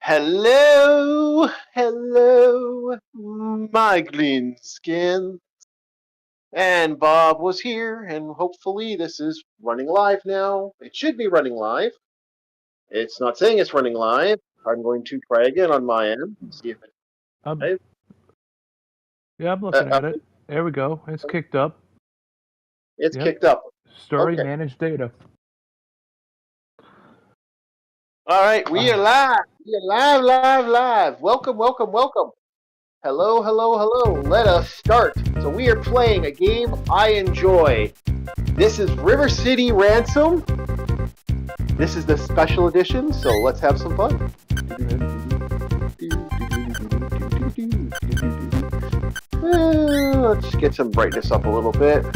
Hello, hello, my green skin. And Bob was here, and hopefully this is running live now. It should be running live. It's not saying it's running live. I'm going to try again on my end. See if it. Yeah, I'm looking at it. There we go. It's kicked up. It's kicked up. Story managed data. All right, we are live. We are live. Welcome. Hello. Let us start. So we are playing a game I enjoy. This is River City Ransom. This is the special edition, so let's have some fun. Let's get some brightness up a little bit.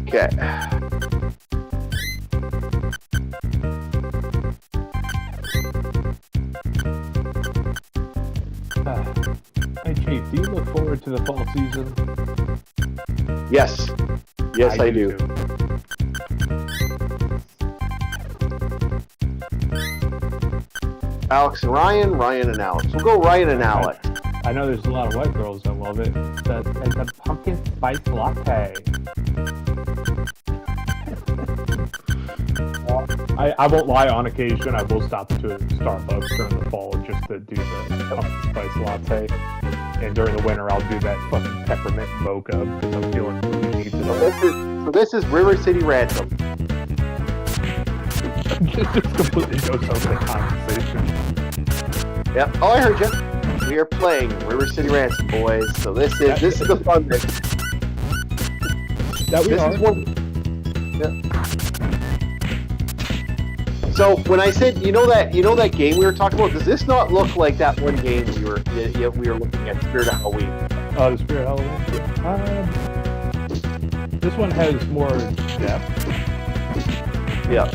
Okay. Hey Chief, do you look forward to the fall season? Yes. Yes, I do. Alex and Ryan and Alex. We'll go Ryan and Alex. I know there's a lot of white girls that love it. It's a pumpkin spice latte. I won't lie, on occasion I will stop to Starbucks during the fall just to do the pumpkin spice latte. And during the winter I'll do that fucking peppermint mocha because I'm feeling bougie today. So this is River City Ransom. Just completely goes over the conversation. Yep. Oh, I heard you. We are playing River City Ransom, boys. So this is the fun bit. That we are. Yeah. So when I said you know that game we were talking about, does this not look like that one game we were looking at, Spirit of Halloween? Oh, the Spirit of Halloween. This one has more depth. Yeah.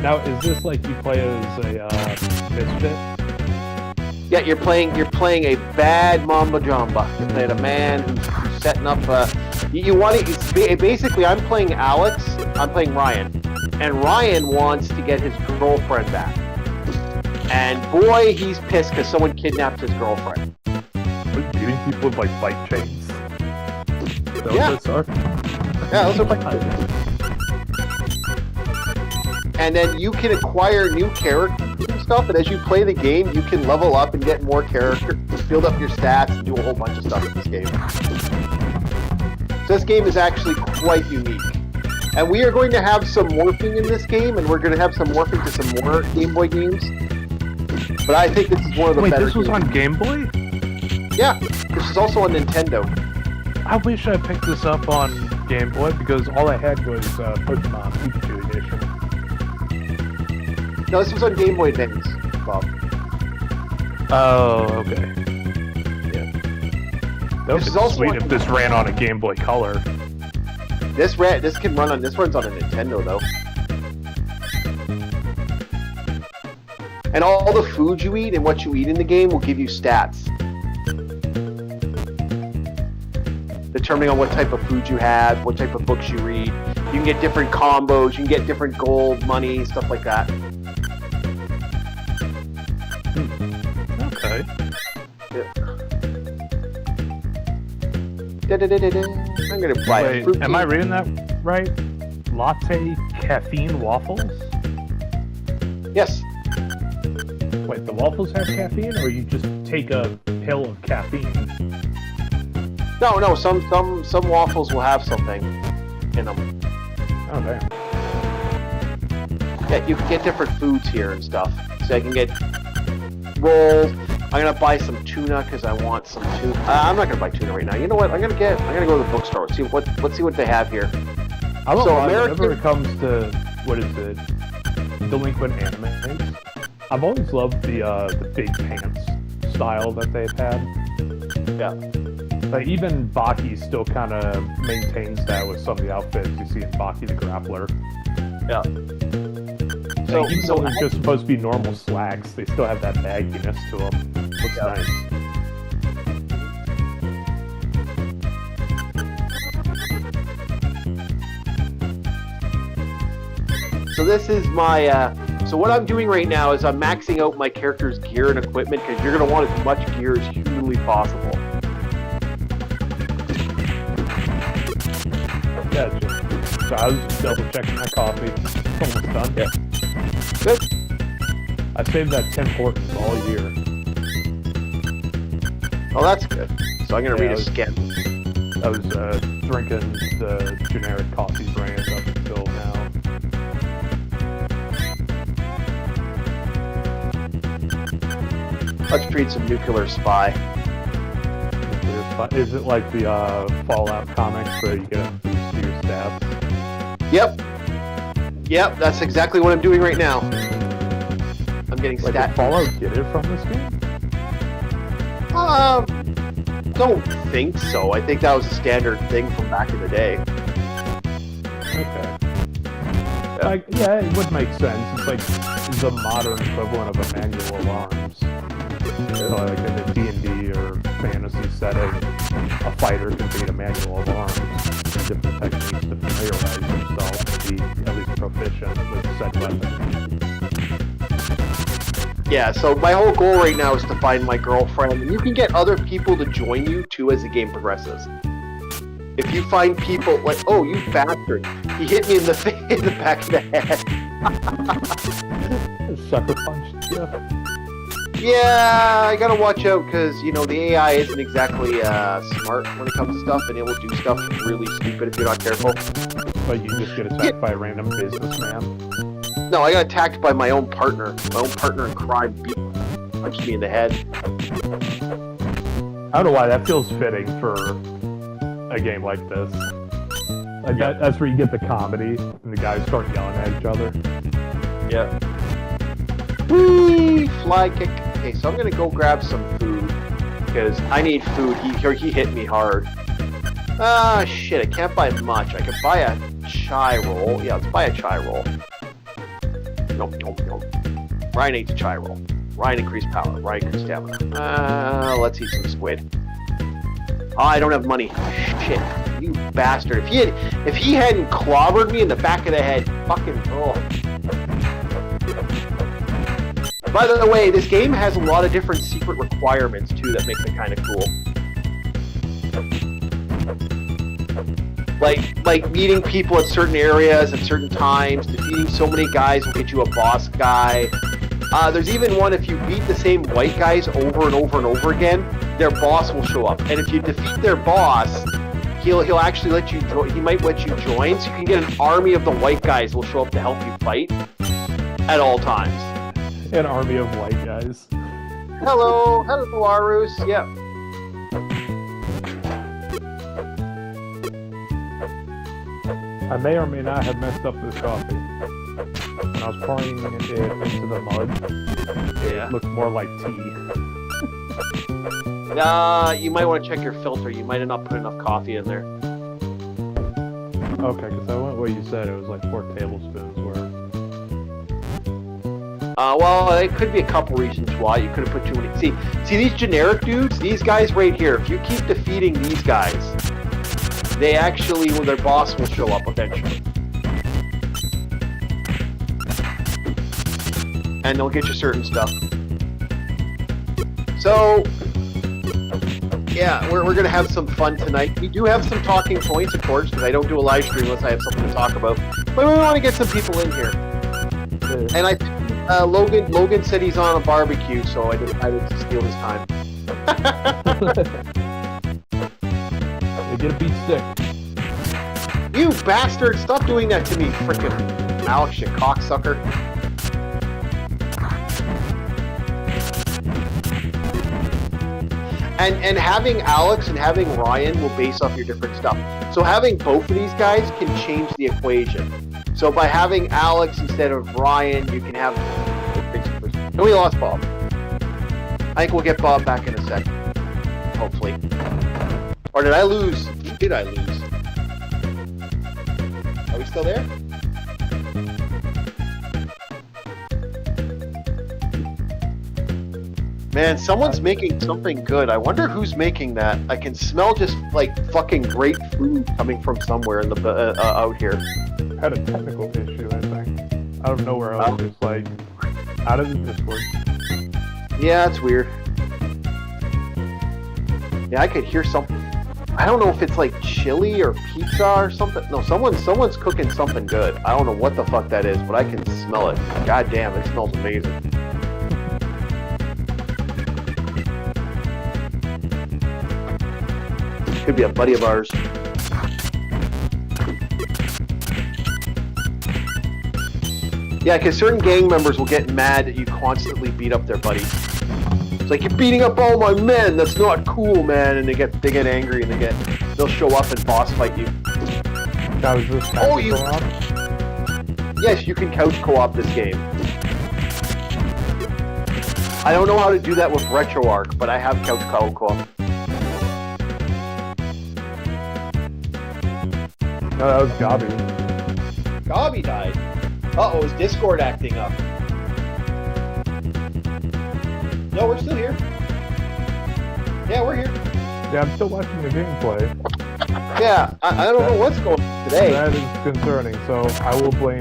Now, is this like you play as a misfit? Yeah, you're playing a bad Mamba Jamba. You're playing a man who's setting up. Basically, I'm playing Alex. I'm playing Ryan, and Ryan wants to get his girlfriend back. And boy, he's pissed because someone kidnapped his girlfriend. Beating people with like bike chains. Yeah, those are bike chains. And then you can acquire new characters and stuff, and as you play the game, you can level up and get more characters, build up your stats, and do a whole bunch of stuff in this game. So this game is actually quite unique. And we are going to have some morphing in this game, and we're going to have some morphing to some more Game Boy games. But I think this is one of the better games. Wait, this was on Game Boy? Yeah, this is also on Nintendo. I wish I picked this up on Game Boy, because all I had was Pokemon Pikachu Edition. No, this was on Game Boy Advance, Bob. Oh, okay. Yeah. That would be sweet if this ran on a Game Boy Color. This runs on a Nintendo though. And all the food you eat and what you eat in the game will give you stats. Determining on what type of food you have, what type of books you read. You can get different combos, you can get different gold, money, stuff like that. Okay. Yeah. I'm gonna buy a fruit. Am I reading that right? Latte caffeine waffles? Yes. Wait, the waffles have caffeine, or you just take a pill of caffeine? No. Some waffles will have something in them. Oh damn. Yeah, you can get different foods here and stuff. So I can get rolls. I'm gonna buy some tuna because I want some tuna. I'm not gonna buy tuna right now. You know what? I'm gonna go to the bookstore. Let's see what they have here. I won't lie, whenever it comes to what is it, delinquent animes, I've always loved the big pants style that they've had. Yeah. Like even Baki still kind of maintains that with some of the outfits you see in Baki the Grappler. Yeah. So even though they're just supposed to be normal slacks, they still have that bagginess to them. Looks nice. So this is my So what I'm doing right now is I'm maxing out my character's gear and equipment because you're going to want as much gear as humanly possible. Gotcha. So I was just double checking my coffee. Almost done. Yeah. Good. I saved that Tim Hortons all year. Oh, that's good. So I'm going to read a scan. I was drinking the generic coffee brand up until now. Let's read some Nuclear Spy. Is it like the Fallout comics where you get a boost to your stats? Yep. Yep, that's exactly what I'm doing right now. I'm getting Like, stat. did Fallout get it from this game? Don't think so. I think that was a standard thing from back in the day. Okay. Like, yeah, it would make sense. It's like the modern equivalent of a manual of arms. So like in the D&D or fantasy setting, a fighter can be a manual of arms and different techniques to familiarize himself and be at least proficient with said weapon. Yeah, so my whole goal right now is to find my girlfriend, and you can get other people to join you too as the game progresses. If you find people like, oh, you bastard, he hit me in the back of the head. Sucker punched, yeah. Yeah, I gotta watch out because, you know, the AI isn't exactly smart when it comes to stuff, and it will do stuff really stupid if you're not careful. But you just get attacked by a random businessman. No, I got attacked by my own partner. My own partner in crime punched me in the head. I don't know why that feels fitting for a game like this. Like that's where you get the comedy and the guys start yelling at each other. Yeah. Whee! Fly kick. Okay, so I'm gonna go grab some food because I need food. He hit me hard. Ah, shit! I can't buy much. I can buy a chai roll. Yeah, let's buy a chai roll. Nope. Ryan ate the chai roll. Ryan increased power. Ryan increased stamina. Let's eat some squid. Oh, I don't have money. Shit, you bastard! If he hadn't clobbered me in the back of the head, fucking By the way, this game has a lot of different secret requirements too that makes it kind of cool. Like meeting people at certain areas at certain times, defeating so many guys will get you a boss guy. There's even one if you beat the same white guys over and over and over again, their boss will show up. And if you defeat their boss, he'll actually let you. He might let you join, so you can get an army of the white guys will show up to help you fight at all times. An army of white guys. Hello, Arus. Yeah. I may or may not have messed up this coffee. When I was pouring it into the mug, it looked more like tea. You might want to check your filter. You might have not put enough coffee in there. Okay, because I went what you said. It was like 4 tablespoons worth. Well, it could be a couple reasons why. You could have put too many. See these generic dudes? These guys right here. If you keep defeating these guys, they actually, when their boss will show up eventually. And they'll get you certain stuff. So, yeah, we're going to have some fun tonight. We do have some talking points, of course, because I don't do a live stream unless I have something to talk about. But we want to get some people in here. And I think Logan said he's on a barbecue, so I decided to steal his time. They get a beat stick. You bastard! Stop doing that to me, frickin' Alex, you cocksucker. And having Alex and having Ryan will base off your different stuff. So having both of these guys can change the equation. So by having Alex instead of Ryan, you can have... And we lost Bob. I think we'll get Bob back in a second. Hopefully. Or did I lose? Did I lose? Are we still there? Man, someone's making something good. I wonder who's making that. I can smell just like fucking great food coming from somewhere in the out here. Had a technical issue, I think. out of nowhere, I was just like, out of the Discord. Yeah, it's weird. Yeah, I could hear something. I don't know if it's like chili or pizza or something. No, someone's cooking something good. I don't know what the fuck that is, but I can smell it. God damn, it smells amazing. Could be a buddy of ours. Yeah, because certain gang members will get mad that you constantly beat up their buddies. It's like, you're beating up all my men. That's not cool, man. And they get angry and they'll show up and boss fight you. That was this co-op? Yes, you can couch co-op this game. I don't know how to do that with RetroArch, but I have couch co-op. No, that was Gobby. Gobby died. Uh-oh, is Discord acting up? No, we're still here. Yeah, we're here. Yeah, I'm still watching the gameplay. Yeah, I don't know what's going on today. That is concerning, so I will blame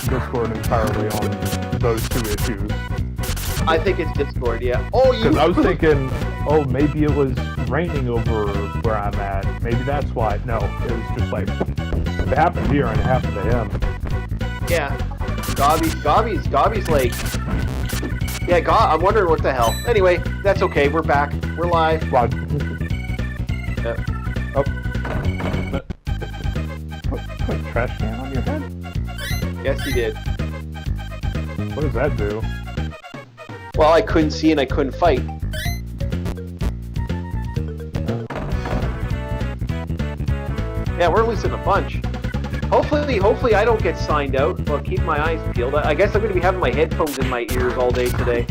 Discord entirely on those two issues. I think it's Discord, yeah. Oh, you... Because I was thinking, oh, maybe it was raining over where I'm at. Maybe that's why. No, it was just like, it happened here and it happened to him. Yeah. Gobby's like... Yeah, I'm wondering what the hell. Anyway, that's okay. We're back. We're live. Rod. Yeah. Oh. Put a trash can on your head? Yes, he did. What does that do? Well, I couldn't see and I couldn't fight. Yeah, we're losing a bunch. Hopefully I don't get signed out. Well, keep my eyes peeled. I guess I'm going to be having my headphones in my ears all day today.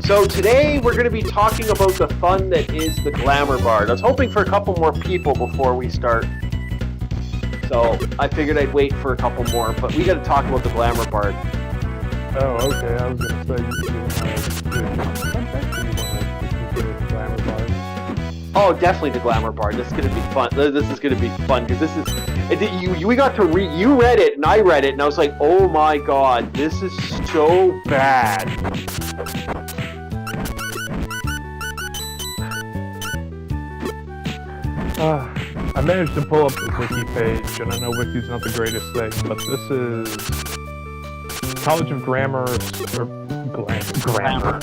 So today we're going to be talking about the fun that is the Glamour Bard. I was hoping for a couple more people before we start. So I figured I'd wait for a couple more, but we got to talk about the Glamour Bard. Oh, okay. I was going to say you want to Glamour Bard. Oh, definitely the Glamour Bard. This is going to be fun. This is going to be fun because this is... we got to read... You read it and I read it and I was like, oh my god, this is so bad. I managed to pull up the wiki page, and I know wiki's not the greatest thing, but this is College of Grammar, or grammar.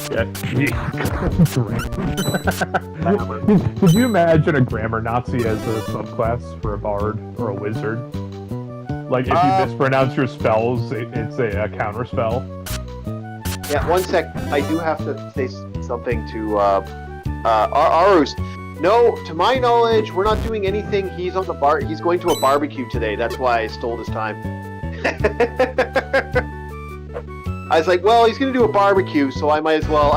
Grammar. Could you imagine a grammar Nazi as a subclass for a bard or a wizard? Like, if you mispronounce your spells, it's a counter spell. Yeah, one sec. I do have to say something to Arus. No, to my knowledge, we're not doing anything. He's on the bar. He's going to a barbecue today. That's why I stole his time. I was like, well, he's going to do a barbecue, so I might as well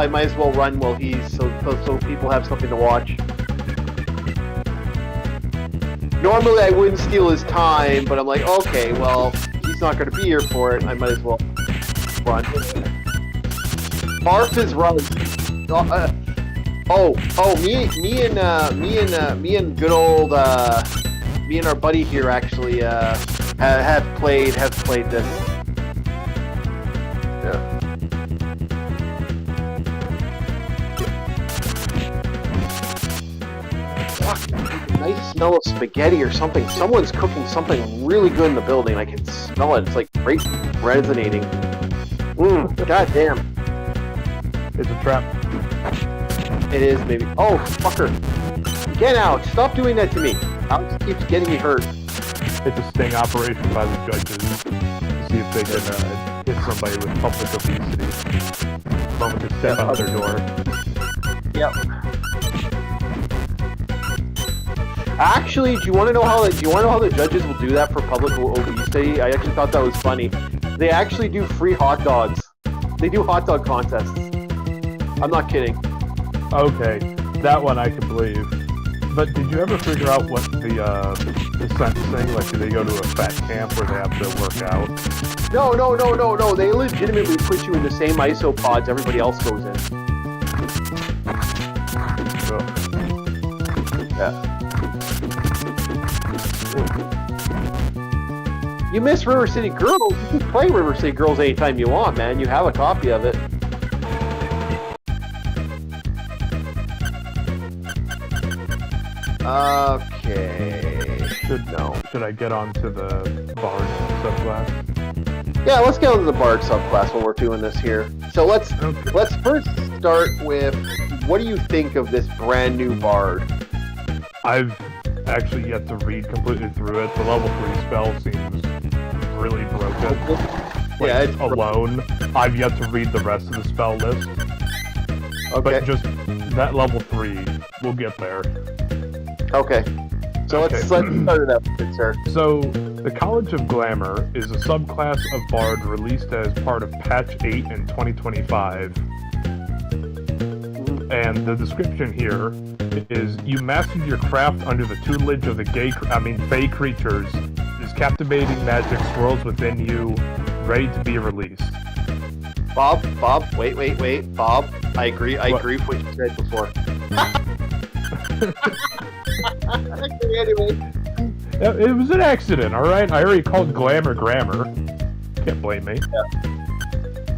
run while so people have something to watch. Normally, I wouldn't steal his time, but I'm like, okay, well, he's not going to be here for it. I might as well run. Marth is run. Me and good old me and our buddy here actually have played this. Yeah. Fuck, nice smell of spaghetti or something. Someone's cooking something really good in the building. I can smell it. It's like great resonating. God damn. It's a trap. It is, baby. Oh, fucker. Get out. Stop doing that to me. Alex keeps getting me hurt. It's a sting operation by the judges to see if they can hit somebody with public obesity. The moment they step out their door. Yep. Actually, do you want to know how the judges will do that for public obesity? I actually thought that was funny. They actually do free hot dogs. They do hot dog contests. I'm not kidding. Okay, that one I can believe. But did you ever figure out what the sentencing, like, do they go to a fat camp where they have to work out? No. They legitimately put you in the same isopods everybody else goes in. So. Yeah. You miss River City Girls? You can play River City Girls anytime you want, man. You have a copy of it. Okay. Should I get onto the Bard subclass? Yeah, let's get onto the Bard subclass while we're doing this here. So let's first start with, what do you think of this brand new Bard? I've actually yet to read completely through it. The level 3 spell seems really broken. Yeah, it's alone. I've yet to read the rest of the spell list. Okay. But just that level 3, we'll get there. Okay. So let's start it up, good sir. So, the College of Glamour is a subclass of Bard released as part of Patch 8 in 2025. And the description here is, you mastered your craft under the tutelage of the fey creatures whose captivating magic swirls within you, ready to be released. Bob, wait. Bob, I agree with what you said before. Anyway. It was an accident, alright? I already called Glamour grammar. Can't blame me. Yeah.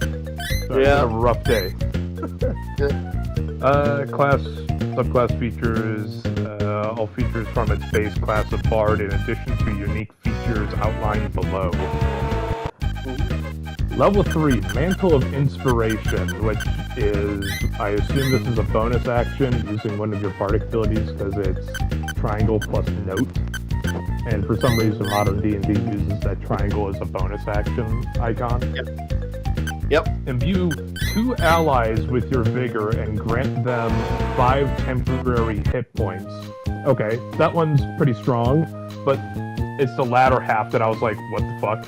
It's been a rough day. Subclass features, all features from its base class of Bard in addition to unique features outlined below. Level 3, Mantle of Inspiration, which is, I assume this is a bonus action using one of your bardic abilities because it's triangle plus note. And for some reason, modern D&D uses that triangle as a bonus action icon. Yep. Imbue 2 allies with your vigor and grant them 5 temporary hit points. Okay, that one's pretty strong, but it's the latter half that I was like, what the fuck?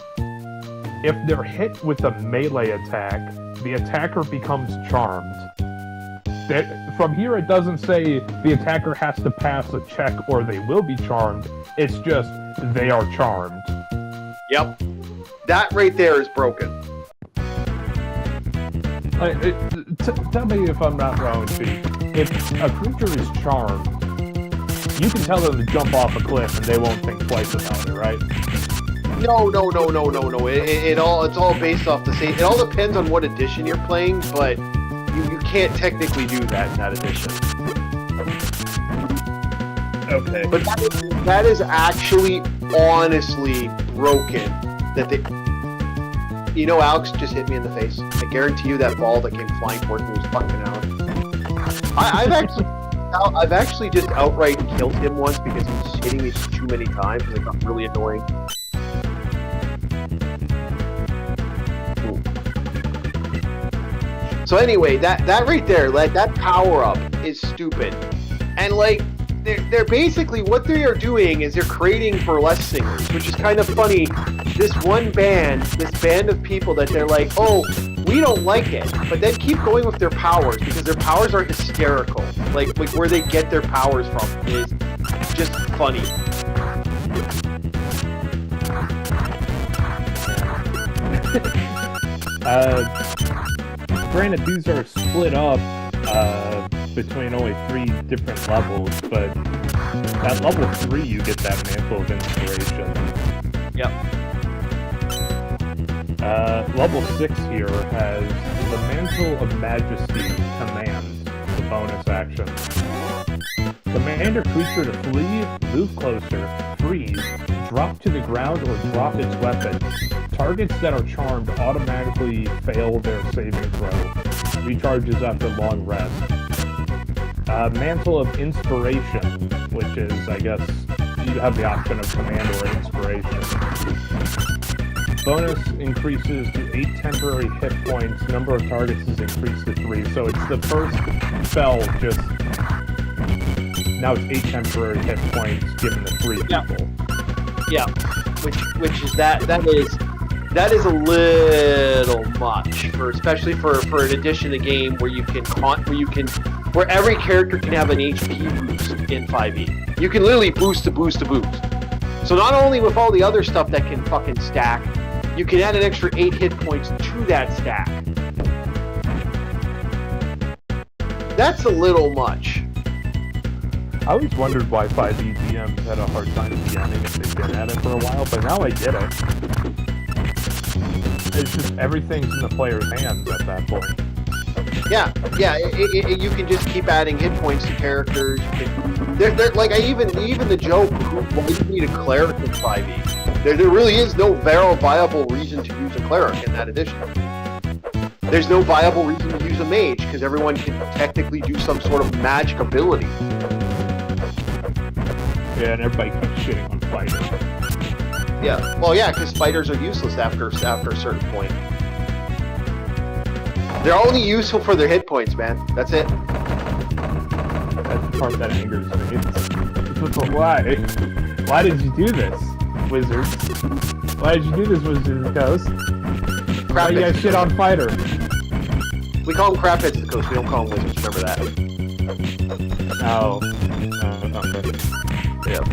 If they're hit with a melee attack, the attacker becomes charmed. From here, it doesn't say the attacker has to pass a check or they will be charmed. It's just, they are charmed. Yep. That right there is broken. Tell me if I'm not wrong, Chief. If a creature is charmed, you can tell them to jump off a cliff and they won't think twice about it, right? No. It's all based off the same. It all depends on what edition you're playing, but you can't technically do that in that edition. Okay. But that is actually honestly broken. You know, Alex just hit me in the face. I guarantee you that ball that came flying towards me was fucking Alex. I've actually just outright killed him once because he was just hitting me too many times and it got really annoying. So anyway, that right there, like that power up is stupid, and like they're basically what they are doing is they're creating burlesque singers, which is kind of funny. This band of people that they're like, oh, we don't like it, but then keep going with their powers because their powers are hysterical. Like where they get their powers from is just funny. Granted, these are split up between only 3 different levels, but at level 3 you get that Mantle of Inspiration. Yep. Level 6 here has the Mantle of Majesty Command, the bonus action. Command a creature to flee, move closer, freeze, drop to the ground, or drop its weapon. Targets that are charmed automatically fail their saving throw. Recharges after long rest. Mantle of Inspiration, which is, I guess, you have the option of command or inspiration. Bonus increases to 8 temporary hit points. Number of targets is increased to 3. So it's the first spell, just now it's 8 temporary hit points given to 3 people. Yeah, which is that is a little much especially for an edition of the game where every character can have an HP boost in 5e. You can literally boost to boost to boost. So not only with all the other stuff that can fucking stack, you can add an extra 8 hit points to that stack. That's a little much. I always wondered why 5e GMs had a hard time DMing if they've been at it for a while, but now I get it. It's just everything's in the player's hands at that point. Yeah, you can just keep adding hit points to characters. They're like even the joke, why do you need a cleric in 5e? There really is no viable reason to use a cleric in that edition. There's no viable reason to use a mage, because everyone can technically do some sort of magic ability. Yeah, and everybody keeps shitting on fighters. Yeah, well, yeah, because fighters are useless after a certain point. They're only useful for their hit points, man. That's it. That's the part that angers me. But why? Why did you do this, wizards? Why did you do this, Wizards of the Coast? Why you guys shit on fighter? We call them crap heads of the coast. We don't call them wizards. Remember that. Oh. Okay. Yeah.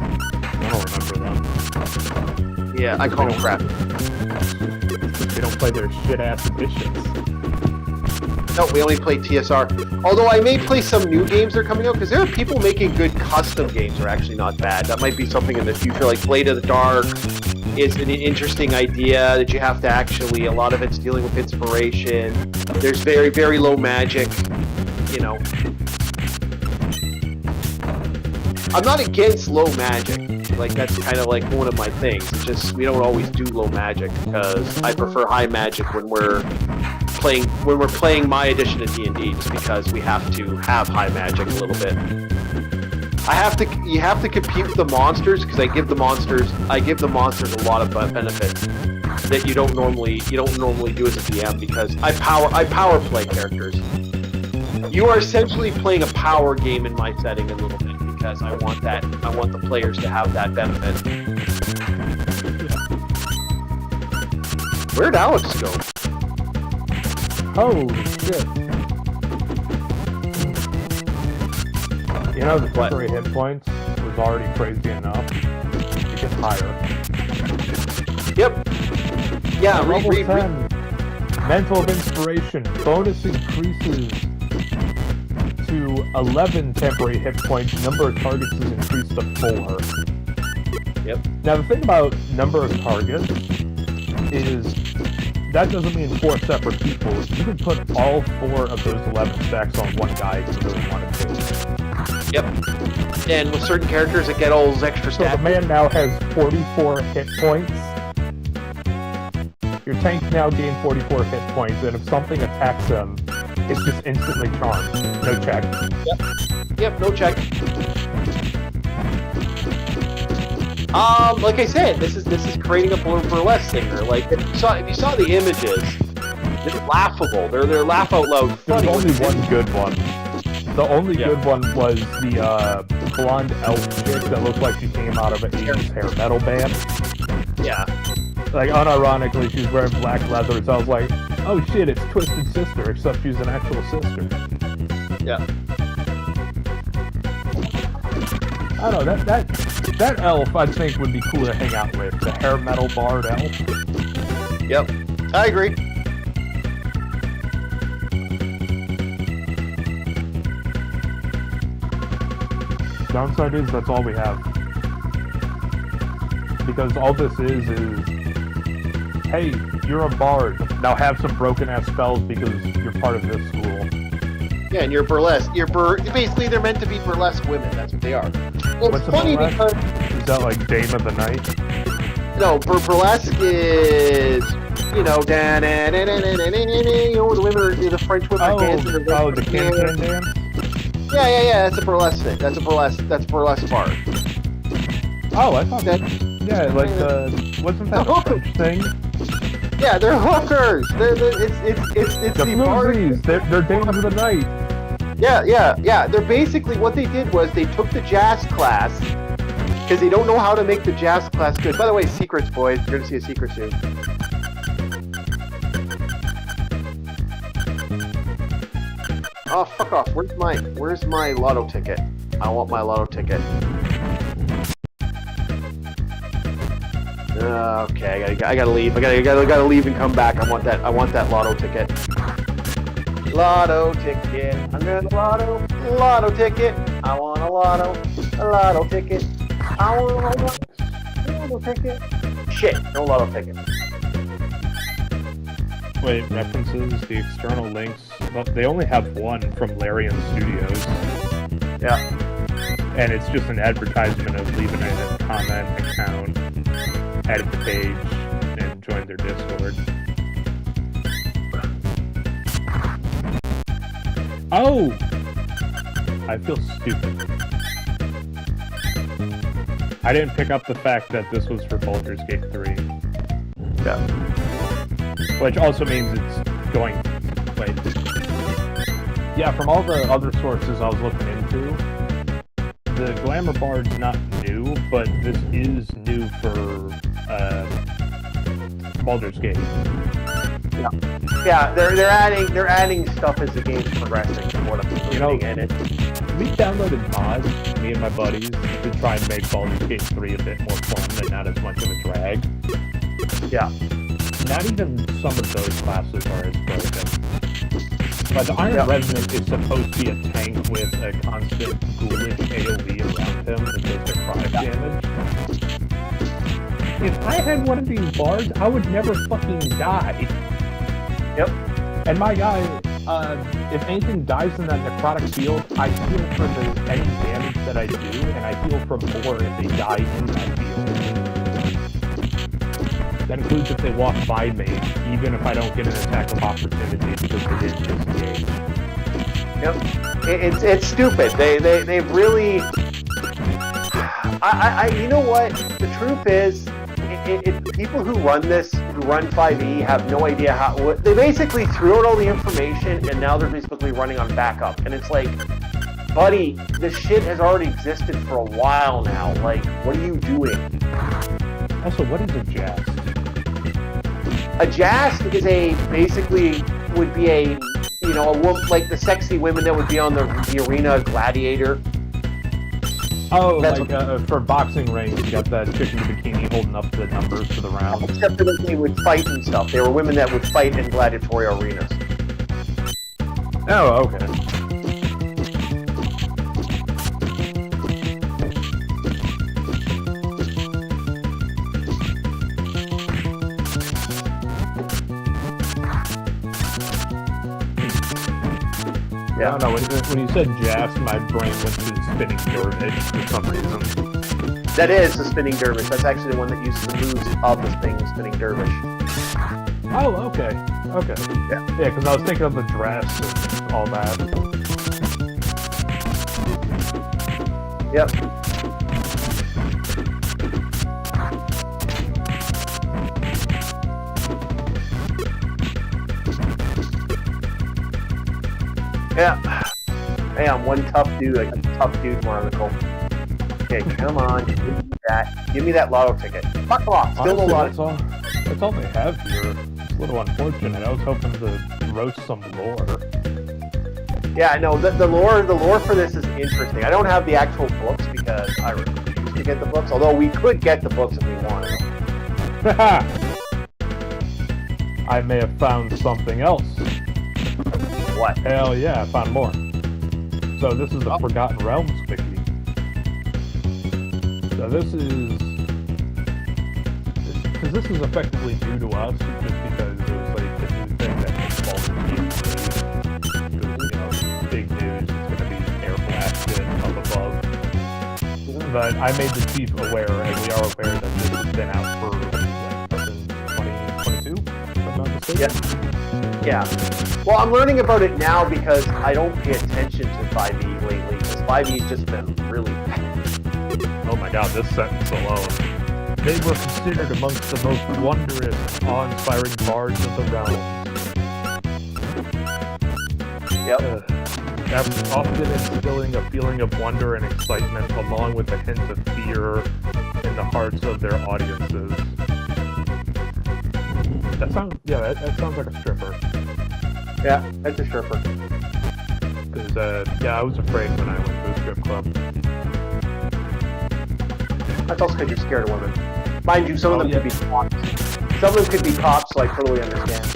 I don't remember them. Yeah, I call them crap. They don't play their shit-ass editions. No, we only play TSR. Although I may play some new games that are coming out, because there are people making good custom games that are actually not bad. That might be something in the future, like Blade of the Dark is an interesting idea that you have to actually, a lot of it's dealing with inspiration. There's very, very low magic, you know. I'm not against low magic. Like, that's kind of like one of my things. It's just, we don't always do low magic, because I prefer high magic when we're playing my edition of D&D, just because we have to have high magic a little bit. You have to compute the monsters, because I give the monsters a lot of benefits that you don't normally do as a DM, because I power play characters. You are essentially playing a power game in my setting a little bit, because I want the players to have that benefit. Where'd Alex go? Holy shit. You know, the temporary hit points was already crazy enough. It gets higher. Yep. Yeah, level 10. Mental of Inspiration. Bonus increases to 11 temporary hit points. Number of targets is increased to 4. Yep. Now, the thing about number of targets is that doesn't mean 4 separate people. You can put all 4 of those 11 stacks on one guy if you really wanted to. Yep. And with certain characters that get all those extra stats. So the man now has 44 hit points. Your tank now gains 44 hit points, and if something attacks him, it's just instantly charmed. No check. Yep, no check. Like I said, this is creating a burlesque singer. Like, if you saw the images, it's laughable. They're laugh out loud funny. There's only one good one. The only good one was the blonde elf chick that looked like she came out of an 80s hair metal band. Yeah. Like, unironically, she's wearing black leather, so I was like, oh shit, it's Twisted Sister, except she's an actual sister. Yeah. I don't know, that elf I think would be cool to hang out with. The hair metal bard elf. Yep. I agree. Downside is that's all we have. Because all this is, hey, you're a bard. Now have some broken ass spells because you're part of this school. Yeah, and you're burlesque. Basically they're meant to be burlesque women. That's what they are. Well, What's it's funny because is that like Dame of the Night? No, burlesque is, you know, the women are the French women are dancing. Oh, the can dance. Yeah. That's a burlesque thing. That's a burlesque bar. Oh, I thought that. Yeah, like the wasn't that a French thing? Yeah, they're hookers. It's the bluesies. They're dames of the night. Yeah. They're basically what they did was they took the jazz class because they don't know how to make the jazz class good. By the way, secrets, boys. You're gonna see a secret soon. Oh, fuck off. Where's my lotto ticket? I want my lotto ticket. Okay, I gotta leave. I gotta leave and come back. I want that lotto ticket. Lotto ticket. I'm gonna lotto ticket. I want a lotto. A lotto ticket. I want a lotto ticket. Shit, no lotto ticket. Wait, references, the external links, but they only have one from Larian Studios. Yeah. And it's just an advertisement of leaving a comment, account, edit the page, and join their Discord. Oh! I feel stupid. I didn't pick up the fact that this was for Baldur's Gate 3. Yeah. Which also means it's going... Wait. Yeah, from all the other sources I was looking into, the Glamour Bard's not new, but this is new for Baldur's Gate. Yeah. Yeah, they're adding stuff as the game's progressing from what I'm reading in it. We downloaded mods, me and my buddies, to try and make Baldur's Gate 3 a bit more fun and not as much of a drag. Yeah. Not even some of those classes are as broken. But the Iron Revenant is supposed to be a tank with a constant ghoulish AoE around him that does their product damage. If I had one of these bards, I would never fucking die. Yep. And my guy, if anything dies in that necrotic field, I heal for any damage that I do, and I heal for more if they die in that field. That includes if they walk by me, even if I don't get an attack of opportunity because they didn't disengage. Yep. It's stupid. They've really... you know what? The truth is, people who run this, who run 5e, have no idea how... They basically threw out all the information, and now they're basically running on backup. And it's like, buddy, this shit has already existed for a while now. Like, what are you doing? Also, what is a Jast? A Jast is would be a like the sexy women that would be on the arena gladiator. Oh, like for boxing rings, you got that chick in the bikini holding up the numbers for the round. Except for they would fight and stuff. They were women that would fight in gladiatorial arenas. Oh, okay. Yeah. I don't know, when you said Jast, my brain went to Spinning Dervish for some reason. That is the Spinning Dervish. That's actually the one that uses the moves of the Spinning Dervish. Oh, okay. Okay. Yeah. Yeah, because I was thinking of the dress and all that. Yep. Yeah. Hey, I'm one tough dude. I got the tough dude monocle. Okay, come on. Give me that. Give me that lotto ticket. Fuck off. Still no lotto. That's all they have here. It's a little unfortunate. I was hoping to roast some lore. Yeah, no, the lore for this is interesting. I don't have the actual books because I refuse to get the books, although we could get the books if we wanted. I may have found something else. What? Hell yeah, I found more. So this is the Forgotten Realms wiki. So this is... Because this is effectively new to us, just because it was like the new thing that involved in the because, big news, it's going to be air blasted up above. But I made the chief aware, and we are aware that this has been out for, since 2022, if I'm not mistaken. Yeah. Well, I'm learning about it now because I don't pay attention to 5e lately, because 5e's just been really bad. Oh my god, this sentence alone. They were considered amongst the most wondrous, awe-inspiring bards of the realm. Yep. After often instilling a feeling of wonder and excitement, along with a hint of fear in the hearts of their audiences. That sounds like a stripper. Yeah, that's a stripper. Because, I was afraid when I went to a strip club. That's also because you're scared of women. Mind you, some of them could be cops. Some of them could be cops, so I totally understand.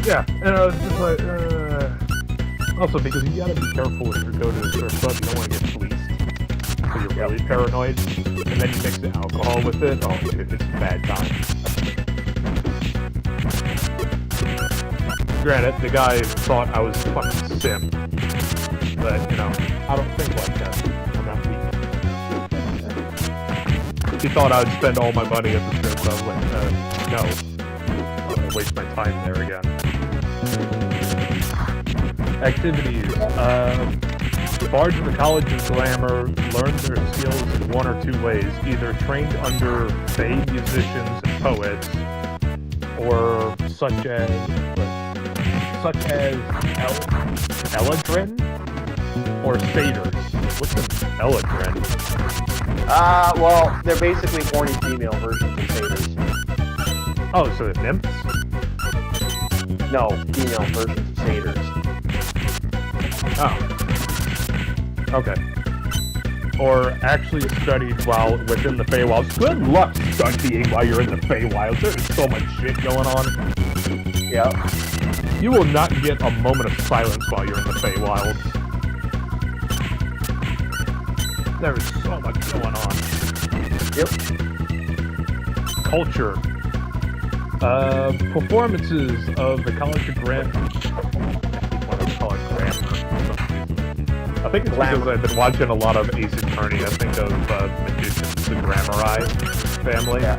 Yeah, and I was just like, also because you gotta be careful when you go to a strip club, you don't want to get fleeced. so you're really paranoid, and then you mix the alcohol with it, oh, it's bad time. Granted, the guy thought I was fucking simp, but, you know, I don't think like that. I'm not weak. He thought I would spend all my money at the strip club, like, no. I'm gonna waste my time there again. Activities. The bards of the College of Glamour learn their skills in one or two ways, either trained under Fey musicians and poets, or such as Eladrin, or satyrs. What's an Eladrin? Well, they're basically horny female versions of satyrs. Oh, so the nymphs? No, female versions of satyrs. Oh. Okay. Or actually studied while within the Feywilds. Good luck studying while you're in the Feywilds. There's so much shit going on. Yeah. You will not get a moment of silence while you're in the Feywilds. There is so much going on. Yep. Culture. Performances of the College of Glamour. I think it's because I've been watching a lot of Ace Attorney. I think of Magicians, the Glamorai family. Yeah.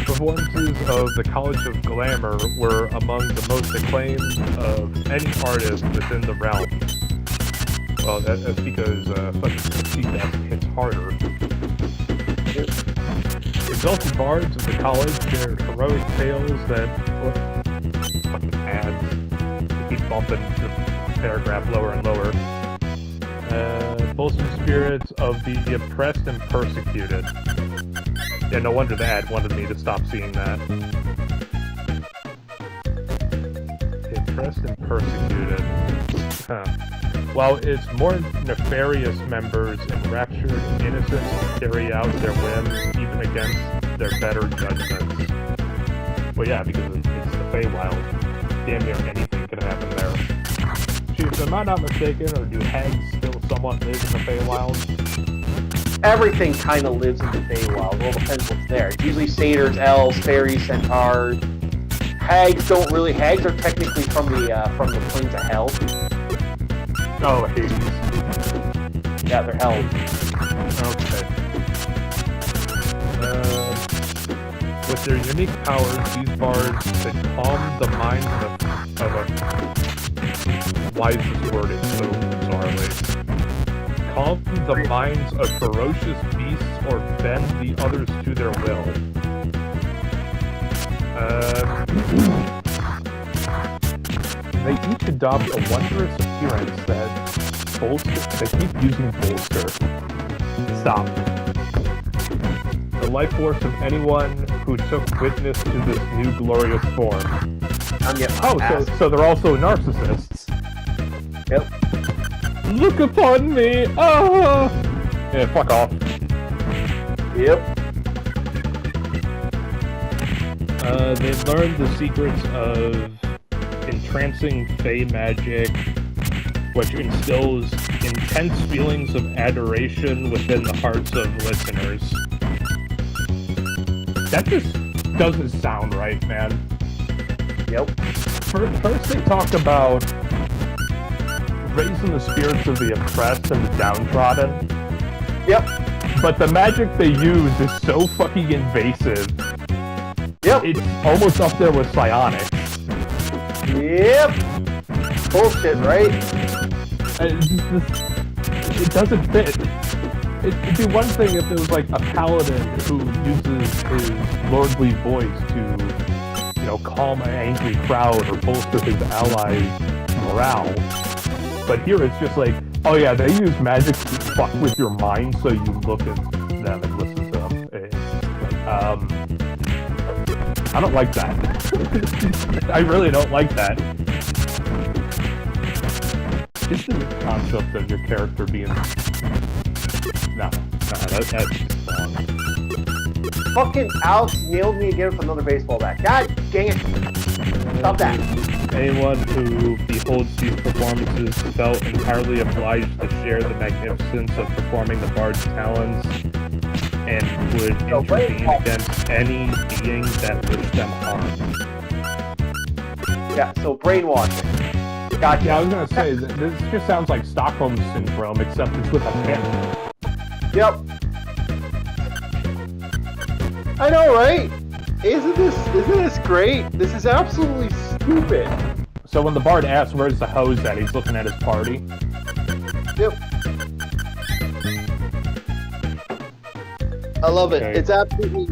Performances of the College of Glamour were among the most acclaimed of any artist within the realm. Well, that's because fucking Seabass hits harder. Exalted bards of the college share heroic tales that fucking ads keep bumping the paragraph lower and lower. Bolster spirits of the oppressed and persecuted. Yeah, no wonder the ad wanted me to stop seeing that. The oppressed and persecuted. Huh. While its more nefarious members enraptured innocents carry out their whims even against their better judgments. Well, yeah, because it's the Feywild. Damn near anything could happen there. Chief, am I not mistaken, or do hags still somewhat live in the Feywild? Everything kind of lives in the Feywild. Well, it depends what's there. It's usually satyrs, elves, fairies, centaurs. Hags don't really. Hags are technically from the plains of hell. Oh, Hades. Yeah, they're hell. Okay. With their unique powers, these bards could calm the minds of a wisest worded so bizarrely. Calm the minds of ferocious beasts or bend the others to their will. They each adopt a wondrous appearance that bolster. They keep using bolster. Stop. The life force of anyone who took witness to this new glorious form. So they're also narcissists. Yep. Look upon me! Ah! Yeah, fuck off. Yep. They've learned the secrets of entrancing Fey magic, which instills intense feelings of adoration within the hearts of listeners. That just doesn't sound right, man. Yep. First they talk about raising the spirits of the oppressed and the downtrodden. Yep. But the magic they use is so fucking invasive. Yep. It's almost up there with psionics. Yep. Bullshit, right? It doesn't fit. It'd be one thing if it was like a paladin who uses his lordly voice to, you know, calm an angry crowd or bolster his allies' morale. But here it's just like, oh yeah, they use magic to fuck with your mind so you look at them and listen to them. It's like, I don't like that. I really don't like that. Just the concept of your character being... No, that's just wrong. Fucking Alex nailed me again with another baseball bat. God dang it. Stop that. Anyone who beholds these performances felt entirely obliged to share the magnificence of performing the bard's talents and would intervene against any being that wished them harm. Yeah, so brainwashing. Gotcha. Yeah, I was gonna say, this just sounds like Stockholm Syndrome, except it's with a pen. Yep. I know, right? Isn't this great? This is absolutely stupid. So when the bard asks where's the hose at, he's looking at his party. Yep. I love it. Okay. It's absolutely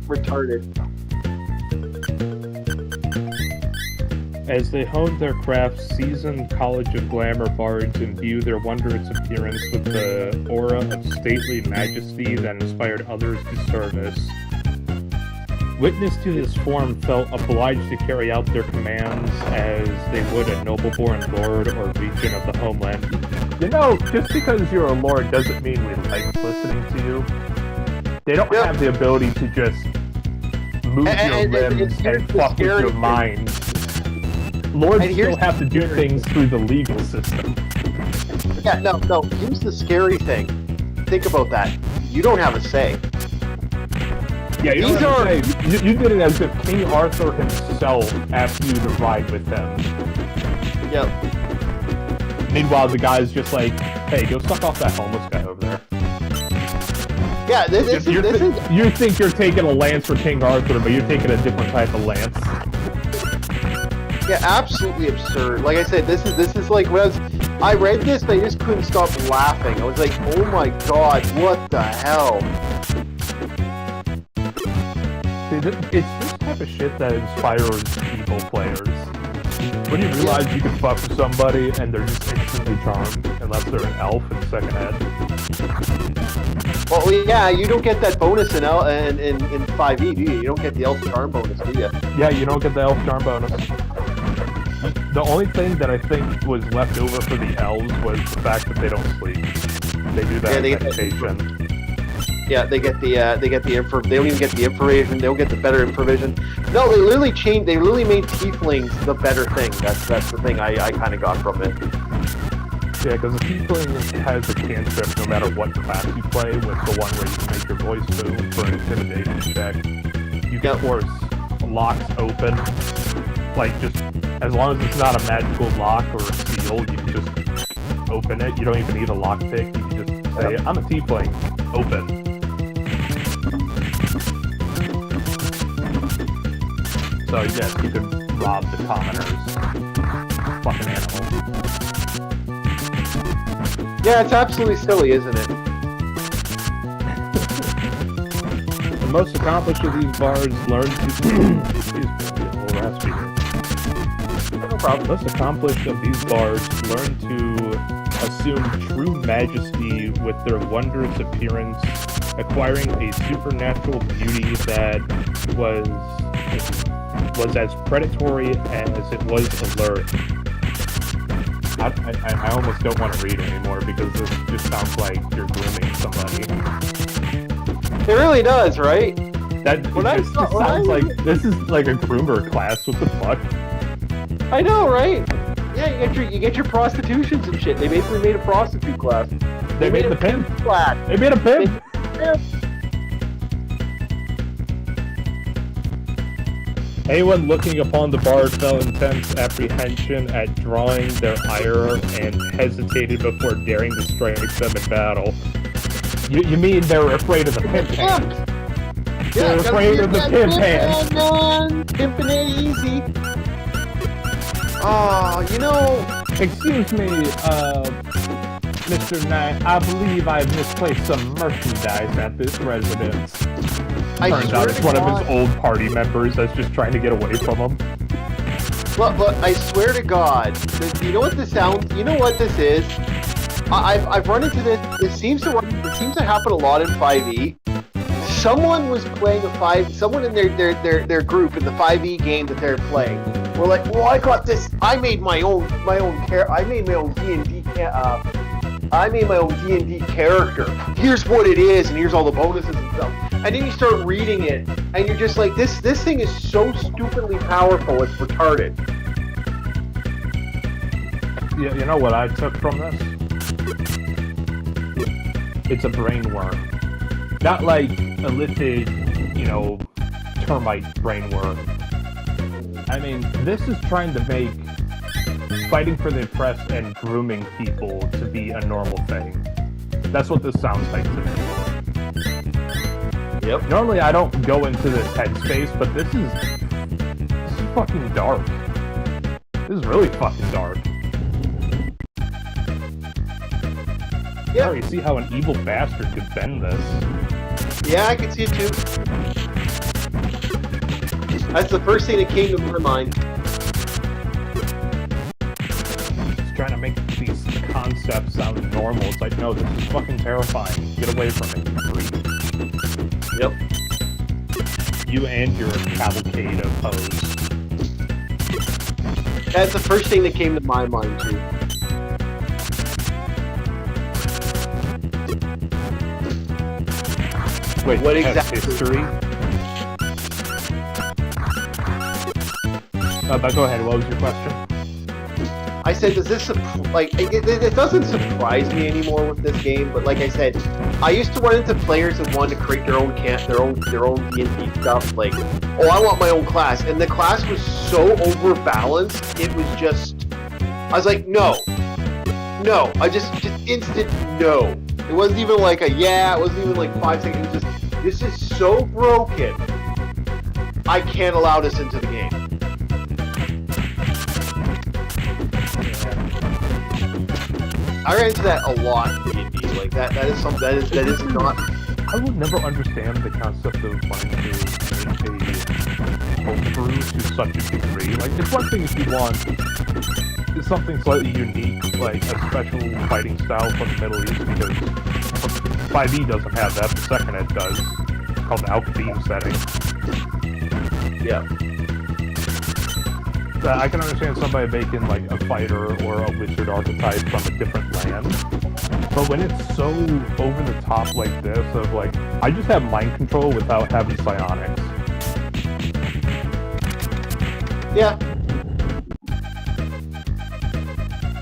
retarded. As they honed their craft, seasoned College of Glamour bards imbue their wondrous appearance with the aura of stately majesty that inspired others to service. Witness to this form felt obliged to carry out their commands as they would a noble-born lord or regent of the homeland. You know, just because you're a lord doesn't mean we like listening to you. They don't have the ability to just move your limbs and fuck with your mind. Lords still have to do things through the legal system. Yeah, no. Here's the scary thing. Think about that. You don't have a say. Yeah, you did it as if King Arthur himself asked you to ride with him. Yep. Meanwhile, the guy's just like, hey, go suck off that homeless guy over there. Yeah, this is... You think you're taking a lance for King Arthur, but you're taking a different type of lance. Yeah, absolutely absurd. Like I said, this is like when I read this, I just couldn't stop laughing. I was like, oh my god, what the hell? Dude, it's this type of shit that inspires evil players. When you realize you can fuck with somebody and they're just instantly charmed, unless they're an elf in second ed. Well, yeah, you don't get that bonus in 5e, do you? You don't get the elf charm bonus, do you? Yeah, you don't get the elf charm bonus. The only thing that I think was left over for the elves was the fact that they don't sleep. They do that meditation. Yeah, they get the info. They don't even get the information. They don't get the better information. No, they literally changed. They literally made tieflings the better thing. That's the thing I kind of got from it. Yeah, because the tiefling has a cantrip no matter what class you play, with the one where you can make your voice move for an intimidation check. You can force locks open. Like, just as long as it's not a magical lock or a seal, you can just open it. You don't even need a lockpick. You can just say, I'm a tiefling. Open. So yes, you can rob the commoners. Fucking animal. Yeah, it's absolutely silly, isn't it? The most accomplished of these bards learn to... Excuse me, a little raspy here. No problem. The most accomplished of these bards learn to assume true majesty with their wondrous appearance, acquiring a supernatural beauty that was as predatory as it was alluring. I almost don't want to read anymore because this just sounds like you're grooming somebody. It really does, right? Sounds like this is like a groomer class. What the fuck? I know, right? Yeah, you get your prostitutions and shit. They basically made a prostitute class. They made the pimp class. They made a pimp. Anyone looking upon the bard felt intense apprehension at drawing their ire and hesitated before daring to strike them in battle. You mean they were afraid of the pimp hand? They're afraid of the pimp hand. Pimping it easy. Oh, you know... Excuse me, Mr. Knight, I believe I've misplaced some merchandise at this residence. Turns out it's one of his old party members that's just trying to get away from him. Look, I swear to God, you know what this sounds? You know what this is? I've run into this. It seems to happen a lot in 5e. Someone was playing someone in their group in the 5e game that they're playing. We're like, well, I got this. I made my own D&D. I made my own D&D character. Here's what it is, and here's all the bonuses and stuff. And then you start reading it, and you're just like, this thing is so stupidly powerful, it's retarded. You know what I took from this? It's a brain worm. Not like a lipid, termite brain worm. I mean, this is trying to make fighting for the oppressed and grooming people to be a normal thing. That's what this sounds like to me. Yep. Normally I don't go into this headspace, but this is fucking dark. This is really fucking dark. Yeah. Sorry, see how an evil bastard could bend this. Yeah, I can see it too. That's the first thing that came to my mind. It's trying to make these concepts sound normal. It's like, no, this is fucking terrifying. Get away from it, you freak. Yep. You and your cavalcade of hoes. That's the first thing that came to my mind too. Wait, what has exactly? history? But go ahead, what was your question? I said, does this it doesn't surprise me anymore with this game, but like I said, I used to run into players that wanted to create their own D&D stuff, like, oh, I want my own class, and the class was so overbalanced, it was just, I was like, no, I just instant no. It wasn't even like a yeah, it wasn't even like 5 seconds, it was just, this is so broken, I can't allow this into the game. I ran into that a lot in D&D. Like that is something that is not. I would never understand the concept of wanting to make a homebrew to such a degree. Like, it's one thing if you want something slightly unique, like a special fighting style from the Middle East, because 5e doesn't have that. The second it does, it's called the Alka Beam setting. Yeah. I can understand somebody making like a fighter or a wizard archetype from a different land, but when it's so over the top like this, of like, I just have mind control without having psionics. Yeah.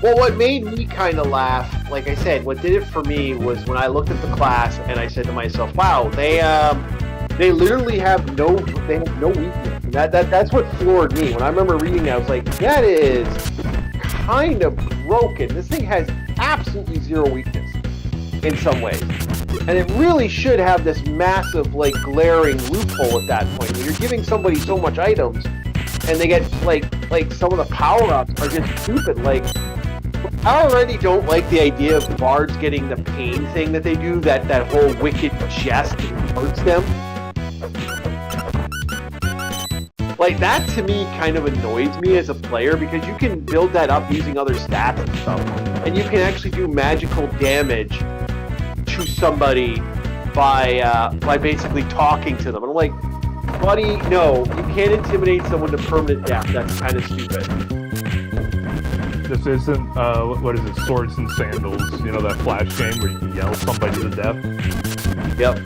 Well, what made me kind of laugh, like I said, what did it for me was when I looked at the class and I said to myself, wow, they literally have no weakness. And that's what floored me. When I remember reading that, I was like, that is kind of broken. This thing has absolutely zero weakness in some ways. And it really should have this massive, like, glaring loophole at that point. When you're giving somebody so much items, and they get, like some of the power-ups are just stupid. Like, I already don't like the idea of bards getting the pain thing that they do, that whole wicked jest that hurts them. Like, that to me kind of annoys me as a player, because you can build that up using other stats and stuff, and you can actually do magical damage to somebody by basically talking to them. And I'm like, buddy, no, you can't intimidate someone to permanent death. That's kind of stupid. This isn't, what is it, Swords and Sandals, you know, that Flash game where you can yell somebody to death? Yep.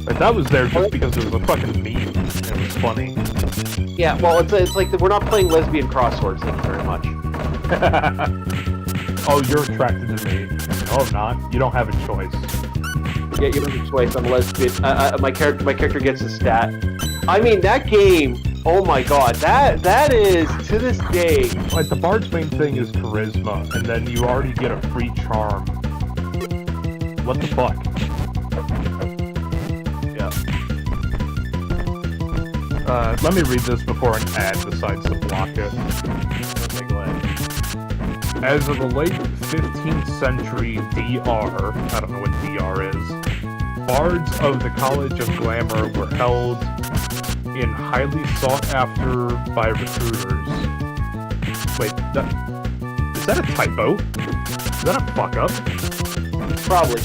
Like, that was there just because it was a fucking meme. It was funny. Yeah, well, it's like we're not playing lesbian crosswords, thank you very much. Oh, you're attracted to me. No, I'm not. You don't have a choice. Yeah, you have a choice. I'm a lesbian. My character gets a stat. I mean, that game, oh my god, that is, to this day... Like, the bard's main thing is charisma, and then you already get a free charm. What the fuck? Let me read this before an ad decides to block it. Okay, go ahead. As of the late 15th century DR, I don't know what DR is, bards of the College of Glamour were held in highly sought after by recruiters. Wait, is that a typo? Is that a fuck up? Probably.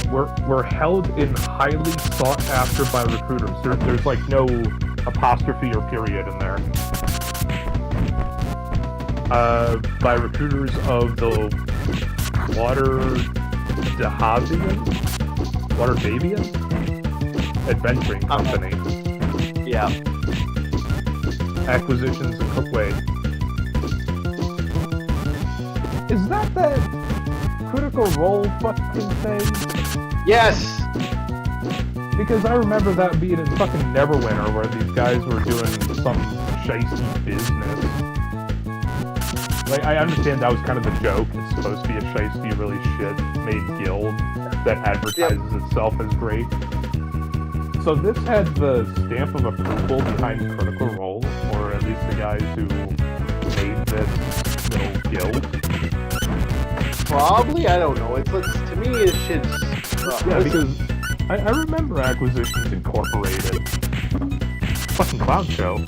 Were held in highly sought after by recruiters. There's like no apostrophe or period in there. By recruiters of the Waterdavian Adventuring Company. Yeah. Acquisitions and wait. Is that Critical Role fucking thing? Yes! Because I remember that being in fucking Neverwinter where these guys were doing some shicey business. Like, I understand that was kind of the joke. It's supposed to be a shicey, really shit-made guild that advertises itself as great. So this had the stamp of approval behind Critical Role, or at least the guys who made this little guild. Probably, I don't know. It's to me, it's shit. Yeah, because I remember Acquisitions Incorporated. Fucking clown show.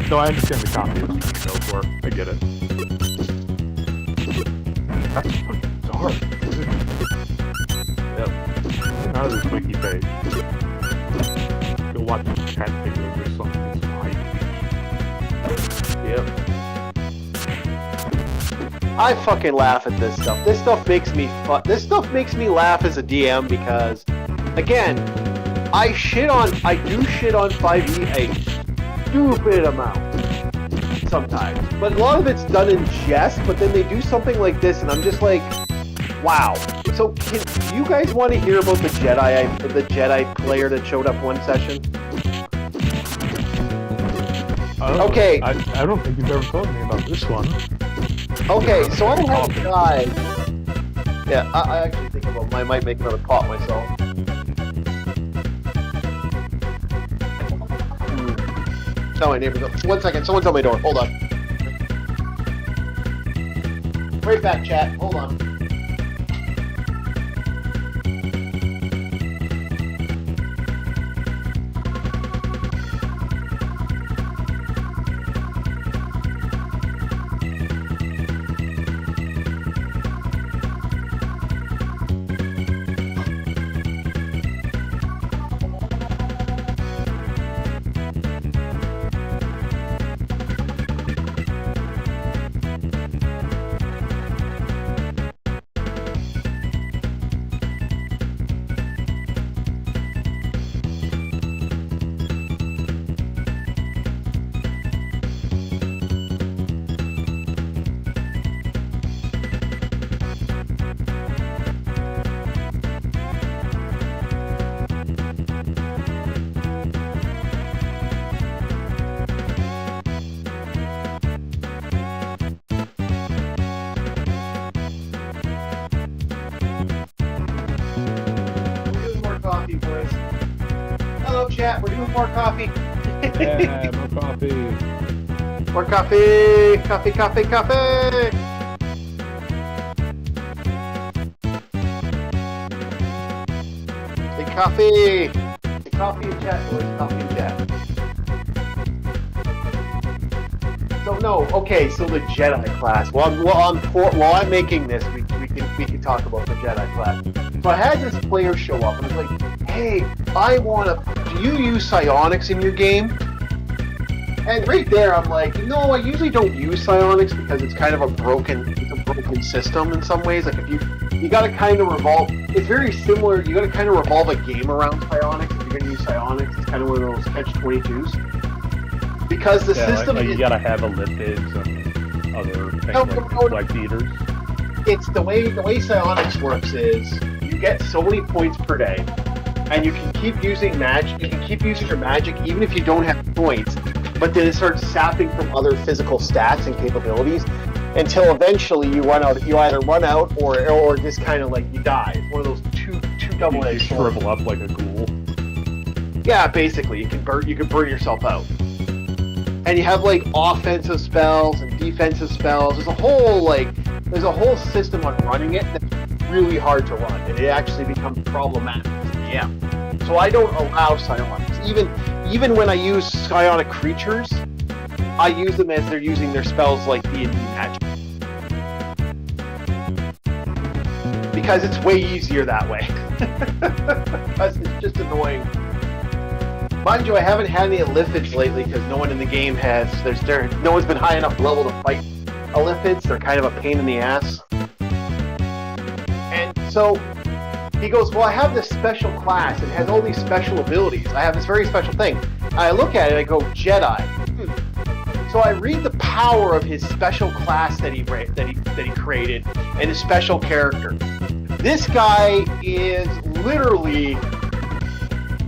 No, I understand the copy of the show for. I get it. That's fucking dark. Yep. Get out of this wiki page. Go watch cat videos or something. It's fine. Yep. I fucking laugh at this stuff. This stuff makes me laugh as a DM because, again, I do shit on 5e a stupid amount sometimes, but a lot of it's done in jest. But then they do something like this, and I'm just like, wow. So, do you guys want to hear about the Jedi player that showed up one session? Okay. I don't think you've ever told me about this one. Okay, so I have a guy. Yeah, I actually think I might make another pot myself. Oh, my neighbor's up. 1 second, someone's on my door. Hold on. Right back, chat. Hold on. Chat, we're doing more coffee. Yeah, more coffee. More coffee. Coffee, coffee, coffee. Say coffee. Say coffee in chat, boys. Coffee in chat. So no, okay. So the Jedi class. While I'm making this, we can talk about the Jedi class. So I had this player show up, and I was like, "Hey, do you use psionics in your game?" And right there, I'm like, no, I usually don't use psionics because it's kind of a broken system in some ways. Like if you got to kind of revolve. It's very similar. You got to kind of revolve a game around psionics. If you're going to use psionics, it's kind of one of those catch-22s. Because the system, like you got to have elyptics and other things like eaters. It's the way psionics works is you get so many points per day. And you can keep using magic. You can keep using your magic even if you don't have points. But then it starts sapping from other physical stats and capabilities until eventually you run out. You either run out or just kind of like you die. It's one of those two double-edged swords. You shrivel up like a ghoul. Yeah, basically, you can burn yourself out. And you have like offensive spells and defensive spells. There's a whole system on running it that's really hard to run, and it actually becomes problematic. Yeah. So I don't allow psionics. Even when I use psionic creatures, I use them as they're using their spells like D&D magic. Because it's way easier that way. Because it's just annoying. Mind you, I haven't had any Elyphids lately because no one in the game has. No one's been high enough level to fight Elyphids. They're kind of a pain in the ass. And so he goes, well, I have this special class. It has all these special abilities. I have this very special thing. I look at it, I go, Jedi. So I read the power of his special class that he created and his special character. This guy is literally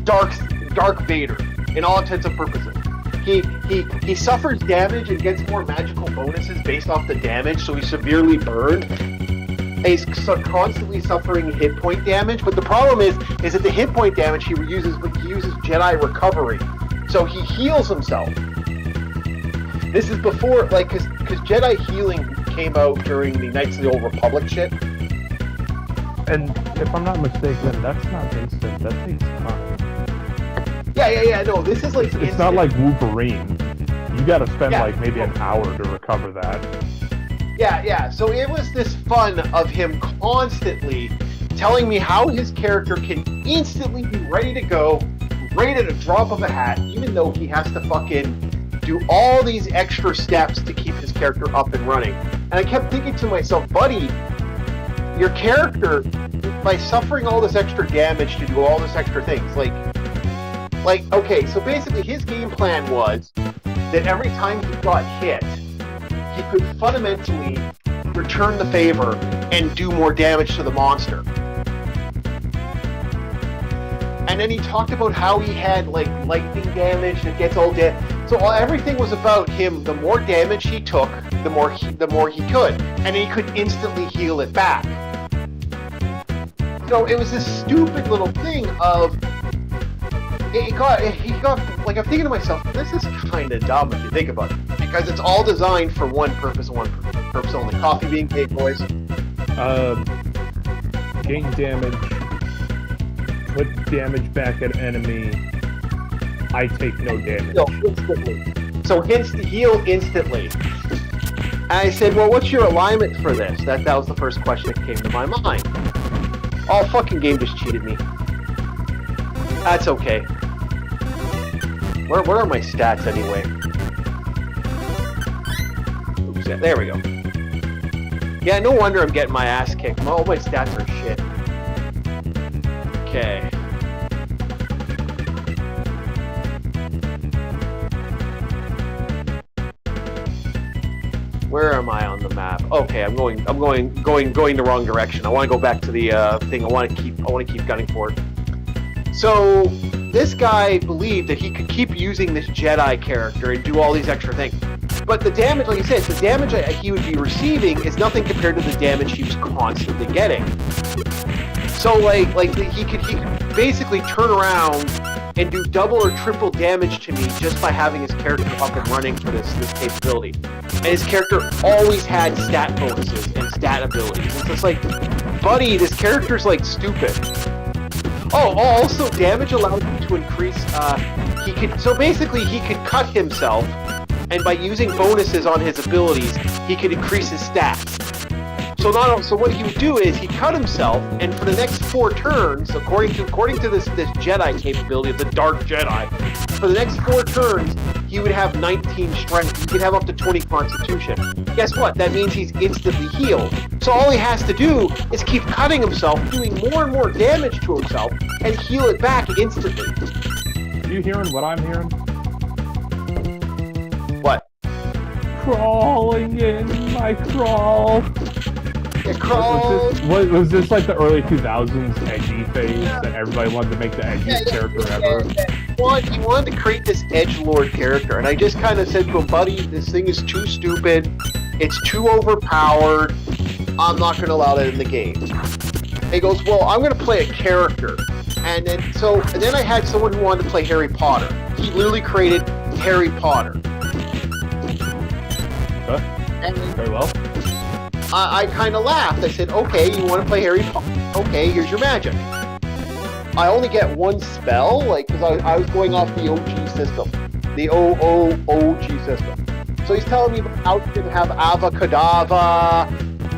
Dark Vader in all intents and purposes. He suffers damage and gets more magical bonuses based off the damage, so he's severely burned. And he's constantly suffering hit point damage, but the problem is that the hit point damage he uses Jedi recovery, so he heals himself. This is before, like, because Jedi healing came out during the Knights of the Old Republic shit. And if I'm not mistaken, that's not instant. That takes time. Yeah. No, this is like it's instant. not like Wolverine. You got to spend like maybe an hour to recover that. Yeah. So it was this fun of him constantly telling me how his character can instantly be ready to go, right at a drop of a hat, even though he has to fucking do all these extra steps to keep his character up and running. And I kept thinking to myself, buddy, your character, by suffering all this extra damage to do all this extra things, like, okay, so basically his game plan was that every time he got hit, he could fundamentally return the favor and do more damage to the monster. And then he talked about how he had like lightning damage that gets all dead. So everything was about him. The more damage he took, the more he could, and he could instantly heal it back. So it was this stupid little thing of he got like, I'm thinking to myself, this is kind of dumb if you think about it, because it's all designed for one purpose and one purpose only. Coffee being paid, boys. Gain damage, put damage back at enemy. I take no damage. No, instantly. So heal instantly. And I said, well, what's your alignment for this? That was the first question that came to my mind. Oh, fucking game just cheated me. That's okay. Where are my stats anyway? Oops, there we go. Yeah, no wonder I'm getting my ass kicked. All my stats are shit. Okay. Where am I on the map? Okay, I'm going the wrong direction. I want to go back to the thing. I want to keep gunning for it. So this guy believed that he could keep using this Jedi character and do all these extra things. But the damage, like I said, the damage he would be receiving is nothing compared to the damage he was constantly getting. So he could basically turn around and do double or triple damage to me just by having his character up and running for this capability. And his character always had stat bonuses and stat abilities. It's just like, buddy, this character's like stupid. Oh, also damage allows him to increase, he could cut himself, and by using bonuses on his abilities, he could increase his stats. So what he would do is he'd cut himself, and for the next 4 turns, according to this Jedi capability of the Dark Jedi, for the next 4 turns, he would have 19 strength. He could have up to 20 constitution. Guess what? That means he's instantly healed. So all he has to do is keep cutting himself, doing more and more damage to himself, and heal it back instantly. You hearing what I'm hearing? What? Crawling in my crawl. It crawls. Was this like the early 2000s edgy phase that everybody wanted to make the edgiest character ever? He wanted to create this edgelord character, and I just kind of said to him, buddy, this thing is too stupid. It's too overpowered. I'm not going to allow that in the game. And he goes, well, I'm going to play a character. And then I had someone who wanted to play Harry Potter. He literally created Harry Potter. Very well. I kind of laughed. I said, okay, you want to play Harry Potter? Okay, here's your magic. I only get one spell, because I was going off the OG system. The OG system. So he's telling me about how you can have Avacadabra,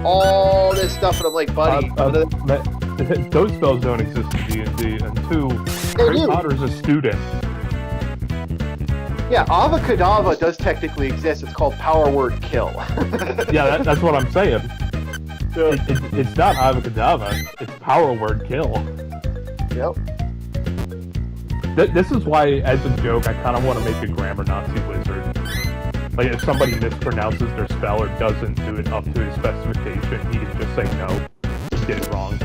all this stuff, and I'm like, buddy... those spells don't exist in D&D, and 2, Harry Potter's a student. Yeah, Avacadabra does technically exist. It's called Power Word Kill. Yeah, that's what I'm saying. It's not Avacadabra, it's Power Word Kill. Yep. This is why, as a joke, I kind of want to make a grammar Nazi wizard. Like, if somebody mispronounces their spell or doesn't do it up to his specification, he can just say no, you did it wrong.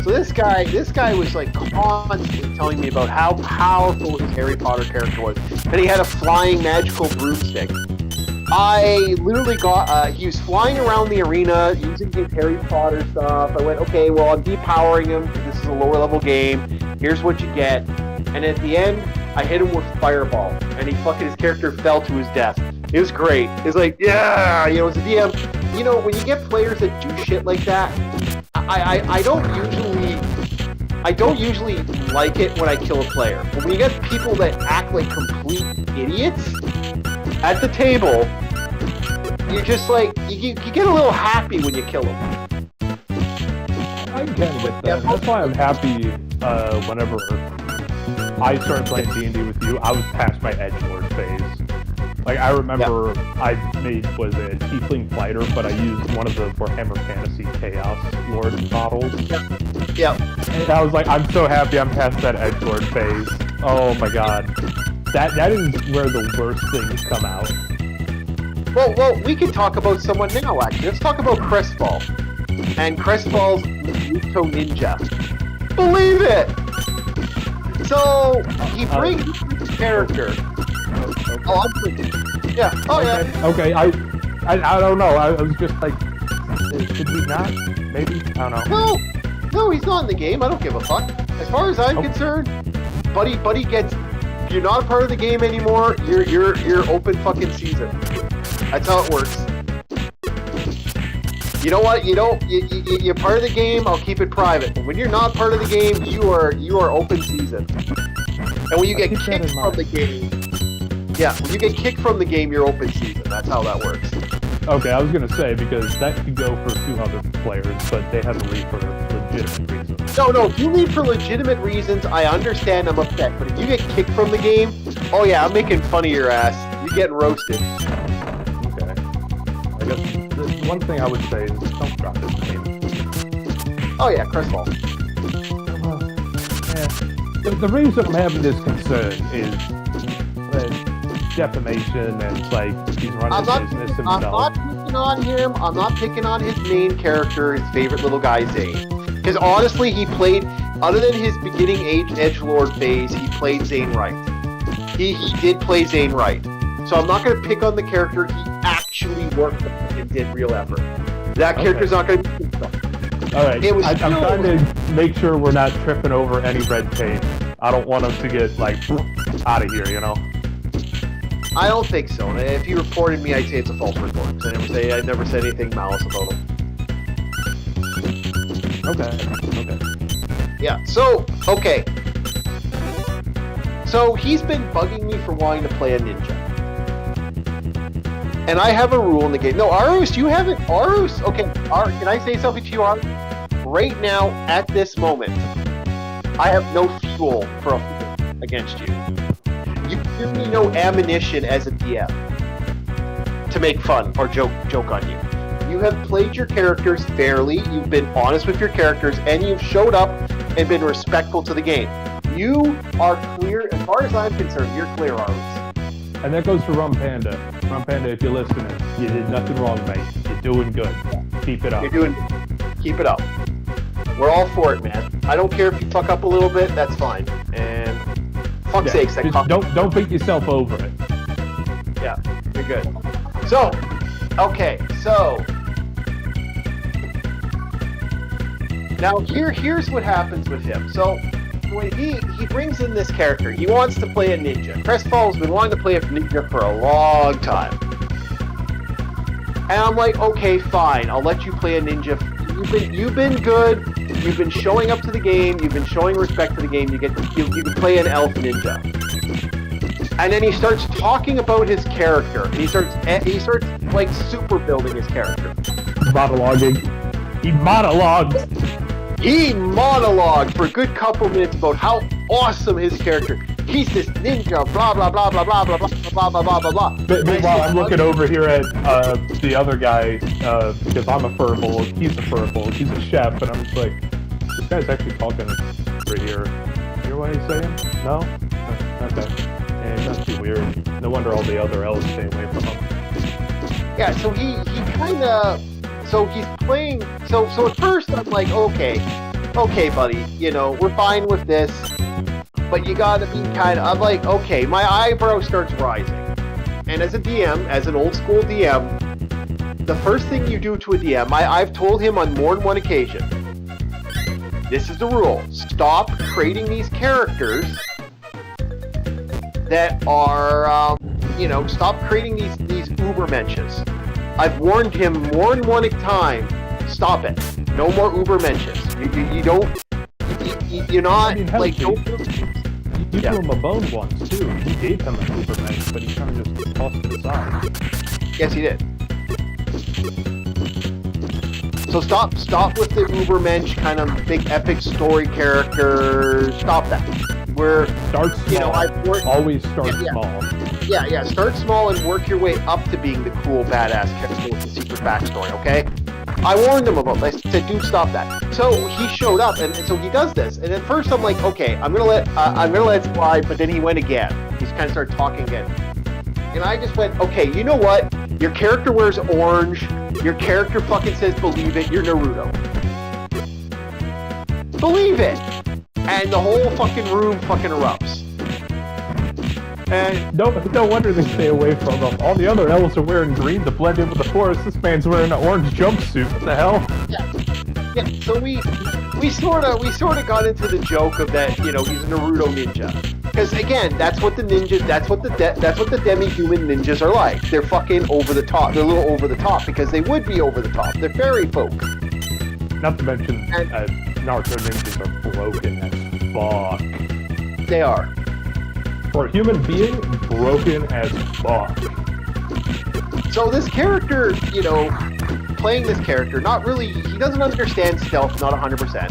So this guy was like constantly telling me about how powerful his Harry Potter character was, and he had a flying magical broomstick. I literally got, he was flying around the arena using his Harry Potter stuff. I went, okay, well, I'm depowering him because this is a lower level game. Here's what you get. And at the end, I hit him with Fireball, and his character fell to his death. It was great. It's like, yeah, you know, as a DM, you know, when you get players that do shit like that, I don't usually like it when I kill a player. But when you get people that act like complete idiots at the table, you're just like, you get a little happy when you kill them. I can get that. That's why I'm happy whenever I started playing D&D with you, I was past my edgelord phase. Like, I remember I was a tiefling fighter, but I used one of the Warhammer Fantasy Chaos Lord models. Yeah. And I was like, I'm so happy I'm past that edgelord phase. Oh my god. That is where the worst things come out. Well, we can talk about someone now, actually. Let's talk about Crestfall. And Crestfall's Muto Ninja. Believe it! So, he brings his character. Oh, I'm freaking. Yeah. Oh, okay. yeah. Okay, I don't know. I was just like, should we not? Maybe? I don't know. No, he's not in the game. I don't give a fuck. As far as I'm concerned, Buddy gets. You're not a part of the game anymore. You're open fucking season. That's how it works. You know what? You're part of the game. I'll keep it private. But when you're not part of the game, you are open season. And when you get kicked from the game, when you get kicked from the game, you're open season. That's how that works. Okay, I was gonna say, because that could go for 2 other players, but they have to leave for legitimate reasons. No, if you leave for legitimate reasons, I understand, I'm upset. But if you get kicked from the game, oh yeah, I'm making fun of your ass. You're getting roasted. Okay. I guess the one thing I would say is don't drop this game. Oh yeah, Crestfall. The reason I'm having this concern is defamation, and it's like he's running business himself. I'm not picking on him. I'm not picking on his main character, his favorite little guy, Zane. Because honestly, he played, other than his beginning edgelord phase, he played Zane right. He did play Zane right. So I'm not going to pick on the character. He actually worked and did real effort. That character's not going to be picked on. Alright, I'm trying to make sure we're not tripping over any red tape. I don't want him to get, like, out of here, you know? I don't think so. If he reported me, I'd say it's a false report. I never said anything malice about him. Okay. Yeah, so, okay. So, he's been bugging me for wanting to play a ninja. And I have a rule in the game. No, Arus, you haven't. Arus? Okay, can I say something to you, Arus? Right now, at this moment, I have no fuel for a fight against you. You give me no ammunition as a DM to make fun or joke on you. You have played your characters fairly, you've been honest with your characters, and you've showed up and been respectful to the game. You are clear, as far as I'm concerned, you're clear, Arus. And that goes for Rum Panda. Rum Panda, if you're listening, you did nothing wrong, mate. You're doing good. Keep it up. Keep it up. We're all for it, man. I don't care if you fuck up a little bit, that's fine. And fuck's sakes, don't beat yourself over it. Yeah, you're good. So, okay, so now here's what happens with him. So when he brings in this character, he wants to play a ninja. Crestfall's been wanting to play a ninja for a long time. And I'm like, okay, fine, I'll let you play a ninja. You've been good. You've been showing up to the game. You've been showing respect to the game. You can play an elf ninja. And then he starts talking about his character. And he starts like super building his character. Monologuing. He monologued. He monologued for a good couple minutes about how awesome his character. He's this ninja, blah blah blah blah blah blah blah blah blah blah blah. Meanwhile, I'm looking over here at the other guy because I'm a furball. He's a furball. He's a chef, and I'm just like, this guy's actually talking right here. You hear what he's saying? No? Okay. Yeah, he's actually weird. No wonder all the other elves stay away from him. Yeah, so he kind of, so he's playing, so at first I'm like, okay, buddy, you know, we're fine with this, but you gotta be kind of, I'm like, okay, my eyebrow starts rising. And as a DM, as an old school DM, the first thing you do to a DM, I've told him on more than one occasion, this is the rule, stop creating these characters that are, you know, stop creating these Ubermenches. I've warned him more than one time, stop it. No more Ubermenches. You don't, you're not, I mean, hell, like, don't... You threw him a bone once, too. You gave him an Ubermensch, but he kind of just tossed it aside. Yes, he did. So stop with the Ubermensch kind of big epic story characters. Stop that. Start small. You know, always start small. Yeah. Start small and work your way up to being the cool, badass character with the secret backstory. Okay. I warned him about this. I said, dude, stop that. So he showed up, and so he does this. And at first, I'm like, okay, I'm gonna let it slide. But then he went again. He's kind of started talking again. And I just went, okay, you know what? Your character wears orange. Your character fucking says, believe it. You're Naruto. Believe it. And the whole fucking room fucking erupts. And no wonder they stay away from him. All the other elves are wearing green to blend in with the forest. This man's wearing an orange jumpsuit. What the hell? Yeah. So we sort of got into the joke of that. You know, he's a Naruto ninja. Because again, that's what the ninjas, that's what the demi-human ninjas are like. They're fucking over the top. They're a little over the top because they would be over the top. They're fairy folk. Not to mention, Naruto ninjas are broken as fuck. They are. For a human being, broken as fuck. So this character, you know, playing this character, not really, he doesn't understand stealth, not 100%.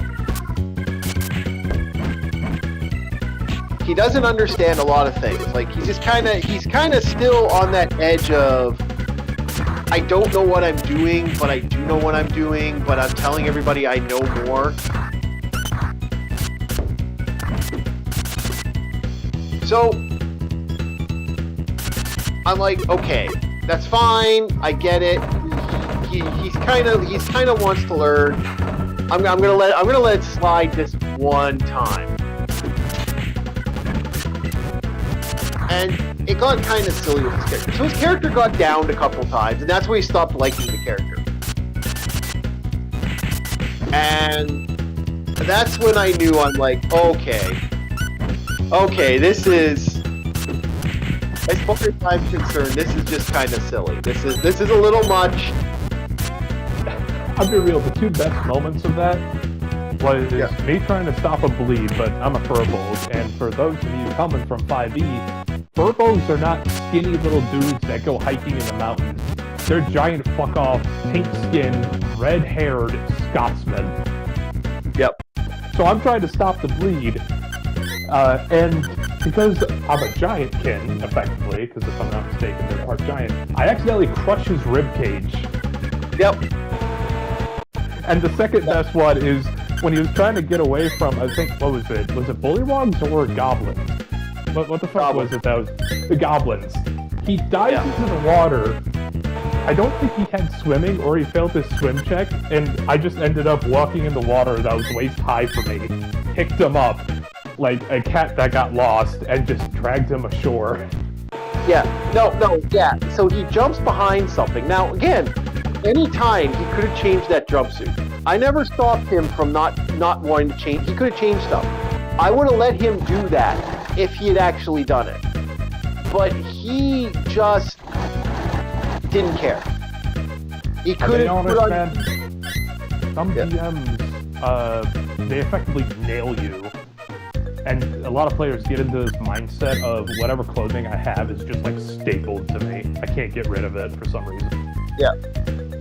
He doesn't understand a lot of things. Like, he's kind of still on that edge of, I don't know what I'm doing, but I do know what I'm doing, but I'm telling everybody I know more. So, I'm like, okay, that's fine. I get it. He's kind of wants to learn. I'm gonna let it slide this one time. And it got kind of silly with his character. So his character got downed a couple times, and that's where he stopped liking the character. And that's when I knew, I'm like, okay, this is, as far as I'm concerned, this is just kind of silly. This is a little much. I'll be real, the two best moments of that was me trying to stop a bleed, but I'm a furbolg, and for those of you coming from 5e, furbolgs are not skinny little dudes that go hiking in the mountains. They're giant fuck-off, pink-skinned, red-haired Scotsmen. Yep. So I'm trying to stop the bleed, and because I'm a giant kin, effectively, because if I'm not mistaken, they're part giant, I accidentally crush his ribcage. Yep. And the second best one is when he was trying to get away from, I think, what was it? Was it bullywugs or goblins? What the fuck was it? That was the goblins. He dives into the water. I don't think he had swimming or he failed his swim check, and I just ended up walking in the water that was waist high for me, picked him up like a cat that got lost, and just dragged him ashore. Yeah. Yeah. So he jumps behind something. Now, again, anytime he could have changed that jumpsuit. I never stopped him from not wanting to change. He could have changed stuff. I would have let him do that if he had actually done it. But he just didn't care. He couldn't put on... man, some DMs, they effectively nail you. And a lot of players get into this mindset of whatever clothing I have is just like stapled to me. I can't get rid of it for some reason. Yeah.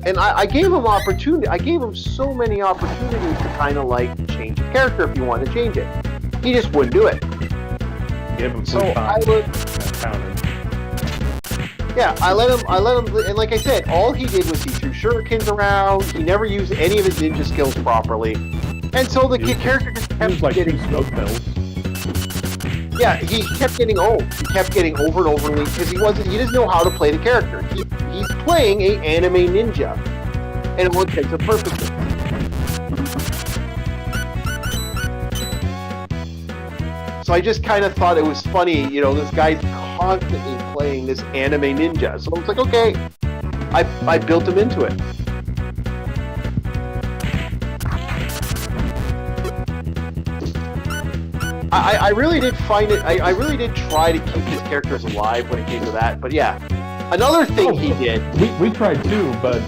And I gave him opportunity. I gave him so many opportunities to kind of like change his character if he wanted to change it. He just wouldn't do it. Give him so I would. Yeah, I let him, and like I said, all he did was he threw shurikens around. He never used any of his ninja skills properly, and so the character just kept like getting smoke pills. Yeah, he kept getting old. He kept getting over and over because he doesn't know how to play the character. He's playing a anime ninja, and it won't take the perfectly. So I just kind of thought it was funny, this guy's constantly playing this anime ninja. So I was like, okay, I built him into it. I really did find it. I really did try to keep his characters alive when it came to that. But yeah, another thing he did. We tried too, but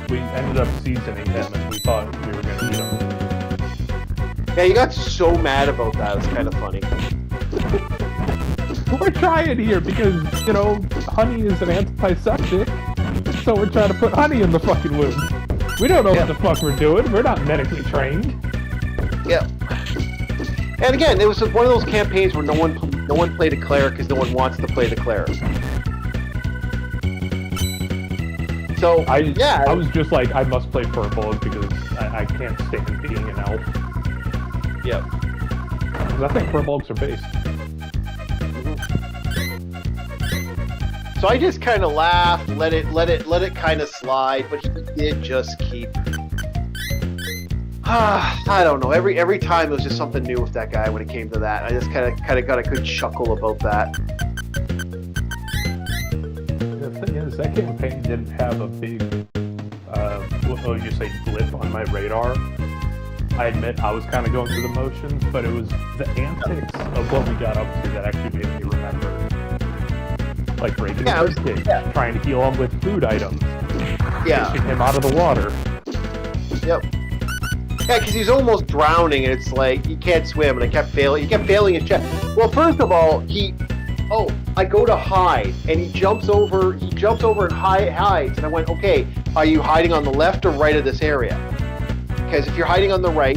we ended up seasoning him, and we thought we were going to eat him. Yeah, you got so mad about that. It was kind of funny. We're trying here because honey is an antiseptic, so we're trying to put honey in the fucking wound. We don't know what the fuck we're doing. We're not medically trained. Yeah. And again, it was one of those campaigns where no one played a cleric because no one wants to play the cleric. So I was just like, I must play Furbolg because I can't stand being an elf. Yeah. Because I think Furbolgs are based. Mm-hmm. So I just kind of laughed, let it kind of slide, but he did just keep. I don't know. Every time it was just something new with that guy when it came to that. I just kind of got a good chuckle about that. The thing is, that campaign didn't have a big, blip on my radar. I admit I was kind of going through the motions, but it was the antics of what we got up to that actually made me remember. Like breaking his kick, trying to heal him with food items, fishing him out of the water. Yep. Yeah, because he's almost drowning, and it's like he can't swim, and he kept failing his check. Well, first of all, I go to hide, and he jumps over and hides, and I went, okay, are you hiding on the left or right of this area? Because if you're hiding on the right,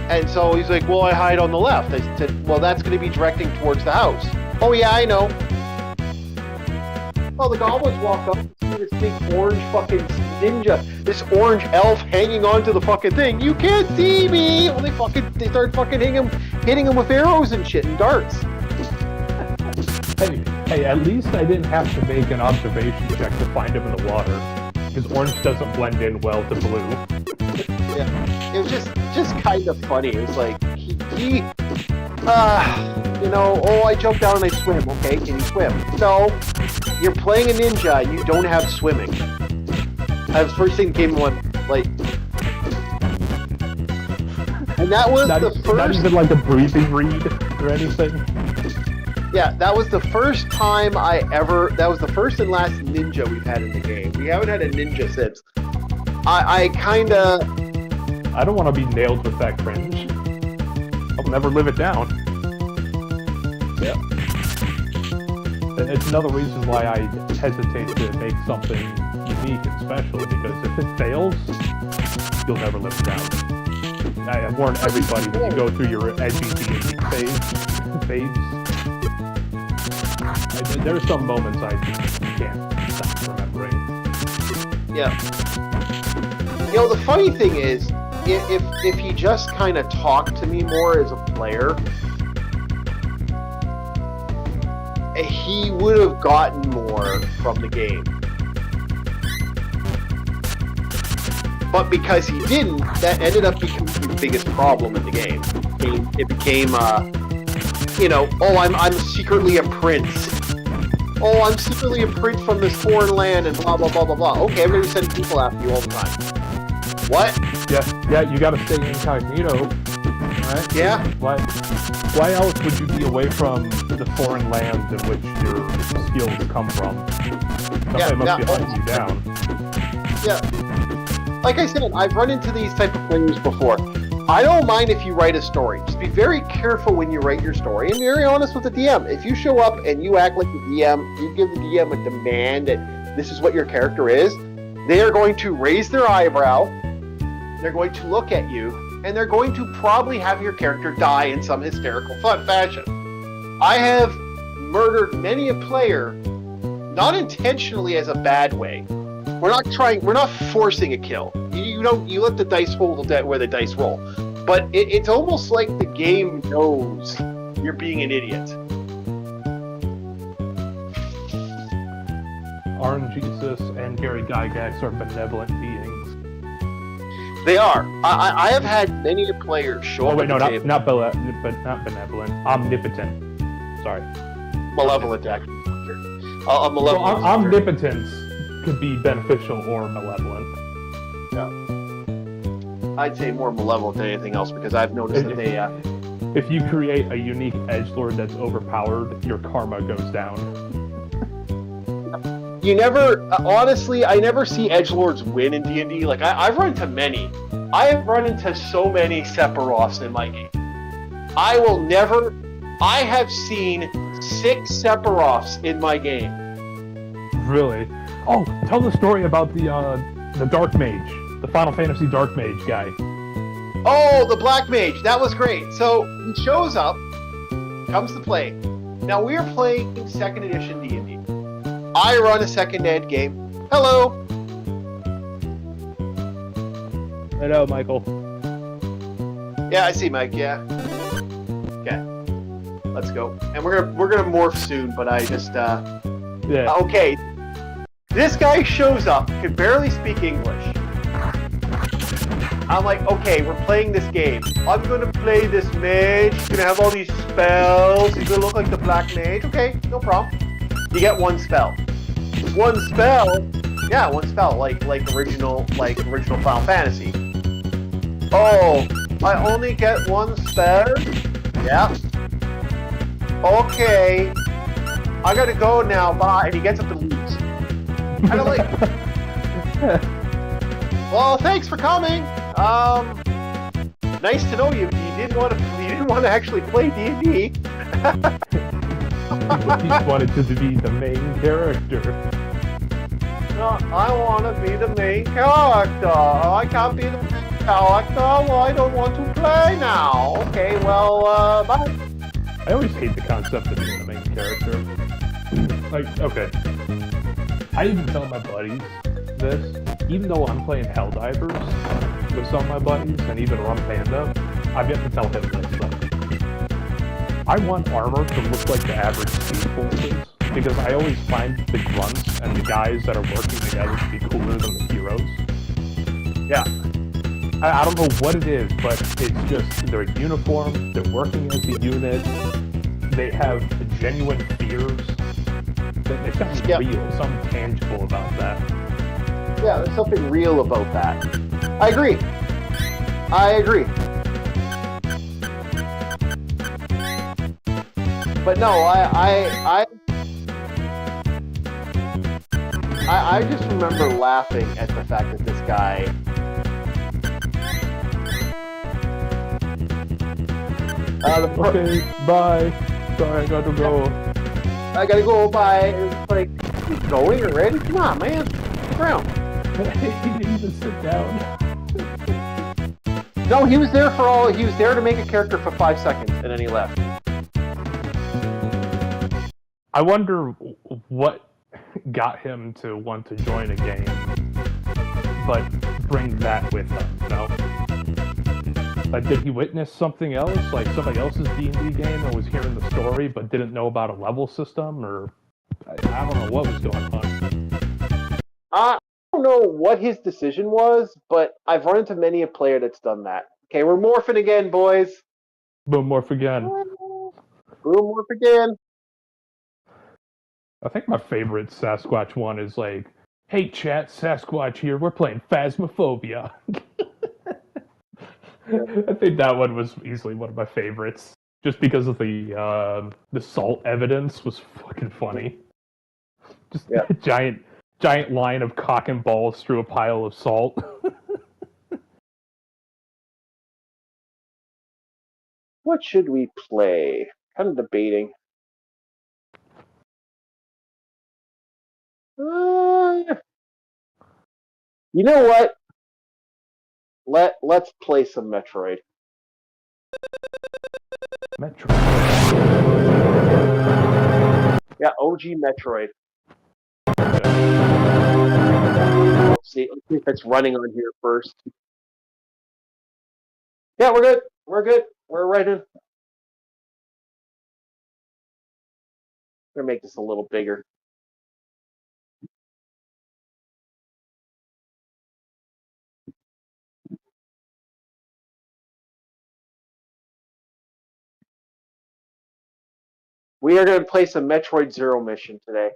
and so he's like, well, I hide on the left. I said, well, that's going to be directing towards the house. Oh yeah, I know. Well, the goblins walk up and see this big orange fucking ninja, this orange elf hanging onto the fucking thing. You can't see me! Well, they start fucking hitting him with arrows and shit and darts. Hey, at least I didn't have to make an observation check to find him in the water, because orange doesn't blend in well to blue. Yeah, it was just kind of funny. It was like I jump down and I swim. Okay, can you swim? No. You're playing a ninja and you don't have swimming. That was the first thing that came on, like... And that was the first... Not even like a breathing read or anything? Yeah, that was the first time that was the first and last ninja we've had in the game. We haven't had a ninja since. I don't want to be nailed with that cringe. I'll never live it down. Yeah. It's another reason why I hesitate to make something unique and special, because if it fails, you'll never live it down. I warn everybody when you go through your edgy D&D phase. There are some moments I can't stop remembering. Yeah. The funny thing is, if he just kind of talked to me more as a player, he would have gotten more from the game. But because he didn't, that ended up becoming the biggest problem in the game. It became, I'm secretly a prince. Oh, I'm secretly a prince from this foreign land and blah, blah, blah, blah, blah. Okay, I'm going to be sending people after you all the time. What? Yeah, you gotta stay incognito, right? Yeah. Why else would you be away from the foreign lands in which your skills come from? Somebody must be hunting you down. Yeah. Like I said, I've run into these type of players before. I don't mind if you write a story. Just be very careful when you write your story and very honest with the DM. If you show up and you act like the DM, you give the DM a demand that this is what your character is, they are going to raise their eyebrow, they're going to look at you, and they're going to probably have your character die in some hysterical fun fashion. I have murdered many a player, not intentionally as a bad way. We're not forcing a kill. You let the dice roll where the dice roll. But it's almost like the game knows you're being an idiot. RNGesus and Gary Gygax are benevolent beings. They are. I have had many players show up. Oh wait, no, at the table. not benevolent. Omnipotent. Sorry. Malevolent, actually. A malevolent. Well, omnipotence could be beneficial or malevolent. Yeah. I'd say more malevolent than anything else because I've noticed that they. If you create a unique edgelord that's overpowered, your karma goes down. You never, honestly, I never see edgelords win in D&D. Like, I've run into many. I have run into so many Sephiroths in my game. I have seen 6 Sephiroths in my game. Really? Oh, tell the story about the Dark Mage, the Final Fantasy Dark Mage guy. Oh, the Black Mage. That was great. So, he shows up, comes to play. Now, we are playing 2nd edition D&D. I run a 2nd ed game. Hello. Hello, Michael. Yeah, I see Mike. Yeah. Okay. Let's go. And we're gonna morph soon, but I just Yeah. okay. This guy shows up, can barely speak English. I'm like, okay, we're playing this game. I'm gonna play this mage. He's gonna have all these spells. He's gonna look like the Black Mage. Okay, no problem. You get 1 spell. 1 spell? Yeah, 1 spell, like original Final Fantasy. Oh, I only get 1 spell? Yeah. Okay. I gotta go now, bye. And he gets up and leaves. Kind of like, well, thanks for coming. Nice to know you. You didn't want to actually play D&D. He wanted to be the main character. No, I want to be the main character. I can't be the main character. Well, I don't want to play now. Okay, well, bye. I always hate the concept of being the main character. Like, okay. I even tell my buddies this, even though I'm playing Helldivers with some of my buddies, and even Rum Panda, I've yet to tell him this. Like, I want armor to look like the average speed forces, because I always find the grunts and the guys that are working together to be cooler than the heroes. Yeah. I don't know what it is, but it's just, they're uniform, they're working as a unit, they have genuine fears. There's something real, something tangible about that. Yeah, there's something real about that. I agree. But no, I just remember laughing at the fact that this guy. Okay, bye. Sorry, I gotta go. I gotta go. Bye. It's like, he's going already? Come on, man. Sit around. He didn't even sit down. No, he was there to make a character for 5 seconds, and then he left. I wonder what got him to want to join a game, but bring that with him, you know? Like, did he witness something else, like somebody else's D&D game and was hearing the story but didn't know about a level system, or I don't know what was going on. I don't know what his decision was, but I've run into many a player that's done that. Okay, we're morphing again, boys. Boom, morph again. Boom, morph again. I think my favorite Sasquatch one is like, hey chat, Sasquatch here, we're playing Phasmophobia. I think that one was easily one of my favorites, just because of the salt evidence was fucking funny. Just a giant line of cock and balls through a pile of salt. What should we play? Kind of debating. You know what? Let's play some Metroid. Metroid. Yeah, OG Metroid. Let's see if it's running on here first. Yeah, we're good. We're right in. gonna make this a little bigger. We are gonna play some Metroid Zero mission today.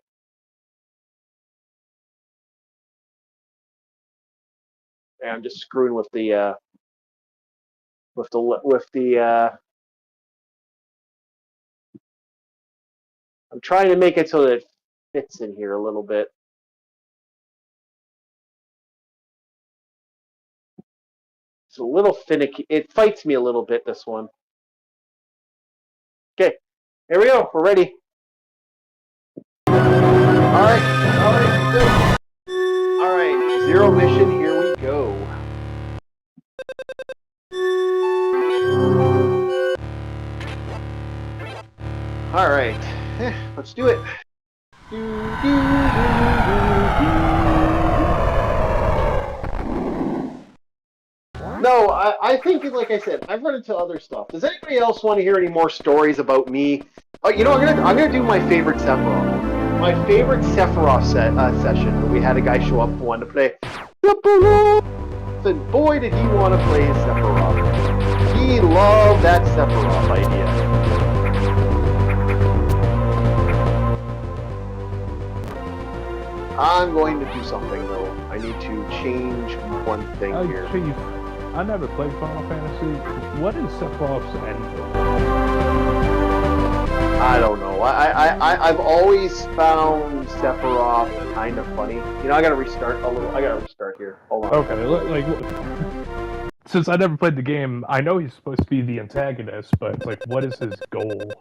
And I'm just screwing with the I'm trying to make it so that it fits in here a little bit. It's a little finicky. It fights me a little bit, this one. Okay, here we go. We're ready. Alright, good. Alright, Zero mission, here we go. Alright, let's do it. No, I think, like I said, I've run into other stuff. Does anybody else want to hear any more stories about me? Oh, you know, I'm gonna do my favorite Sephiroth. My favorite Sephiroth session. We had a guy show up who wanted to play Sephiroth, and boy, did he want to play Sephiroth. He loved that Sephiroth idea. I'm going to do something though. I need to change one thing here. Chief, I never played Final Fantasy. What is Sephiroth's end? I don't know. I've always found Sephiroth kind of funny. You know, I gotta restart a little. I gotta restart here. Hold on. Okay, since I never played the game, I know he's supposed to be the antagonist, but like, what is his goal?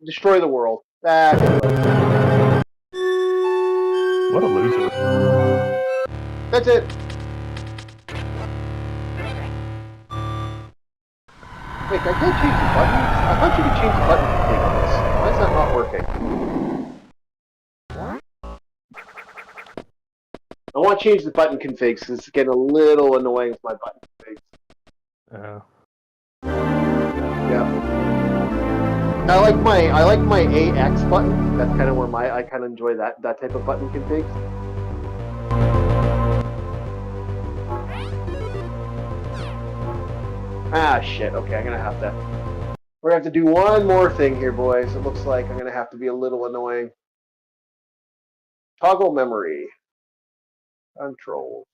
Destroy the world. What a loser. That's it. Wait, I can't change the button? I thought you could change the button config on this. Why is that not working? I want to change the button configs because it's getting a little annoying with my button configs. Yeah. I like my AX button. That's kind of where I kind of enjoy that type of button configs. Ah, shit. Okay, we're gonna have to do one more thing here, boys. It looks like I'm gonna have to be a little annoying. Toggle memory. Control.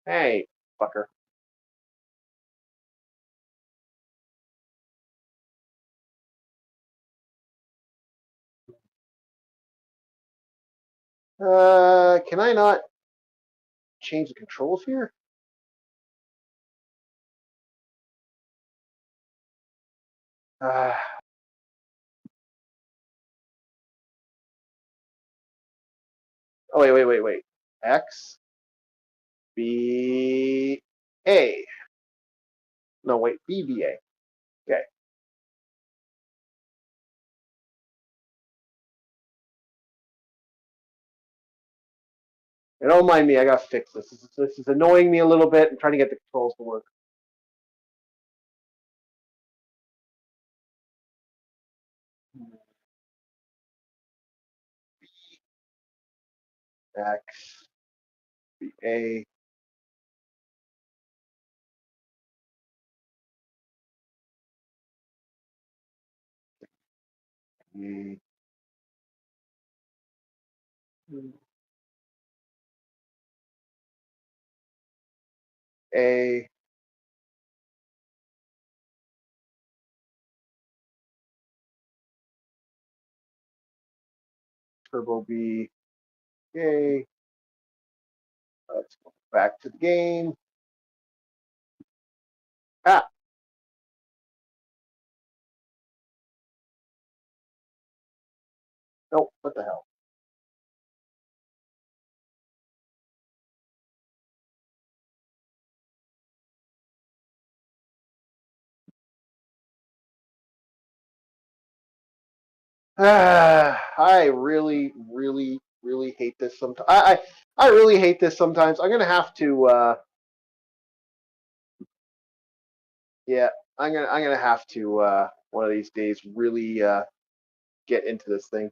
Hey, fucker. Can I not change the controls here? Oh, wait. X, B, A. No, wait, B, B, A. Okay. And don't mind me, I gotta fix this. This is annoying me a little bit. I'm trying to get the controls to work. X, B, A. B, A. Turbo B, A. Let's go back to the game. Ah. Nope, what the hell? I really, really, really hate this sometimes. I really hate this sometimes. I'm gonna have to. Yeah, I'm gonna have to one of these days really get into this thing.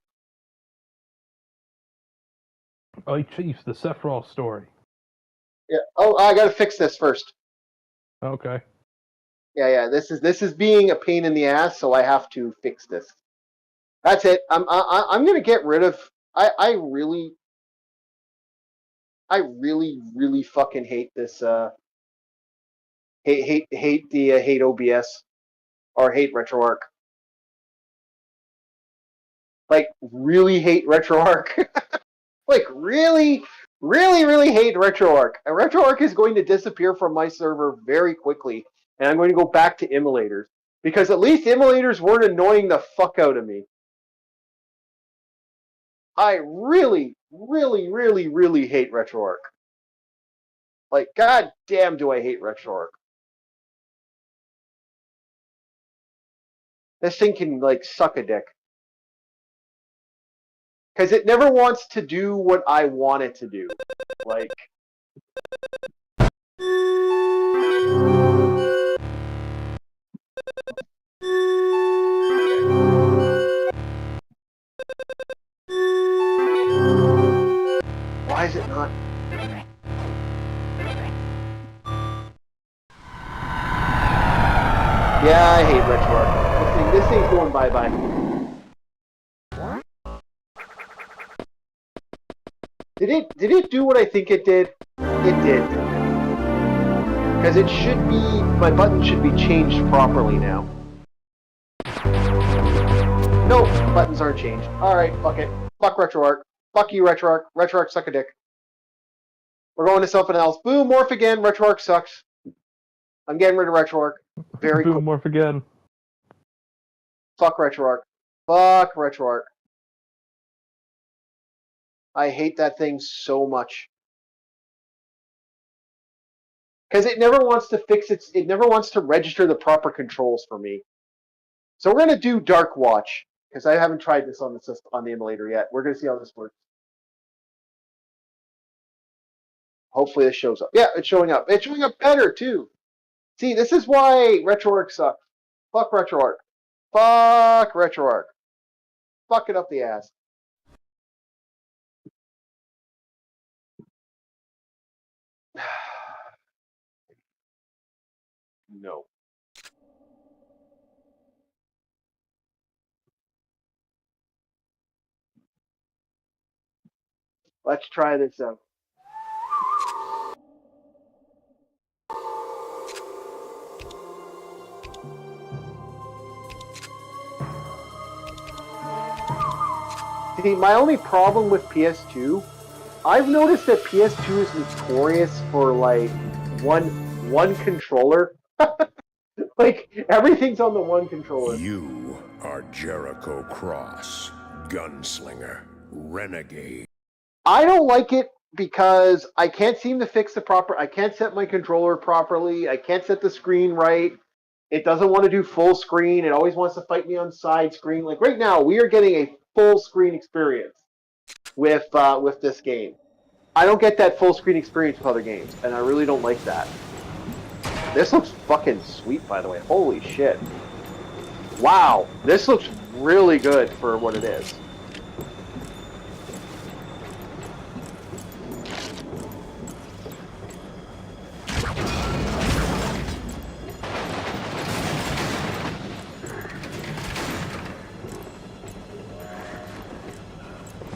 Oh, Chiefs, the Sephiroth story. Yeah. Oh, I gotta fix this first. Okay. Yeah. This is being a pain in the ass, so I have to fix this. That's it. I'm gonna get rid of. I really, really fucking hate this. Hate OBS or hate RetroArch. Like really hate RetroArch. Like really, really hate RetroArch. And RetroArch is going to disappear from my server very quickly, and I'm going to go back to emulators because at least emulators weren't annoying the fuck out of me. I really hate RetroArch. Like, god damn, do I hate RetroArch. This thing can like suck a dick. Because it never wants to do what I want it to do. Like, why is it not? Yeah, I hate RetroArch. This thing's going bye-bye. Did it do what I think it did? It did. Because it should be, my button should be changed properly now. No, buttons aren't changed. Alright, fuck it. Fuck RetroArch. Fuck you, RetroArch. RetroArch, suck a dick. We're going to something else. Boom, morph again. RetroArch sucks. I'm getting rid of RetroArch. Very Boom, quick. morph again. Fuck RetroArch. Fuck RetroArch. I hate that thing so much. Because it never wants to fix it never wants to register the proper controls for me. So we're going to do Dark Watch. Because I haven't tried this on the system, on the emulator yet. We're going to see how this works. Hopefully this shows up. Yeah, it's showing up. It's showing up better, too. See, this is why RetroArch sucks. Fuck RetroArch. Fuck RetroArch. Fuck it up the ass. No. Let's try this out. See, my only problem with PS2, I've noticed that PS2 is notorious for like one controller. Like everything's on the one controller. You are Jericho Cross, gunslinger, renegade. I don't like it because I can't seem to fix the proper. I can't set my controller properly. I can't set the screen right. It doesn't want to do full screen. It always wants to fight me on side screen. Like right now, we are getting a full screen experience with this game. I don't get that full screen experience with other games, and I really don't like that. This looks fucking sweet, by the way. Holy shit. Wow, this looks really good for what it is.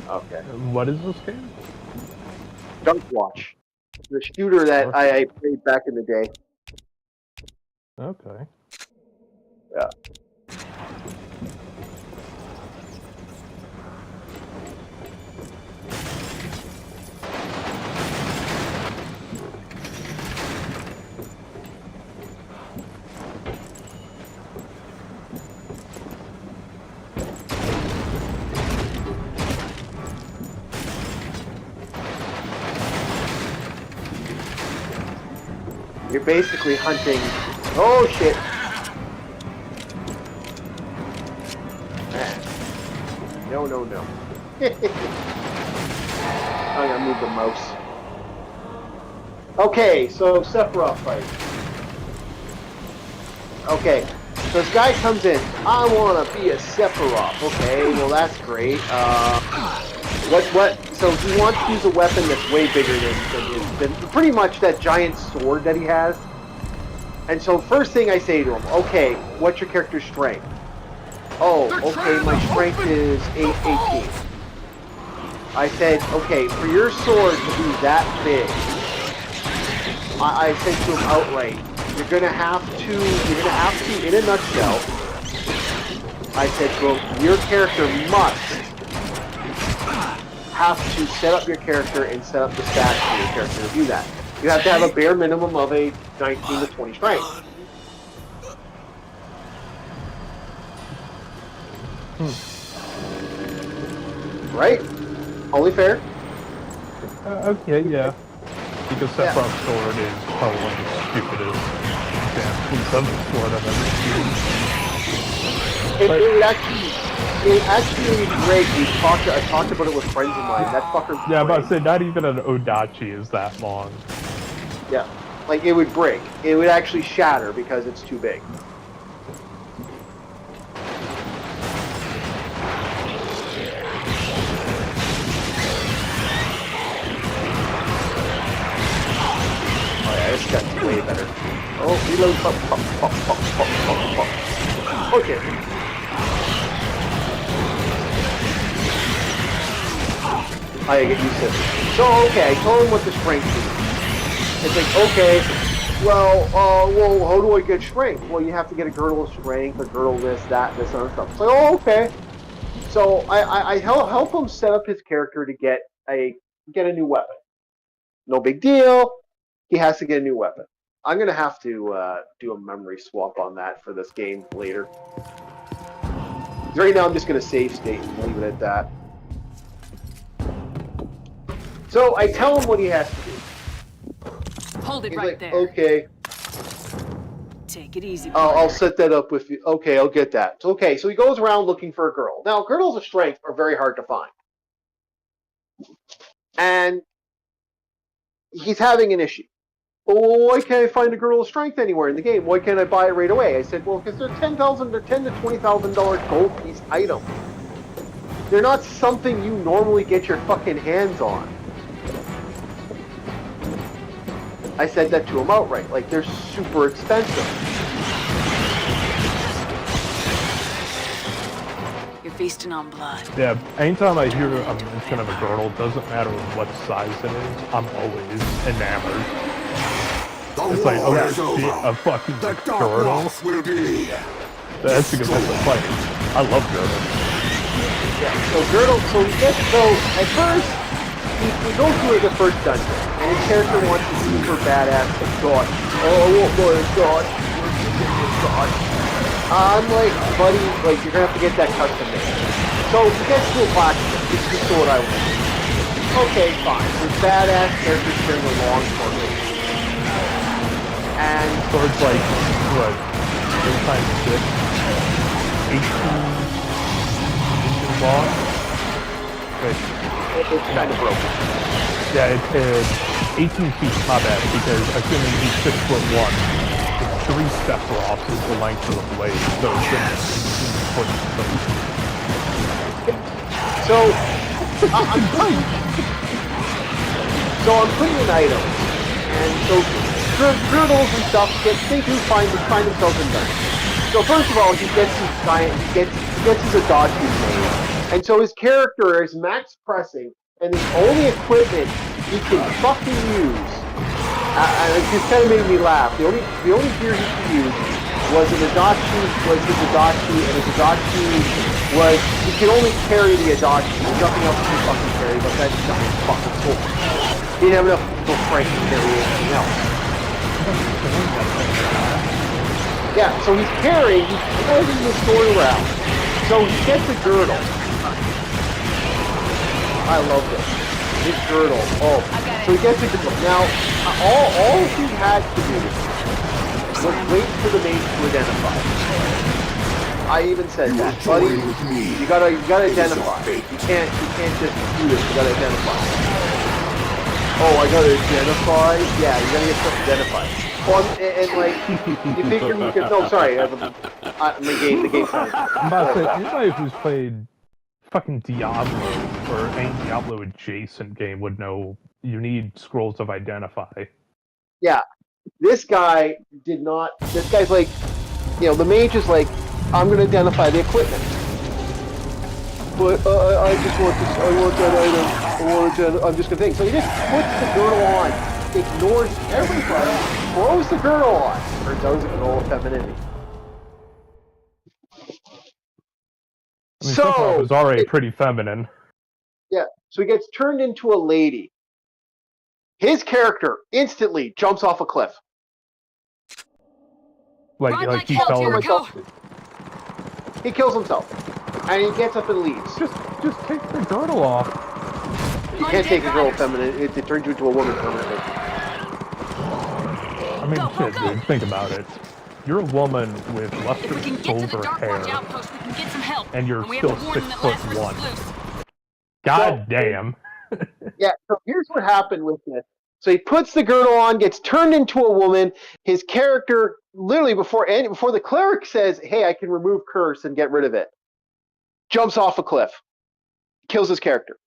Okay. What is this game? Dark Watch. The shooter that I played back in the day. Okay. Yeah. You're basically hunting. Oh shit! Man. No, no, no. I'm gonna move the mouse. Okay, so Sephiroth fight. Okay, so this guy comes in. I want to be a Sephiroth. Okay, well that's great. What? So he wants to use a weapon that's way bigger than pretty much that giant sword that he has. And so first thing I say to him, okay, what's your character's strength? Oh, okay, my strength is 18. I said, okay, for your sword to be that big, I said to him outright, you're gonna have to, in a nutshell, I said to him, your character must have to set up your character and set up the stats for your character to do that. You have to have a bare minimum of a 19 to 20 strength. Right? Only fair? Okay, yeah. Because Sephiroth's sword is probably one of the stupidest examples of the sword I've ever seen. It would actually be great. I talked about it with friends of mine. That fucker. Yeah, but I say not even an Odachi is that long. Yeah, like it would break. It would actually shatter because it's too big. Oh yeah, this guy's way better. Oh, reload. Pop, pop, pop, pop, pop, pop, pop. Okay. I get used to it. So, okay, I told him what the strength is. It's like, okay, well, how do I get strength? Well, you have to get a girdle of strength, a girdle this, that, this, other stuff. It's like, oh, okay. So, I help him set up his character to get a new weapon. No big deal. He has to get a new weapon. I'm going to have to do a memory swap on that for this game later. Right now, I'm just going to save state and leave it at that. So I tell him what he has to do. Hold it He's right like, there. okay. Take it easy. I'll set that up with you. Okay, I'll get that. Okay, so he goes around looking for a girl. Now, girdles of strength are very hard to find. And he's having an issue. Oh, why can't I find a girdle of strength anywhere in the game? Why can't I buy it right away? I said, well, because they're $10 to $20,000 gold piece items. They're not something you normally get your fucking hands on. I said that to him outright. Like, they're super expensive. You're feasting on blood. Yeah, anytime I hear a mention of a girdle, doesn't matter what size it is, I'm always enamored. It's like, oh shit, a fucking girdle? That's because that's a fight. I love girdles. Yeah, so girdle, so at first, we go through the first dungeon, and his character wants to super badass god. Oh, my god. I'm like, buddy, like, you're gonna have to get that custom made. So, he gets to a blacksmith. This is the sword I want. Okay, fine. This badass character's bring along for me. And... So it's like, what, 3 times 6? 18 boss? Wait. It's kind of broken. Yeah, it's 18 feet, my bad, because assuming he's 6'1", it's 3 Sephiroths is the length of the blade, so it's 18 foot. So, I'm putting in items, and so girdles and stuff, they do find themselves in there. So first of all, he gets his Adachi made. And so his character is max pressing, and the only equipment he can fucking use, it just kind of made me laugh. The only gear he could use was his Adachi, and his Adachi was, he could only carry the Adachi. There's nothing else he could fucking carry but that giant fucking sword. He didn't have enough strength to carry anything else. Yeah, so he's carrying the sword around. So he gets a girdle. I love this. His girdle. Oh. So he gets a girdle. Now, all he had to do was wait for the mage to identify. I even said that, buddy. You gotta identify. You can't just do this. You gotta identify. Oh, I gotta identify. Yeah, you gotta get stuff identified. Well, and like you figure you can. No, sorry, the game. I'm about to say, anybody who's played fucking Diablo or any Diablo adjacent game would know you need scrolls of identify. Yeah, this guy did not. This guy's like, the mage is like, I'm gonna identify the equipment. But I just want this. I want that item. I'm just gonna think. So he just puts the girdle on, ignores everybody, throws the girdle on. Turns out it's a girdle of femininity. I mean, Sephiroth is already pretty feminine. Yeah, so he gets turned into a lady. His character instantly jumps off a cliff. Run Like he hell, fell. Jericho. He kills himself, and he gets up and leaves. Just take the girdle off. You can't take a girl feminine; it turns you into a woman permanently. I mean, shit, dude. Think about it. You're a woman with lustrous silver hair, and you're still 6'1". God damn. Yeah. So here's what happened with this. So he puts the girdle on, gets turned into a woman. His character, literally before the cleric says, "Hey, I can remove curse and get rid of it," jumps off a cliff, kills his character.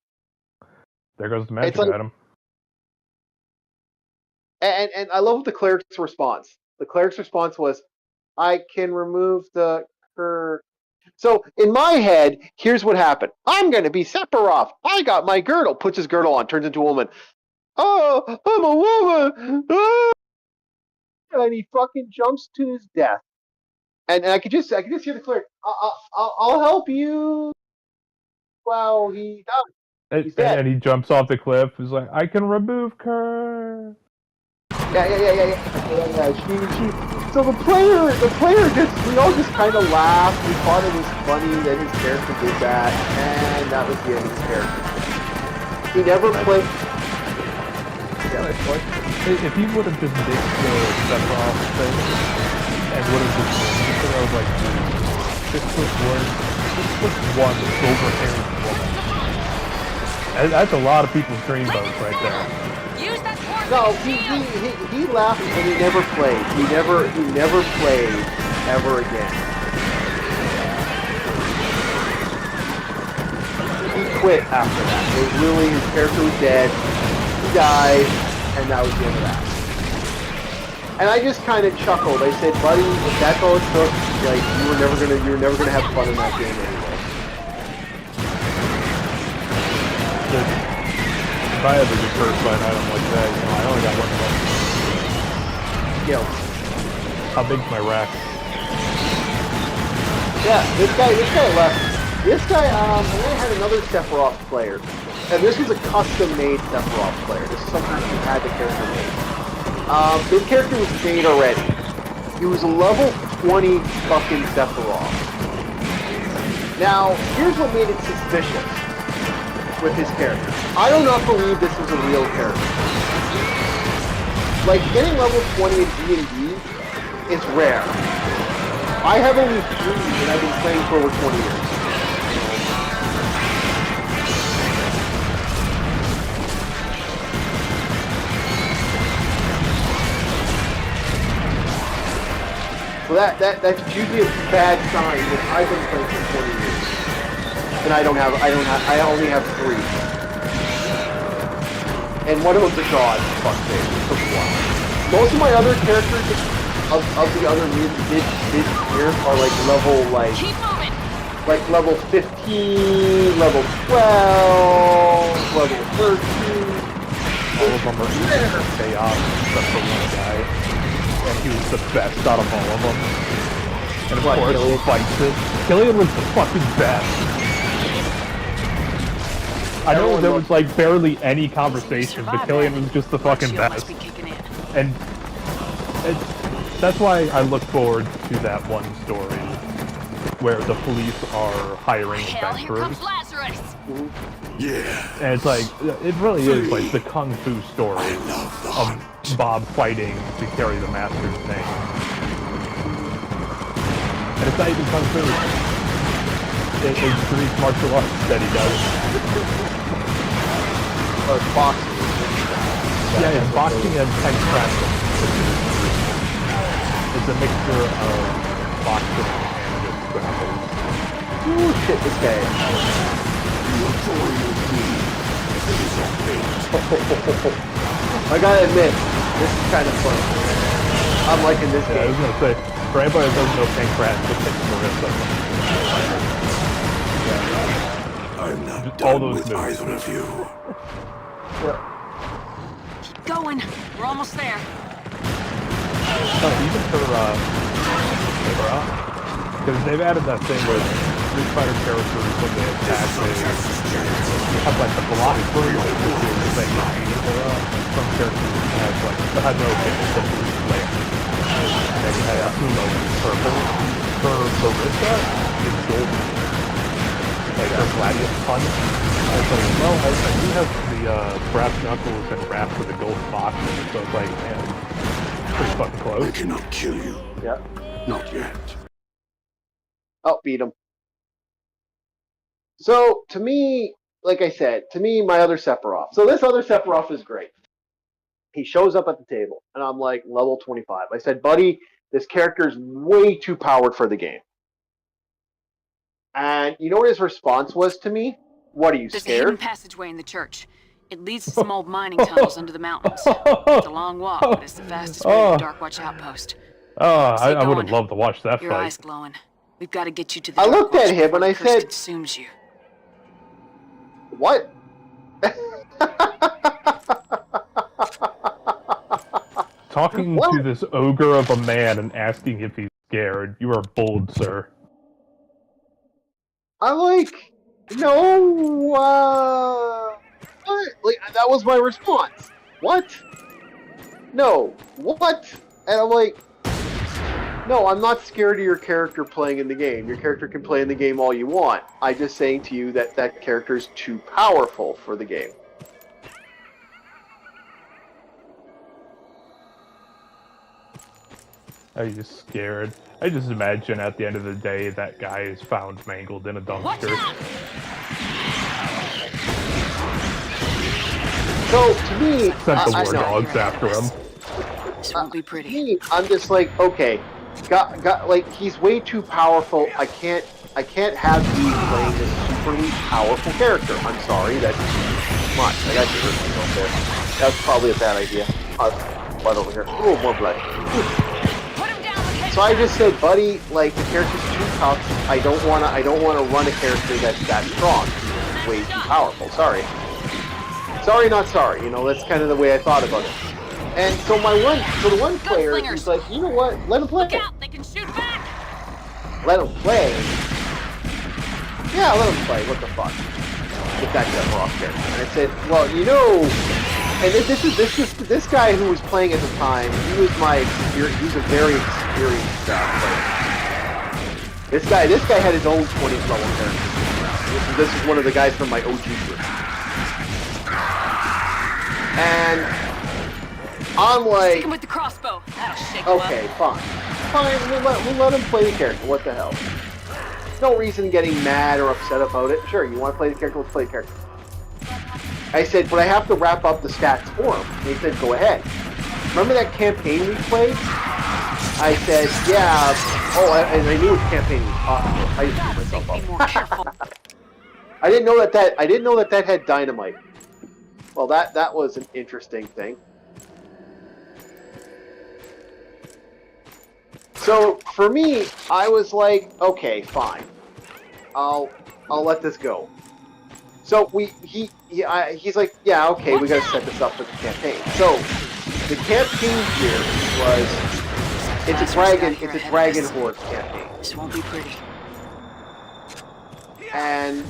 There goes the magic item. And I love the cleric's response. The cleric's response was, "I can remove the curse." So in my head, here's what happened. I'm going to be Sephiroth. I got my girdle. Puts his girdle on, turns into a woman. Oh, I'm a woman. Oh! And he fucking jumps to his death. And I could just hear the cleric. I'll help you. Wow, he died. He's dead. And he jumps off the cliff. He's like, I can remove curse. Yeah. So the player we all just kind of laughed. We thought it was funny that his character did that, and that was the end of his character. He never played. Yeah, if he would have just ditched the Sephiroth thing and would have just I was like, 6'1", silver-haired woman. That's a lot of people's dreamboats right there. No, he left and he never played. He never played ever again. He quit after that. It was literally his character was dead. He died, and that was the end of that. And I just kind of chuckled. I said, "Buddy, if that's all it took, like you were never gonna have fun in that game anyway." If I ever get cursed by an item like that, I only got one button. Yo. How big's my rack? Yeah, this guy left. This guy, and then I had another Sephiroth player. And this was a custom-made Sephiroth player. This is something he had the character made. This character was made already. He was a level 20 fucking Sephiroth. Now, here's what made it suspicious with his character. I do not believe this was a real character. Like, getting level 20 in D&D is rare. I have only 3, and I've been playing for over 20 years. So that's usually a bad sign that I've been playing for 20 years. And I only have 3. And one of them's a god, fuck sake. It took a while. Most of my other characters of the other mid here are like level level 15, level 12, level 13. All of them are chaos except for one guy. And he was the best out of all of them. And of course, he fights it. Killian was the fucking best. I know there was like barely any conversation, but Killian was just the fucking best. And that's why I look forward to that one story where the police are hiring adventurers. Yeah. And it's like, it really is like the kung fu story of Bob fighting to carry the master's name. And It's not even kung fu. It's Greek martial arts that he does. Or boxing. Yeah, boxing and pancratic. It's a mixture of boxing and just grappling. Ooh, shit, this guy. I gotta admit, this is kind of fun. I'm liking this Yeah, I was game. gonna say, for anybody that doesn't know pancreas, just take Marissa. I'm not All done those with moves. either of you. Keep going. We're almost there. Even for because they've added that thing with Street Fighter characters when they attack, they have like the block through, which is the thing. Some characters have like the Hadouken, the blue flame. And then you have Sumo, which is purple. For Marissa, it's golden. Like her gladius punch. And it's like, well, I do have the brass knuckles and wrapped with a gold box, so it's like, man, pretty fucking I close. cannot kill you. Yeah. Not yet. Oh, beat him. So, to me, like I said, to me, my other Sephiroth. So this other Sephiroth is great. He shows up at the table, and I'm like, level 25. I said, buddy, this character is way too powered for the game. And you know what his response was to me? What, are you There's a hidden scared? passageway in the church. It leads to some old mining tunnels under the mountains. It's a long walk, but it's the fastest way to the Dark Watch outpost. Oh, Stay I would going. have loved to watch that Your eyes fight. glowing. We've got to get you to the I Dark looked Watch at him before and the I curse said- consumes you. What? Talking What? to this ogre of a man and asking if he's scared. You are bold, sir. I'm like, no, what? Like, that was my response. What? No, what? And I'm like, no, I'm not scared of your character playing in the game. Your character can play in the game all you want. I'm just saying to you that that character is too powerful for the game. Are you scared? I just imagine at the end of the day that guy is found mangled in a Watch dumpster. out! So to me, Sent the I war know. dogs after him. This won't be To pretty. me, I'm just like, okay, got like he's way too powerful. I can't have you playing this superly powerful character. I'm sorry, that's too much. I got to hurt myself there. That's probably a bad idea. Blood over here. Oh, more blood. Put him down with So I just said, buddy, like the character's too tough. I don't wanna run a character that's that strong. He's way too powerful. Sorry. Sorry, not sorry. You know, that's kind of the way I thought about it. And so the one player, he's like, you know what? Let him play. Look out! They can shoot back! Let him play. Yeah, let him play. What the fuck? Get that Sephiroth character. And I said, well, you know, and this guy who was playing at the time. He was he was a very experienced player. This guy had his own 20th level character. This is one of the guys from my OG group. And I'm like, Take him with the crossbow. That'll shake him okay, up. fine. We'll let him play the character. What the hell? No reason getting mad or upset about it. Sure, you want to play the character, let's play the character. I said, but I have to wrap up the stats for him. And he said, go ahead. Remember that campaign we played? I said, yeah. Oh, and I knew which campaign we talked about. I just Gotta screwed think, be myself more up. careful. I didn't know that had dynamite. Well, that was an interesting thing. So for me, I was like, okay, fine. I'll let this go. So he's like, yeah, okay, we gotta set this up for the campaign. So the campaign here was it's a dragon horde campaign. This won't be pretty. And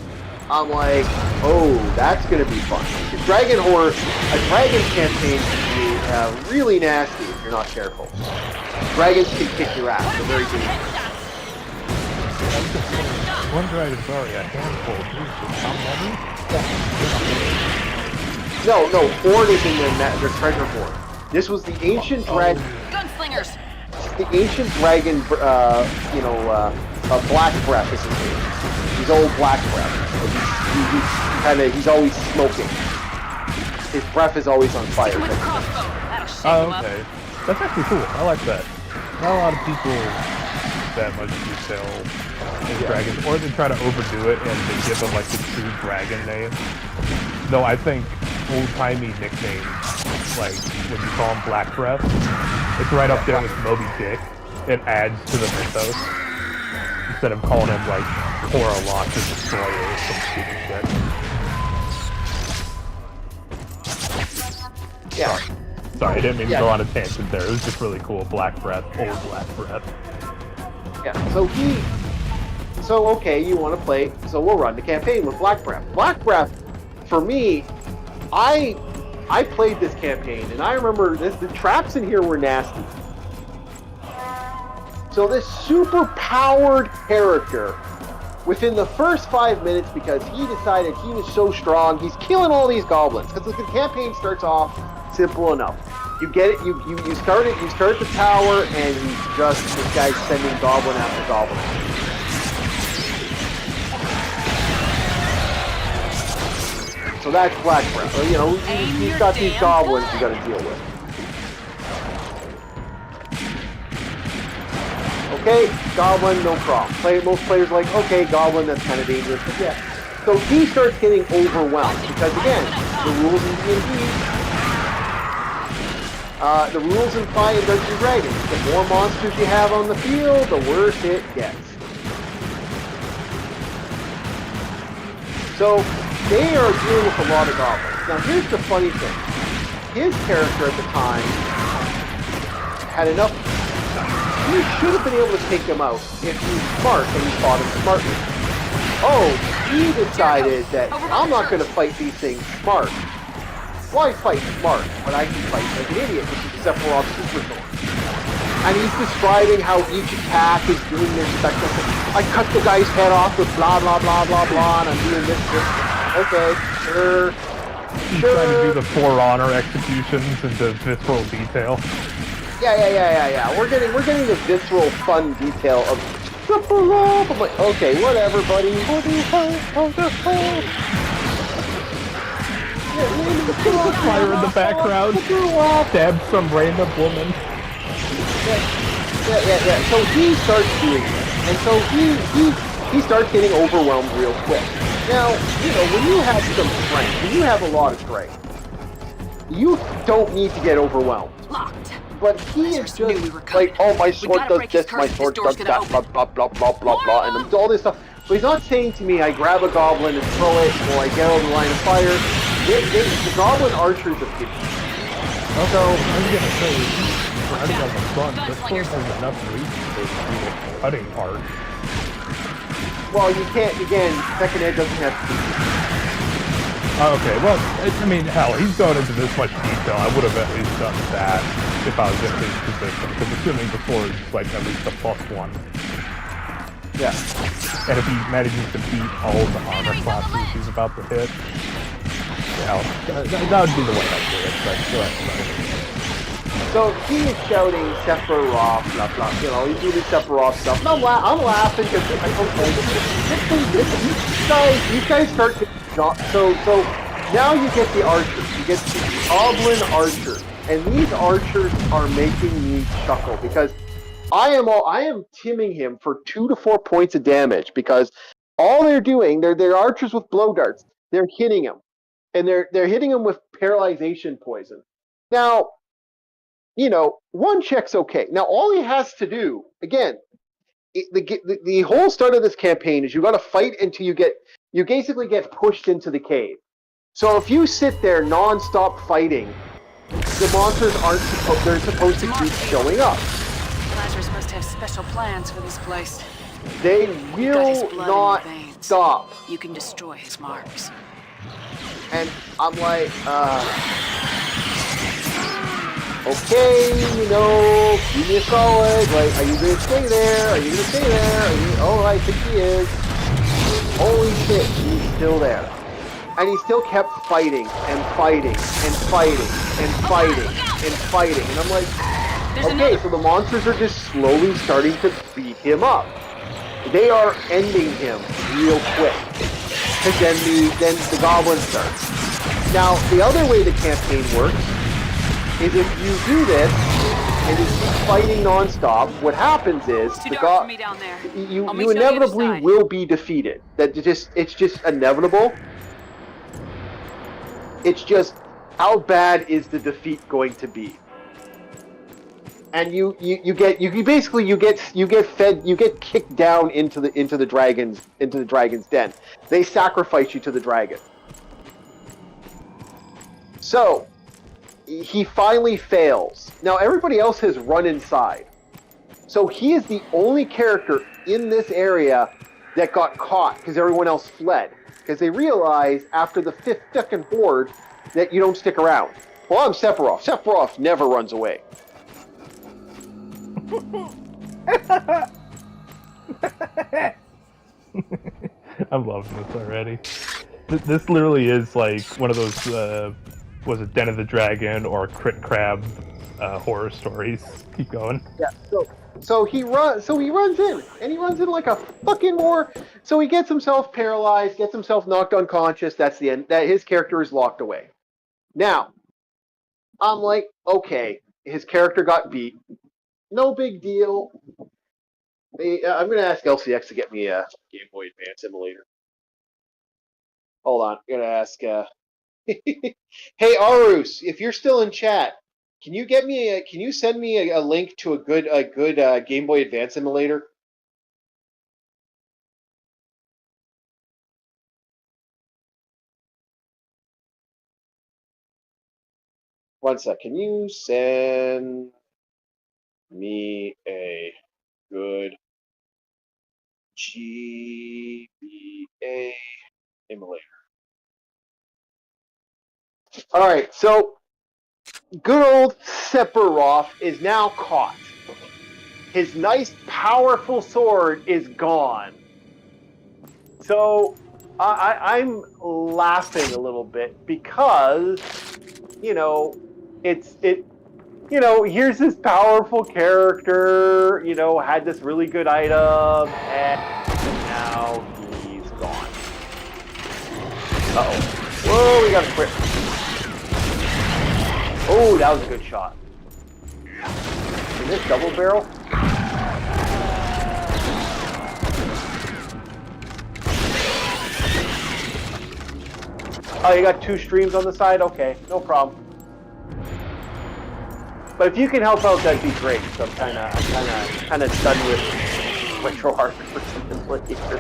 I'm like, oh, that's gonna be fun. A dragon campaign can be really nasty if you're not careful. Dragons can kick your ass. They're very dangerous. One dragon's already a handful. No, Horde is in their treasure hoard. This was the ancient dragon. Gunslingers! The ancient dragon, Black Breath is his name. He's old Black Breath. He's always smoking. His breath is always on fire. With the crossbow. That'll shake Oh, him up. okay. That's actually cool. I like that. Not a lot of people that much detail in dragons, or they try to overdo it and they give them like the true dragon name. Though I think old-timey nicknames, like when you call him Black Breath, it's right up there with Moby Dick. It adds to the mythos. Instead of calling him like Horalot the Destroyer or some stupid shit. Yeah. Sorry, I didn't mean to go on a tangent there. It was just really cool. Black Breath, old Black Breath. Yeah. So okay, you want to play? So we'll run the campaign with Black Breath. Black Breath, for me, I played this campaign, and I remember the traps in here were nasty. So this super powered character, within the first 5 minutes, because he decided he was so strong, he's killing all these goblins. Because the campaign starts off simple enough. You get it. You start it. You start the tower, and this guy's sending goblin after goblin. So that's Black Breath. So, you know, he's got these goblins you got to deal with. Okay, goblin, no problem. Most players are like, okay, goblin, that's kind of dangerous. But yeah. So he starts getting overwhelmed because again, the rules in D&D. The rules in Dungeons & Dragons. The more monsters you have on the field, the worse it gets. So they are dealing with a lot of goblins. Now here's the funny thing. His character at the time had enough. He should have been able to take him out if he was smart and he fought him smartly. Oh, he decided that I'm not going to fight these things smart. Why fight smart when I can fight like an idiot, which is Sephiroth's super sword? And he's describing how each attack is doing their respective thing. I cut the guy's head off with blah, blah, blah, blah, blah, and I'm doing this. Okay, sure. He's trying to do the For Honor executions into visceral detail. Yeah. We're getting the visceral fun detail of Sephiroth. I'm like, okay, whatever, buddy. Fire in the background. Stab some random woman. Yeah. So he starts doing this, and so he starts getting overwhelmed real quick. Now, you know, when you have some strength, when you have a lot of strength, you don't need to get overwhelmed. Locked. But he is just like, oh, my sword does this, my sword does that, blah, blah, blah, blah, blah, blah, and all this stuff. But he's not saying to me, I grab a goblin and throw it, or I get out of the line of fire. The goblin archers have given. So, I was gonna say, cutting on the front, this sword has enough reach to do the cutting part. Well, you can't, again, second ed doesn't have to be. Okay, well, I mean, hell, he's going into this much detail. I would have at least done that if I was in his position, because assuming the sword is like at least a +1. Yeah. And if he manages to beat all of the armor classes he's about to hit, yeah, that would be the way I'd do it, but go ahead. So he is shouting Sephiroth, blah blah, you know, he's doing Sephiroth stuff. And I'm laughing because I these guys start to so now you get the archers, you get the goblin archers, and these archers are making me chuckle because I am timming him for 2 to 4 points of damage because all they're doing, they're archers with blow darts. They're hitting him, and they're hitting him with paralyzation poison. Now, you know, one check's okay. Now, all he has to do, again, the whole start of this campaign is you got to fight until you basically get pushed into the cave. So if you sit there non-stop fighting, the monsters they're supposed to keep showing up. Lazarus must have special plans for this place. They will not stop. You can destroy his marks. And I'm like, okay, you know, give me a solid. Like, are you gonna stay there? Are you gonna stay there? Oh, I think he is. Holy shit, he's still there. And he still kept fighting and fighting and fighting and fighting and fighting. And I'm like, okay, so the monsters are just slowly starting to beat him up. they are ending him real quick. Because then the goblins start. Now, the other way the campaign works is if you do this and you keep fighting nonstop, what happens is It's too dark for me down there. you I'll meet you on the other inevitably side. will be defeated. It's just inevitable. It's just how bad is the defeat going to be? And you get kicked down into the dragon's den. They sacrifice you to the dragon. So he finally fails. Now everybody else has run inside. So he is the only character in this area that got caught because everyone else fled. Because they realize after the 5th fucking horde that you don't stick around. Well, I'm Sephiroth. Sephiroth never runs away. I'm loving this already. This literally is like one of those, was it Den of the Dragon or Crit Crab horror stories. Keep going. Yeah. So he runs in, and he runs in like a fucking war. So he gets himself paralyzed, gets himself knocked unconscious. That's the end. That his character is locked away. Now, I'm like, okay, his character got beat. No big deal. I'm going to ask LCX to get me a Game Boy Advance emulator. Hold on. I'm going to ask... Hey, Arus, if you're still in chat, can you send me a link to a good Game Boy Advance emulator? One sec. Can you send me a good GBA emulator? All right, so good old Sephiroth is now caught. His nice, powerful sword is gone. So I'm laughing a little bit because, here's this powerful character, had this really good item, and now he's gone. Uh-oh. Whoa, we got a crit. Oh, that was a good shot. Is this double barrel? Oh, you got 2 streams on the side? Okay, no problem. But if you can help out, that'd be great. So I'm kind of done with retro art for some later.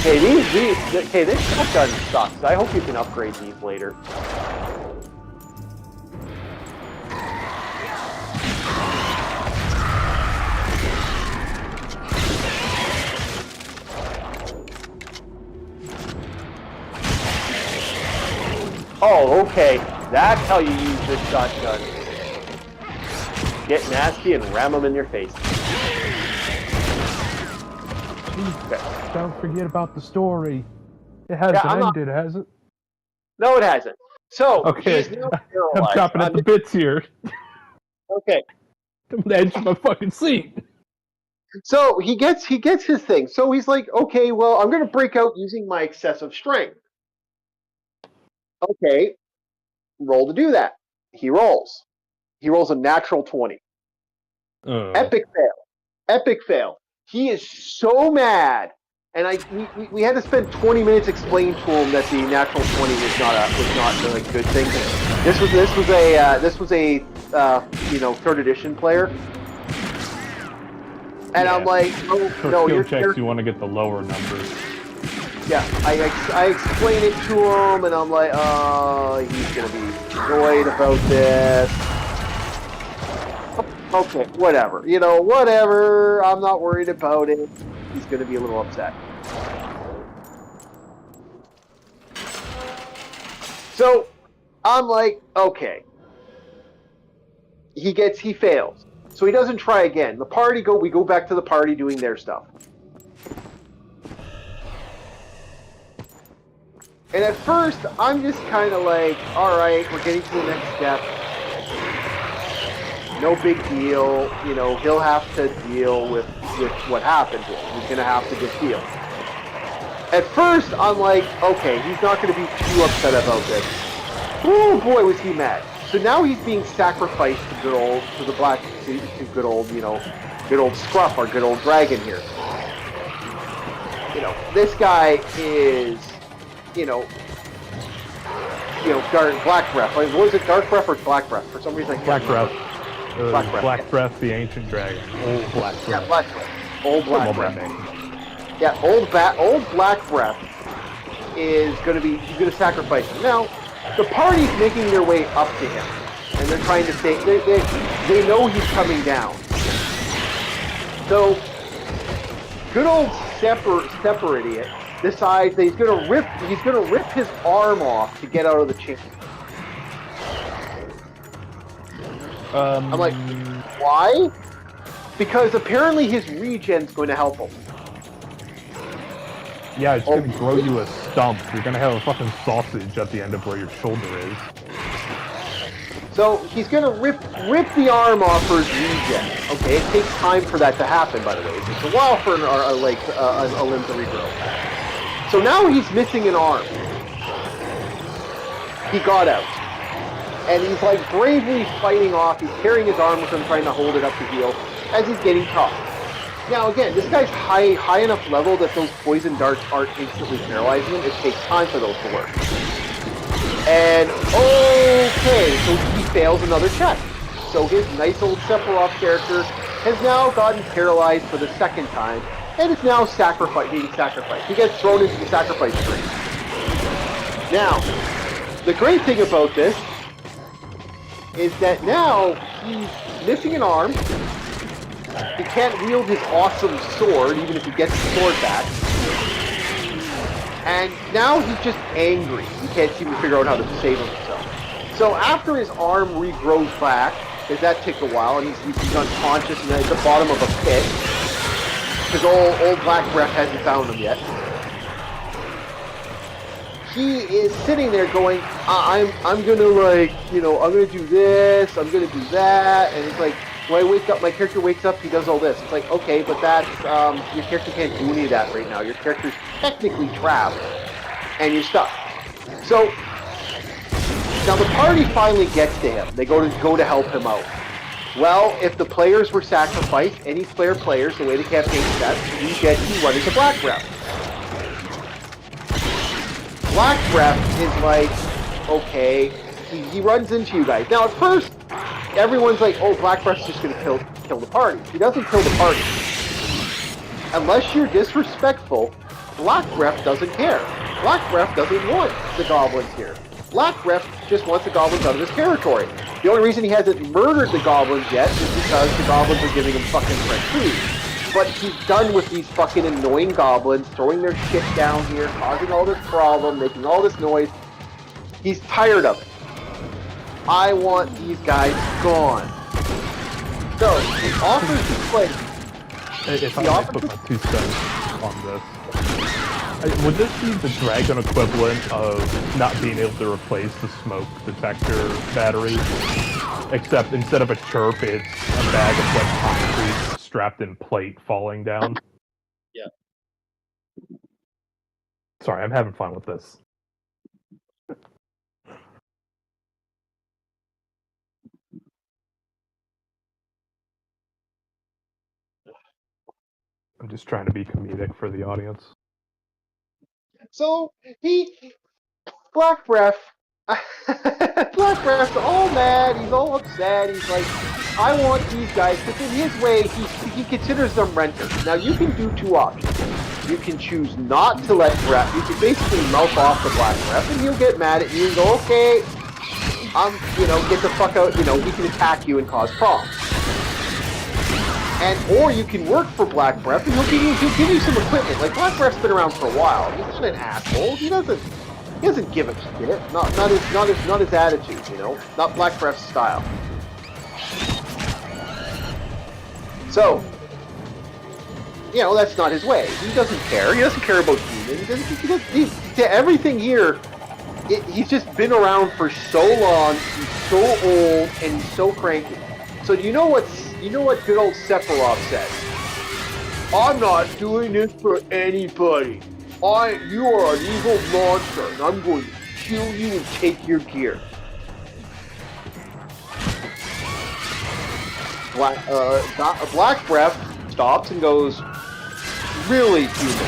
Okay, this shotgun sucks. I hope you can upgrade these later. Oh, okay. That's how you use this shotgun. Get nasty and ram them in your face. Okay. Don't forget about the story. It hasn't ended, has it? No, it hasn't. So, okay, he's now I'm chopping at the bits here. Okay. I'm on the edge of my fucking seat. So he gets his thing. So he's like, okay, well, I'm going to break out using my excessive strength. Okay, roll to do that. He rolls. He rolls a natural 20. Epic fail. Epic fail. He is so mad, and we had to spend 20 minutes explaining to him that the natural 20 was not a good thing. This was a 3rd edition player, and yeah. I'm like, no, your checks you want to get the lower numbers. Yeah, I explain it to him, and I'm like, he's gonna be annoyed about this. Okay, whatever. Whatever. I'm not worried about it. He's gonna be a little upset. So, I'm like, okay. He fails. So he doesn't try again. We go back to the party doing their stuff. And at first, I'm just kind of like, all right, we're getting to the next step. no big deal. You know, he'll have to deal with what happened to him. He's gonna have to just deal. At first, I'm like, okay, he's not gonna be too upset about this. Oh boy, was he mad! So now he's being sacrificed to good old Scruff, our good old dragon here. You know, this guy is, Black Breath. Like, what is it, Dark Breath or Black Breath? For some reason, I can't Black remember. Breath. Black Breath, the ancient dragon. Old Black Breath. Yeah, Black Breath. Old Black Breath. Yeah, old Black Breath is going to sacrifice him. Now, the party's making their way up to him, and they're trying to stay. They know he's coming down. So, good old Sepper idiot decides that he's gonna rip his arm off to get out of the chain. I'm like, why? Because apparently his regen's going to help him. Yeah, it's gonna grow you a stump. You're gonna have a fucking sausage at the end of where your shoulder is. So he's gonna rip the arm off for his regen. Okay, it takes time for that to happen, by the way. It takes a while for a limb to regrow. So now he's missing an arm. He got out. And he's like bravely fighting off. He's carrying his arm with him, trying to hold it up to heal as he's getting tough. Now again, this guy's high enough level that those poison darts aren't instantly paralyzing him. It takes time for those to work. And okay, so he fails another check. So his nice old Sephiroth character has now gotten paralyzed for the second time, and is now being sacrificed. He gets thrown into the sacrifice tree. Now, the great thing about this is that now he's missing an arm. He can't wield his awesome sword, even if he gets the sword back. And now he's just angry. He can't seem to figure out how to save himself. So after his arm regrows back, because that took a while, and he's unconscious and at the bottom of a pit, because old Black Breath hasn't found him yet. He is sitting there going, I'm gonna I'm gonna do this, I'm gonna do that, and it's like, when I wake up, my character wakes up, he does all this. It's like, okay, but that's, your character can't do any of that right now. Your character's technically trapped, and you're stuck. So, now the party finally gets to him. They go to help him out. Well, if the players were sacrificed, any players, the way the campaign sets, you get to run into Black Breath. Black Breath is like, okay, he runs into you guys. Now, at first, everyone's like, oh, Black Breath's just going to kill the party. He doesn't kill the party. Unless you're disrespectful, Black Breath doesn't care. Black Breath doesn't want the goblins here. Black Breath just wants the goblins out of his territory. The only reason he hasn't murdered the goblins yet is because the goblins are giving him fucking fresh food. But he's done with these fucking annoying goblins, throwing their shit down here, causing all this problem, making all this noise. He's tired of it. I want these guys gone. So, he offers to play. If I might put my 2 cents on this, would this be the dragon equivalent of not being able to replace the smoke detector battery? Except instead of a chirp, it's a bag of wet concrete strapped in plate falling down? Yeah. Sorry, I'm having fun with this. I'm just trying to be comedic for the audience. So, Black Breath, Black Breath's all mad, he's all upset, he's like, I want these guys, because in his way, he considers them renters. Now, you can do 2 options. You can choose not to let Breath, you can basically mouth off the Black Breath, and he'll get mad at you and go, okay, get the fuck out, he can attack you and cause problems. Or you can work for Black Breath, and he'll give you some equipment. Like, Black Breath's been around for a while. He's not an asshole. He doesn't give a shit. Not his attitude, Not Black Breath's style. So, that's not his way. He doesn't care. He doesn't care about humans. To everything here, he's just been around for so long. He's so old, and he's so cranky. So you know what good old Sephiroth says? I'm not doing this for anybody. You are an evil monster, and I'm going to kill you and take your gear. Black Breath stops and goes, really, human?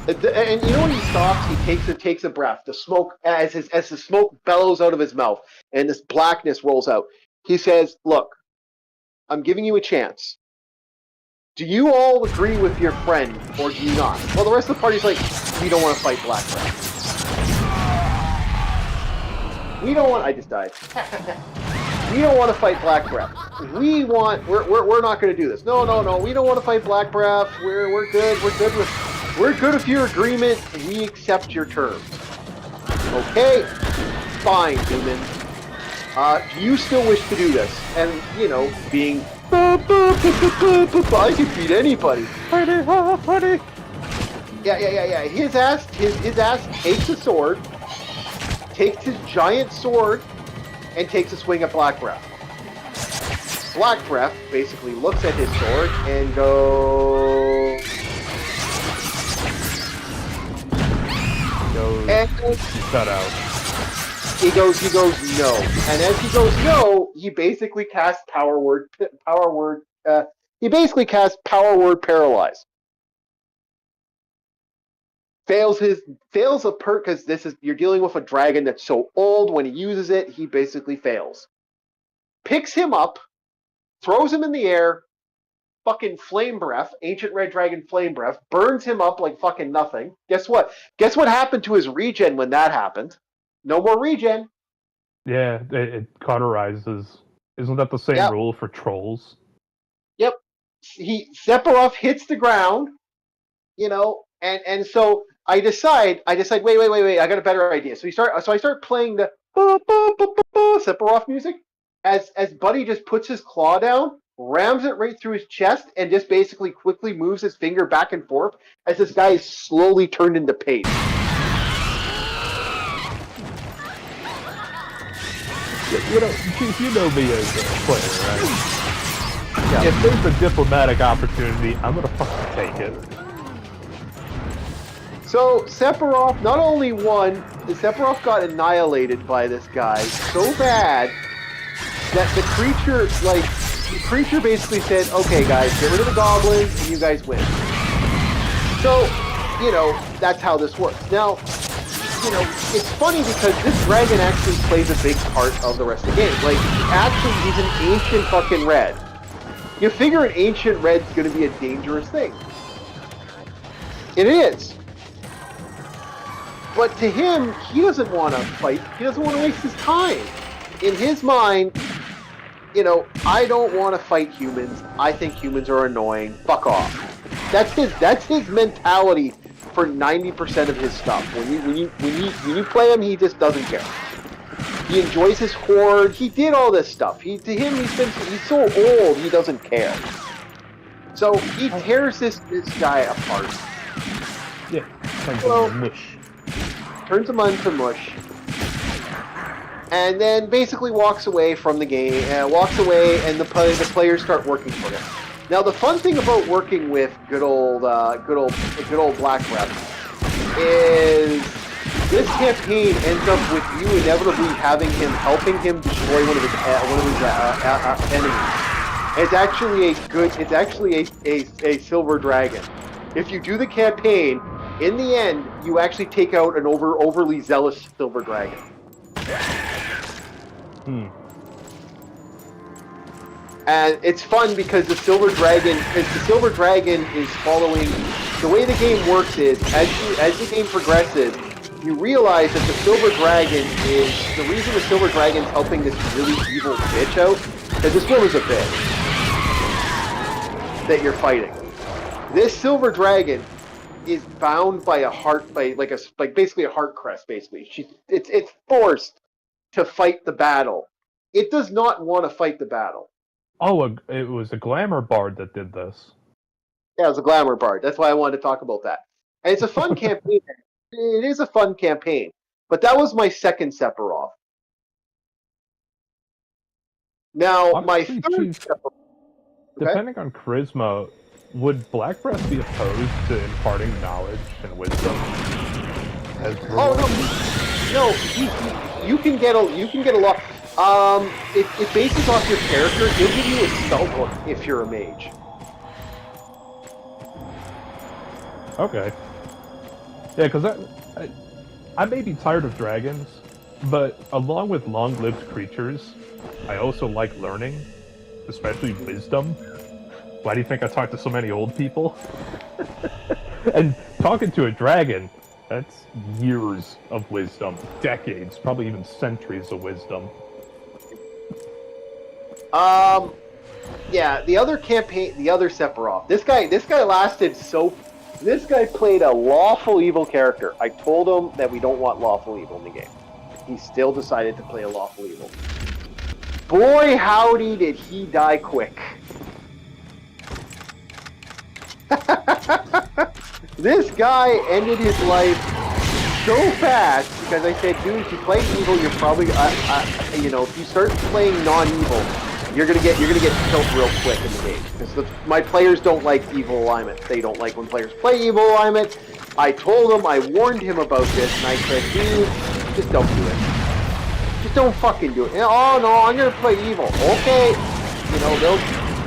And you know when he stops, he takes a breath. The smoke, as the smoke bellows out of his mouth, and this blackness rolls out. He says, "Look, I'm giving you a chance. Do you all agree with your friend, or do you not?" Well, the rest of the party's like, "We don't want to fight Black Breath. We don't want." I just died. We don't want to fight Black Breath. We're not going to do this. No. We don't want to fight Black Breath. We're good. We're good with your agreement. We accept your terms. Okay, fine, human. Do you still wish to do this? And being I can beat anybody. Yeah. His ass takes a sword, takes his giant sword, and takes a swing at Black Breath. Black Breath basically looks at his sword and goes. Cut out. He goes no, and as he goes no, he basically casts power word paralyze. Fails a perk because you're dealing with a dragon that's so old. When he uses it, he basically fails. Picks him up, throws him in the air. Fucking flame breath, ancient red dragon flame breath, burns him up like fucking nothing. Guess what? Guess what happened to his regen when that happened? No more regen. Yeah, it cauterizes. Isn't that the same rule for trolls? Yep. Sephiroth hits the ground, and so I decide, wait, I got a better idea. So I start playing the Sephiroth music as Buddy just puts his claw down, rams it right through his chest, and just basically quickly moves his finger back and forth as this guy is slowly turned into paste. You know me as a player, right? Yeah. If there's a diplomatic opportunity, I'm gonna fucking take it. So Sephiroth not only won, Sephiroth got annihilated by this guy so bad that the creature basically said, "Okay, guys, get rid of the goblins, and you guys win." So, that's how this works. Now, it's funny because this dragon actually plays a big part of the rest of the game. Like, actually, he's an ancient fucking red. You figure an ancient red's going to be a dangerous thing. It is. But to him, he doesn't want to fight. He doesn't want to waste his time. In his mind, I don't want to fight humans. I think humans are annoying. Fuck off. That's his mentality for 90% of his stuff. When you play him, he just doesn't care. He enjoys his horde. He did all this stuff. He's so old, he doesn't care. So he tears this guy apart. Yeah, turns him into mush. And then basically walks away from the game, and the players start working for him. Now, the fun thing about working with good old Black Breath is this campaign ends up with you inevitably helping him destroy one of his enemies. It's actually a silver dragon. If you do the campaign, in the end, you actually take out an overly zealous silver dragon. And it's fun because the silver dragon is following. The way the game works is as the game progresses, you realize that the silver dragon is the reason the silver dragon's helping this really evil bitch out. Because this woman's a bitch that you're fighting. This silver dragon is bound by a heart, basically a heart crest. Basically, it's forced to fight the battle. It does not want to fight the battle. Oh, it was a glamour bard that did this. Yeah, it was a glamour bard. That's why I wanted to talk about that. And it's a fun campaign. It is a fun campaign. But that was my second Sephiroth. Now, my Honestly, third Chief, Sephiroth. Okay. depending on charisma, would Black Breath be opposed to imparting knowledge and wisdom? As Oh no, you can get a lot. It bases off your character. He'll give you a spell book if you're a mage. Okay. Yeah, because I may be tired of dragons, but along with long-lived creatures, I also like learning, especially wisdom. Why do you think I talk to so many old people? And talking to a dragon, that's years of wisdom, decades, probably even centuries of wisdom. Yeah, the other campaign, the other Sephiroth. This guy lasted so. This guy played a lawful evil character. I told him that we don't want lawful evil in the game. He still decided to play a lawful evil. Boy, howdy, did he die quick. This guy ended his life so fast because I said, dude, if you play evil, you're probably, you know, if you start playing non-evil, you're gonna get killed real quick in the game. Because my players don't like evil alignment. They don't like when players play evil alignment. I told him, I warned him about this, and I said, dude, just don't do it. Just don't fucking do it. And, oh no, I'm gonna play evil. Okay, you know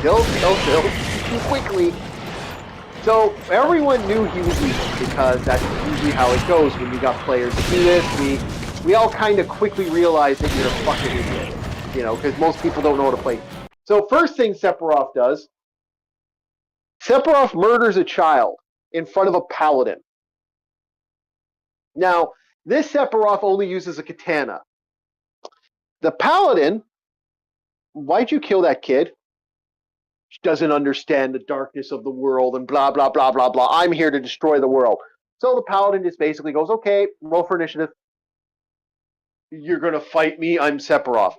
they'll too quickly. So everyone knew he was evil because that's usually how it goes when you got players to do this. We all kind of quickly realize that you're a fucking idiot. You know, because most people don't know how to play. So first thing Sephiroth does, Sephiroth murders a child in front of a paladin. Now, this Sephiroth only uses a katana. The paladin, why'd you kill that kid? She doesn't understand the darkness of the world and blah, blah, blah, blah, blah. I'm here to destroy the world. So the paladin just basically goes, okay, roll for initiative. You're going to fight me. I'm Sephiroth.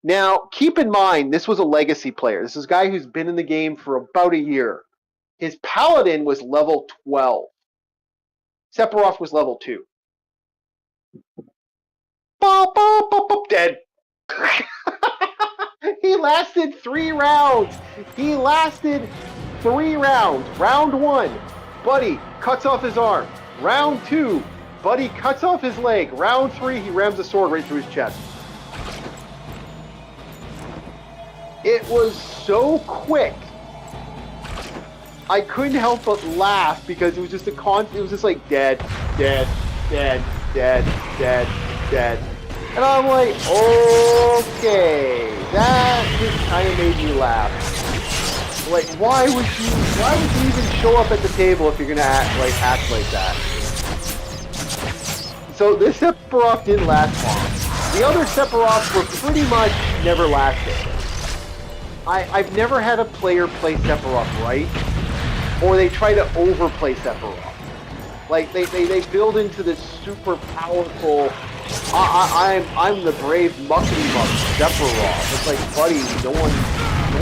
Now, keep in mind, this was a legacy player. This is a guy who's been in the game for about a year. His paladin was level 12. Sephiroth was level 2. Bop, bop, bop, bop, dead. He lasted 3 rounds. Round 1, Buddy cuts off his arm. Round 2, Buddy cuts off his leg. Round 3, he rams a sword right through his chest. It was so quick. I couldn't help but laugh because it was just it was just like dead. And I'm like, okay, that just kind of made me laugh. Like, why would you even show up at the table if you're gonna act like that? So this Sephiroth didn't last long. The other Sephiroths were pretty much never lasted. I've never had a player play Sephiroth right, or they try to overplay Sephiroth. Like they build into this super powerful. I'm the brave muckety muck Sephiroth. It's like, buddy, no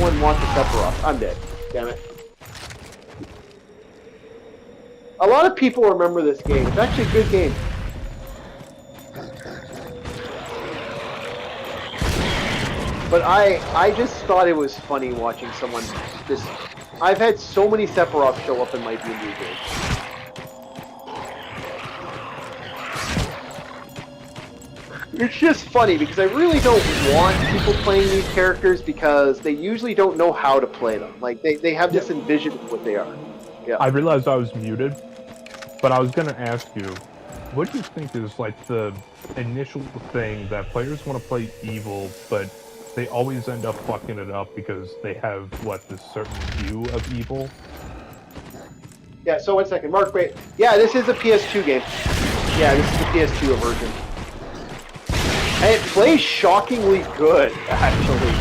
one wants a Sephiroth. I'm dead. Damn it. A lot of people remember this game. It's actually a good game. But I just thought it was funny watching someone just. I've had so many Sephiroth show up in my D&D games. It's just funny because I really don't want people playing these characters because they usually don't know how to play them. Like they have this envision of what they are. Yeah. I realized I was muted, but I was gonna ask you, what do you think is like the initial thing that players want to play evil, but they always end up fucking it up because they have, this certain view of evil? Yeah, so 1 second. Mark, wait. Yeah, this is a PS2 game. Yeah, this is the PS2 version. And it plays shockingly good, actually.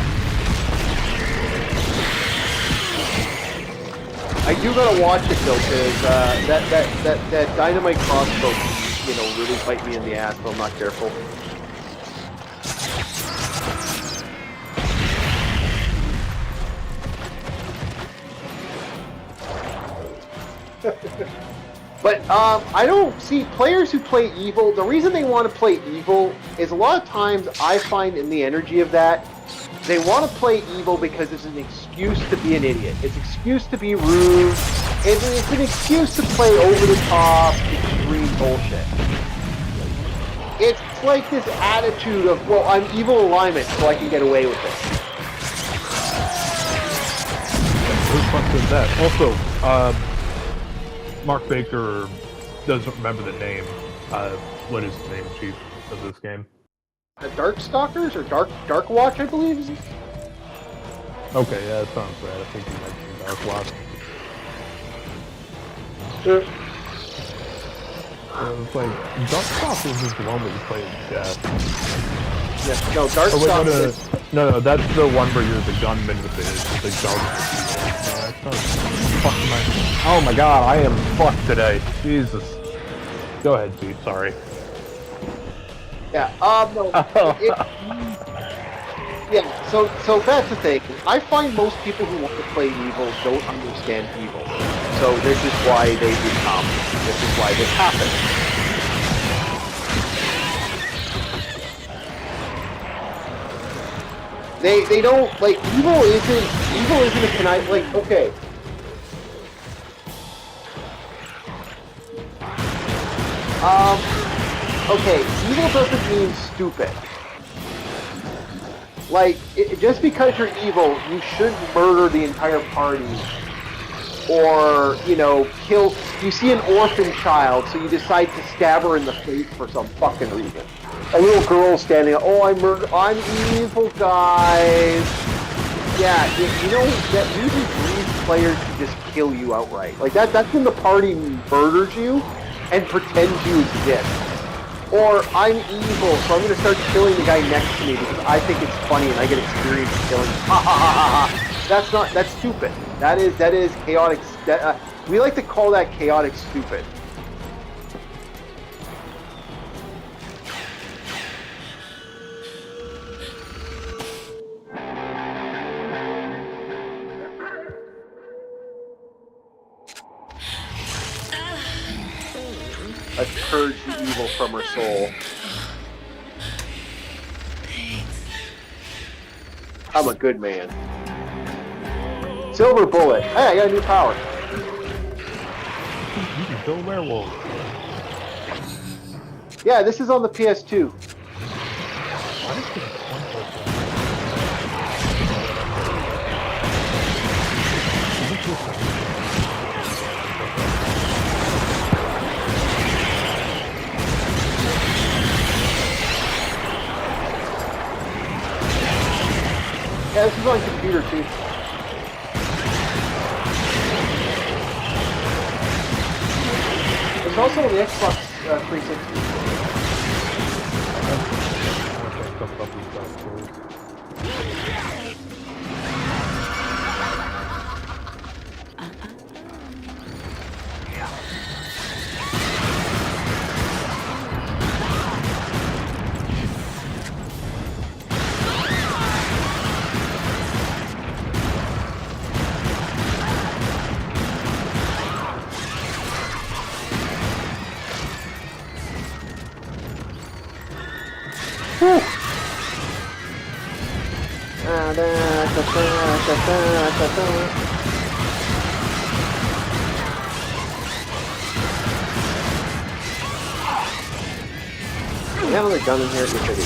I do gotta watch it, though, because that dynamite crossbow, really bite me in the ass if I'm not careful. But I don't see players who play evil. The reason they want to play evil is a lot of times I find in the energy of that, They want to play evil because it's an excuse to be an idiot. It's an excuse to be rude. It's an excuse to play over-the-top, extreme bullshit. It's like this attitude of, well, I'm evil alignment, so I can get away with it. Who the fuck did that? Also, Mark Baker doesn't remember the name. What is the name, Chief, of this game? The Darkstalkers or Dark Watch, I believe. Is it? Okay, yeah, that sounds right. I think you mentioned Dark Watch. It's like Darkstalkers is the one where you play as Death. Yes, no, Darkstalkers. No, that's the one where you're the gunman with the gun. Oh my god, I am fucked today. Jesus. Go ahead, Chief. Sorry. Yeah. No. Yeah. So that's the thing. I find most people who want to play evil don't understand evil. So this is why they become. This is why this happens. They don't like evil isn't a connive like okay. Okay, evil doesn't mean stupid. Like, just because you're evil, you shouldn't murder the entire party. Or, you know, kill... You see an orphan child, so you decide to stab her in the face for some fucking reason. A little girl standing up, oh, I'm evil, guys. Yeah, you know, that usually breeds players to just kill you outright. Like, that's when the party murders you and pretends you exist. Or, I'm evil, so I'm going to start killing the guy next to me because I think it's funny and I get experience killing him. Ha ha ha ha. That's stupid. That is chaotic. We like to call that chaotic stupid. Let's purge the evil from her soul. I'm a good man. Silver bullet. Hey, I got a new power. You can kill werewolves. Yeah, this is on the PS2. Why does this point like Yeah, this is on computer too. It's also on the Xbox 360. We have another gun in here, which I do.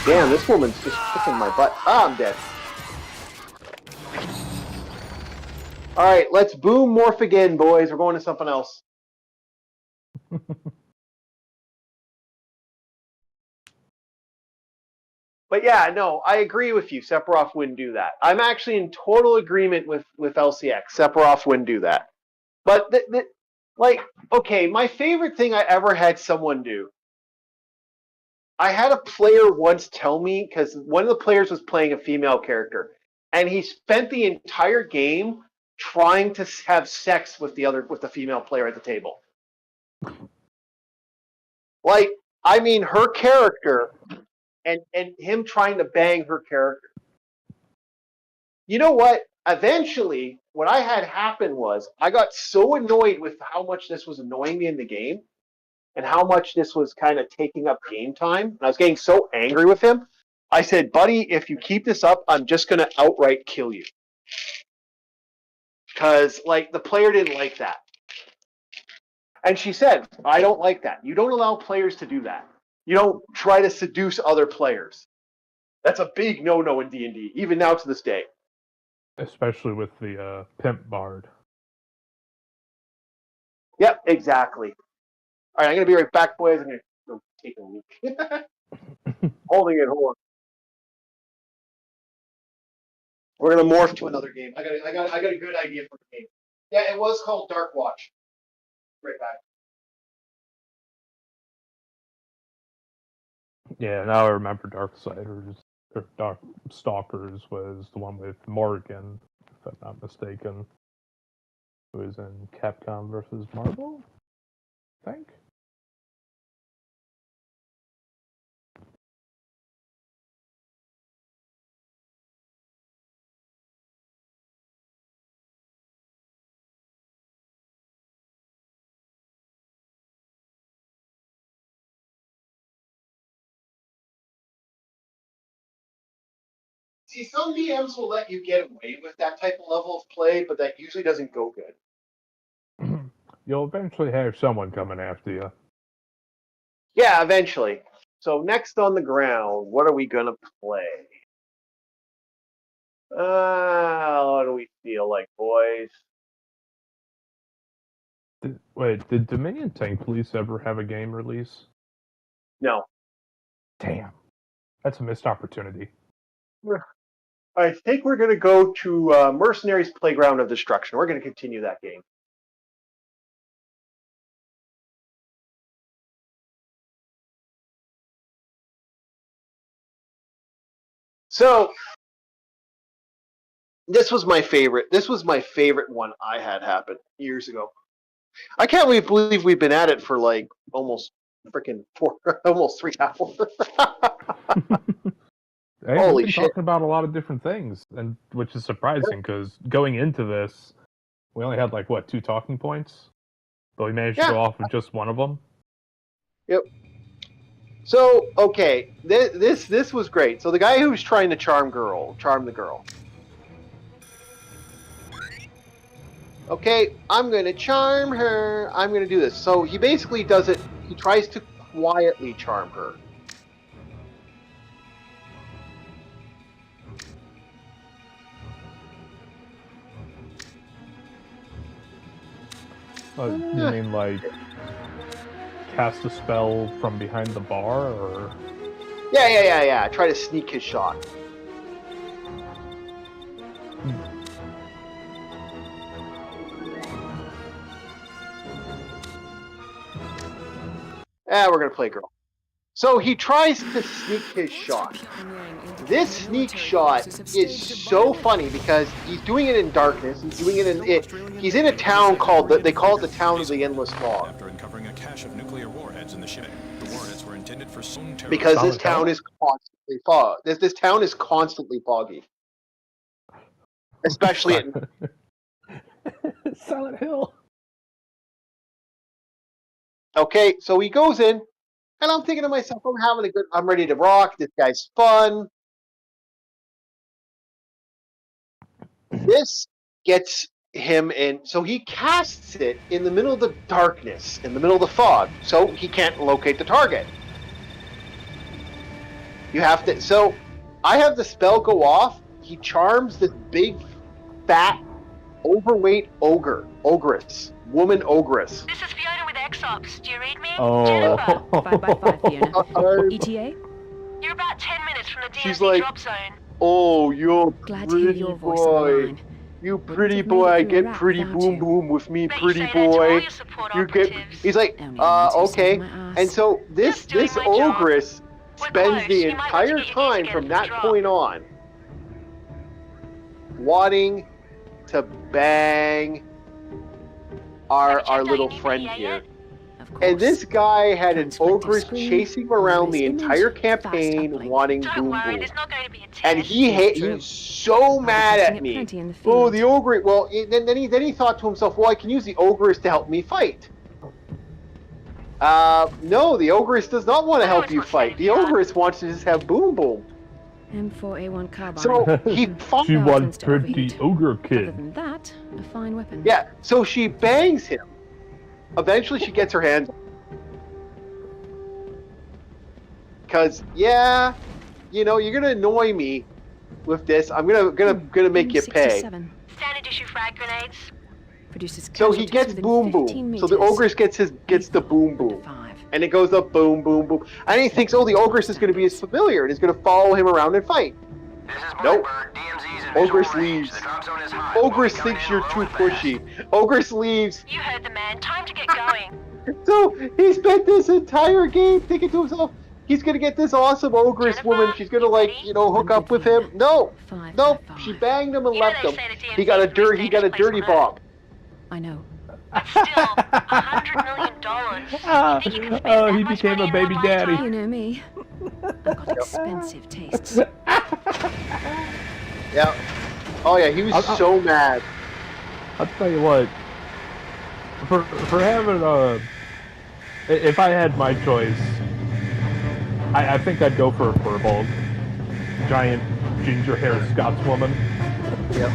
Damn, this woman's just kicking my butt. Ah, I'm dead. Alright, let's boom morph again, boys. We're going to something else. But yeah, no, I agree with you. Sephiroth wouldn't do that. I'm actually in total agreement with LCX. Sephiroth wouldn't do that. But, like, okay, my favorite thing I ever had someone do. I had a player once tell me, because one of the players was playing a female character, and he spent the entire game trying to have sex with the female player at the table. Like, I mean, her character... And him trying to bang her character. You know what? Eventually, what I had happen was I got so annoyed with how much this was annoying me in the game and how much this was kind of taking up game time. And I was getting so angry with him. I said, buddy, if you keep this up, I'm just going to outright kill you. Because, like, the player didn't like that. And she said, I don't like that. You don't allow players to do that. You don't try to seduce other players. That's a big no-no in D&D, even now to this day. Especially with the pimp bard. Yep, exactly. All right, I'm going to be right back, boys. I'm going to go take a leak. Holding it, hold on. We're going to morph to another game. I got a good idea for the game. Yeah, it was called Dark Watch. Right back. Yeah, now I remember Darksiders, or Dark Stalkers was the one with Morgan, if I'm not mistaken. It was in Capcom versus Marvel, I think. See, some DMs will let you get away with that type of level of play, but that usually doesn't go good. You'll eventually have someone coming after you. Yeah, eventually. So next on the ground, what are we going to play? What do we feel like, boys? Did Dominion Tank Police ever have a game release? No. Damn. That's a missed opportunity. I think we're going to go to Mercenaries Playground of Destruction. We're going to continue that game. So, this was my favorite. This was my favorite one I had happen years ago. I can't really believe we've been at it for like almost freaking almost 3 hours. Hey, Holy we've been shit. talking about a lot of different things, and which is surprising because going into this, we only had like 2 talking points, but we managed to go off with just one of them. Yep. So okay, this was great. So the guy who's trying to charm the girl. Okay, I'm going to charm her. I'm going to do this. So he basically does it. He tries to quietly charm her. You mean like cast a spell from behind the bar, or? Yeah. Try to sneak his shot. We're going to play girl. So he tries to sneak his shot. This sneak shot is so funny because he's doing it in darkness. He's doing it in he's in a town called they call it the town of the endless fog. After uncovering a cache of nuclear warheads in the ship, the warheads were intended for soon terror. Because this town is constantly fog. This town is constantly foggy, especially at Silent Hill. Okay, so he goes in, and I'm thinking to myself, I'm ready to rock. This guy's fun. This gets him in, so he casts it in the middle of the darkness, in the middle of the fog, so he can't locate the target. You have to, so I have the spell go off. He charms this big, fat, overweight ogress, woman ogress. This is Fiona with Exops. Do you read me? Oh. Jennifer, 5x5, Fiona. ETA? you're about 10 minutes from the She's DMZ like, drop zone. Oh, you're Glad to hear pretty your voice on the boy. line. You Wouldn't pretty have made boy, it I through get Iraq pretty without boom you. boom with me, Bet you pretty say that to all boy. your support You get. operatives. He's like, Only one to okay. save my ass. And so this Just doing my job. ogress We're spends close. the You might want to entire get your time gear from together that for the point on wanting to bang our Have you checked little out your friend ETA here. yet? Of course. And this guy had an Transferring to ogress screen, chasing him around the image, entire fast campaign uplink. wanting Don't boom worry, boom. there's not going to be a test. And True. he's so mad testing at it me. plenty in the Oh, field. the ogre. Well, then he thought to himself, well, I can use the ogress to help me fight. No, the Ogress does not want to help it's you not fight. The state-of-the-art. Ogress wants to just have Boom Boom. M4A1 carbine. So he fought. She Barrel wants tends to pretty overheat. ogre Other kid. than that, a fine weapon. Yeah, so she bangs him. Eventually, she gets her hands. Because yeah, you know, you're gonna annoy me with this. I'm gonna make you pay. M67. Standard issue frag grenades. Produces So he casualties gets within Boom 15 Boom. So the meters. Ogress gets the Boom Boom. 5. And it goes up boom, boom, boom. And he thinks, oh, the Ogress is going to be his familiar and is going to follow him around and fight. Nope. Ogress leaves. Ogress thinks you're too pushy. Ogress leaves. You heard the man. Time to get going. So he spent this entire game thinking to himself, he's going to get this awesome Ogress Jennifer, woman. She's going to, you like, ready? you know, hook up with him. No. Five, Nope. five, She five. banged him and You know left they him. say the DMZ He got a is the most dirty dangerous place on bomb. I know. But still, $100 million. You think you can spend Oh, that he much became money a in baby one daddy. You lifetime? know me. I've got expensive tastes. Yeah. Oh, yeah. He was so mad. I'll tell you what. For having if I had my choice, I think I'd go for a furball. Giant ginger hair Scotswoman. Yep.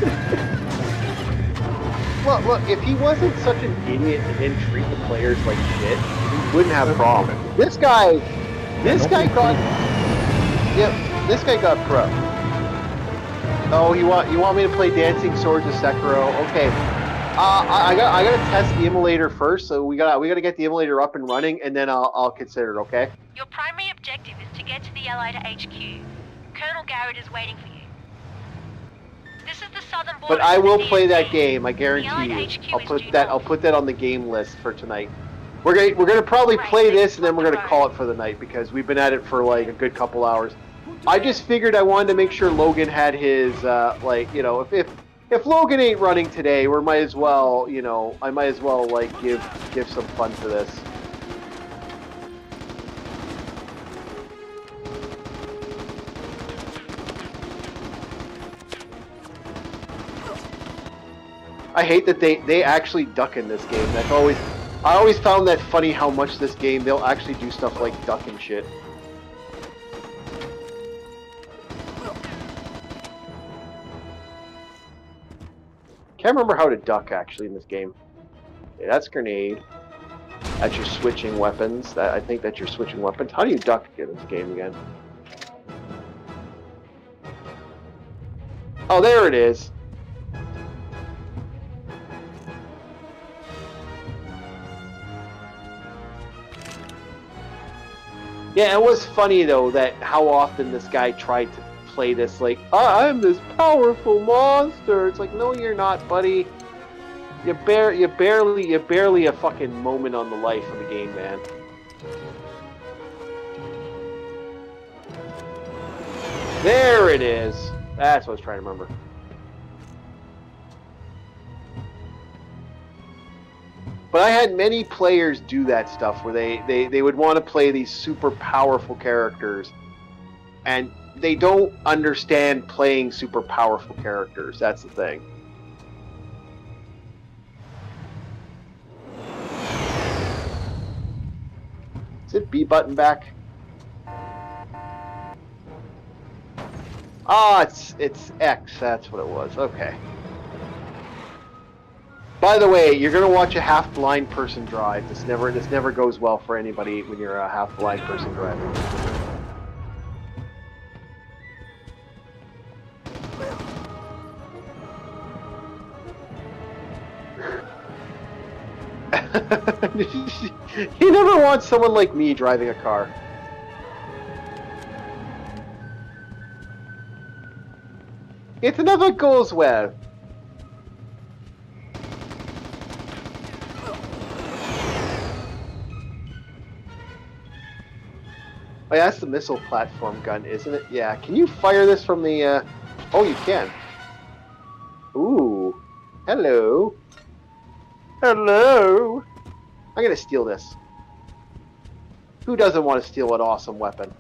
Well, look, if he wasn't such an idiot and didn't treat the players like shit, he wouldn't have a problem. This guy got pro. Oh, you want me to play Dancing Swords of Sekiro? Okay. I gotta test the emulator first, so we gotta get the emulator up and running, and then I'll consider it. Okay. Your primary objective is to get to the Allied HQ. Colonel Garrett is waiting for you. This is the southern border. But I of the will play DMZ. that game. I guarantee The you. Allied HQ I'll is put due that. north. I'll put that on the game list for tonight. We're gonna probably play this and then we're gonna call it for the night because we've been at it for like a good couple hours. I just figured I wanted to make sure Logan had his like, you know, if Logan ain't running today, we might as well, you know, I might as well like give some fun to this. I hate that they actually duck in this game. I always found that funny how much this game they'll actually do stuff like duck and shit. Can't remember how to duck actually in this game. Okay, that's grenade. That's your switching weapons. I think that's your switching weapons. How do you duck in this game again? Oh, there it is. Yeah, it was funny though that how often this guy tried to play this like, I'm this powerful monster. It's like, no, you're not, buddy. You're barely a fucking moment on the life of the game, man. There it is. That's what I was trying to remember. But I had many players do that stuff where they would want to play these super powerful characters and they don't understand playing super powerful characters. That's the thing. Is it B button back? Ah, it's X. That's what it was. Okay. By the way, you're gonna watch a half-blind person drive. This never goes well for anybody when you're a half-blind person driving. You never want someone like me driving a car. It never goes well. Oh, yeah, that's the missile platform gun, isn't it? Yeah. Can you fire this from the, Oh, you can. Ooh. Hello. Hello. I'm gonna steal this. Who doesn't want to steal an awesome weapon?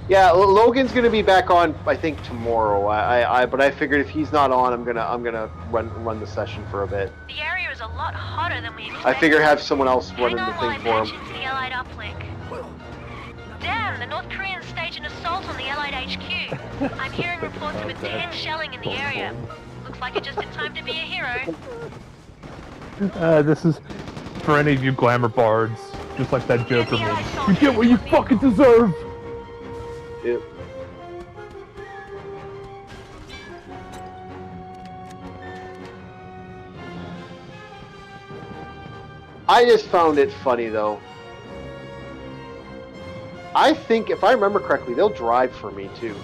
Yeah, Logan's gonna be back on, I think, tomorrow. But I figured if he's not on, I'm gonna run the session for a bit. The area is a lot hotter than we expected. I figure have someone else Hang running on the while I thing for patch him. into the Allied uplink. Damn, the North Koreans staged an assault on the Allied HQ. I'm hearing reports of intense shelling in the area. Looks like you're just in time to be a hero. This is for any of you glamour bards, just like that Joker meme. You get what you fucking deserve! Yep. I just found it funny though. I think, if I remember correctly, they'll drive for me too.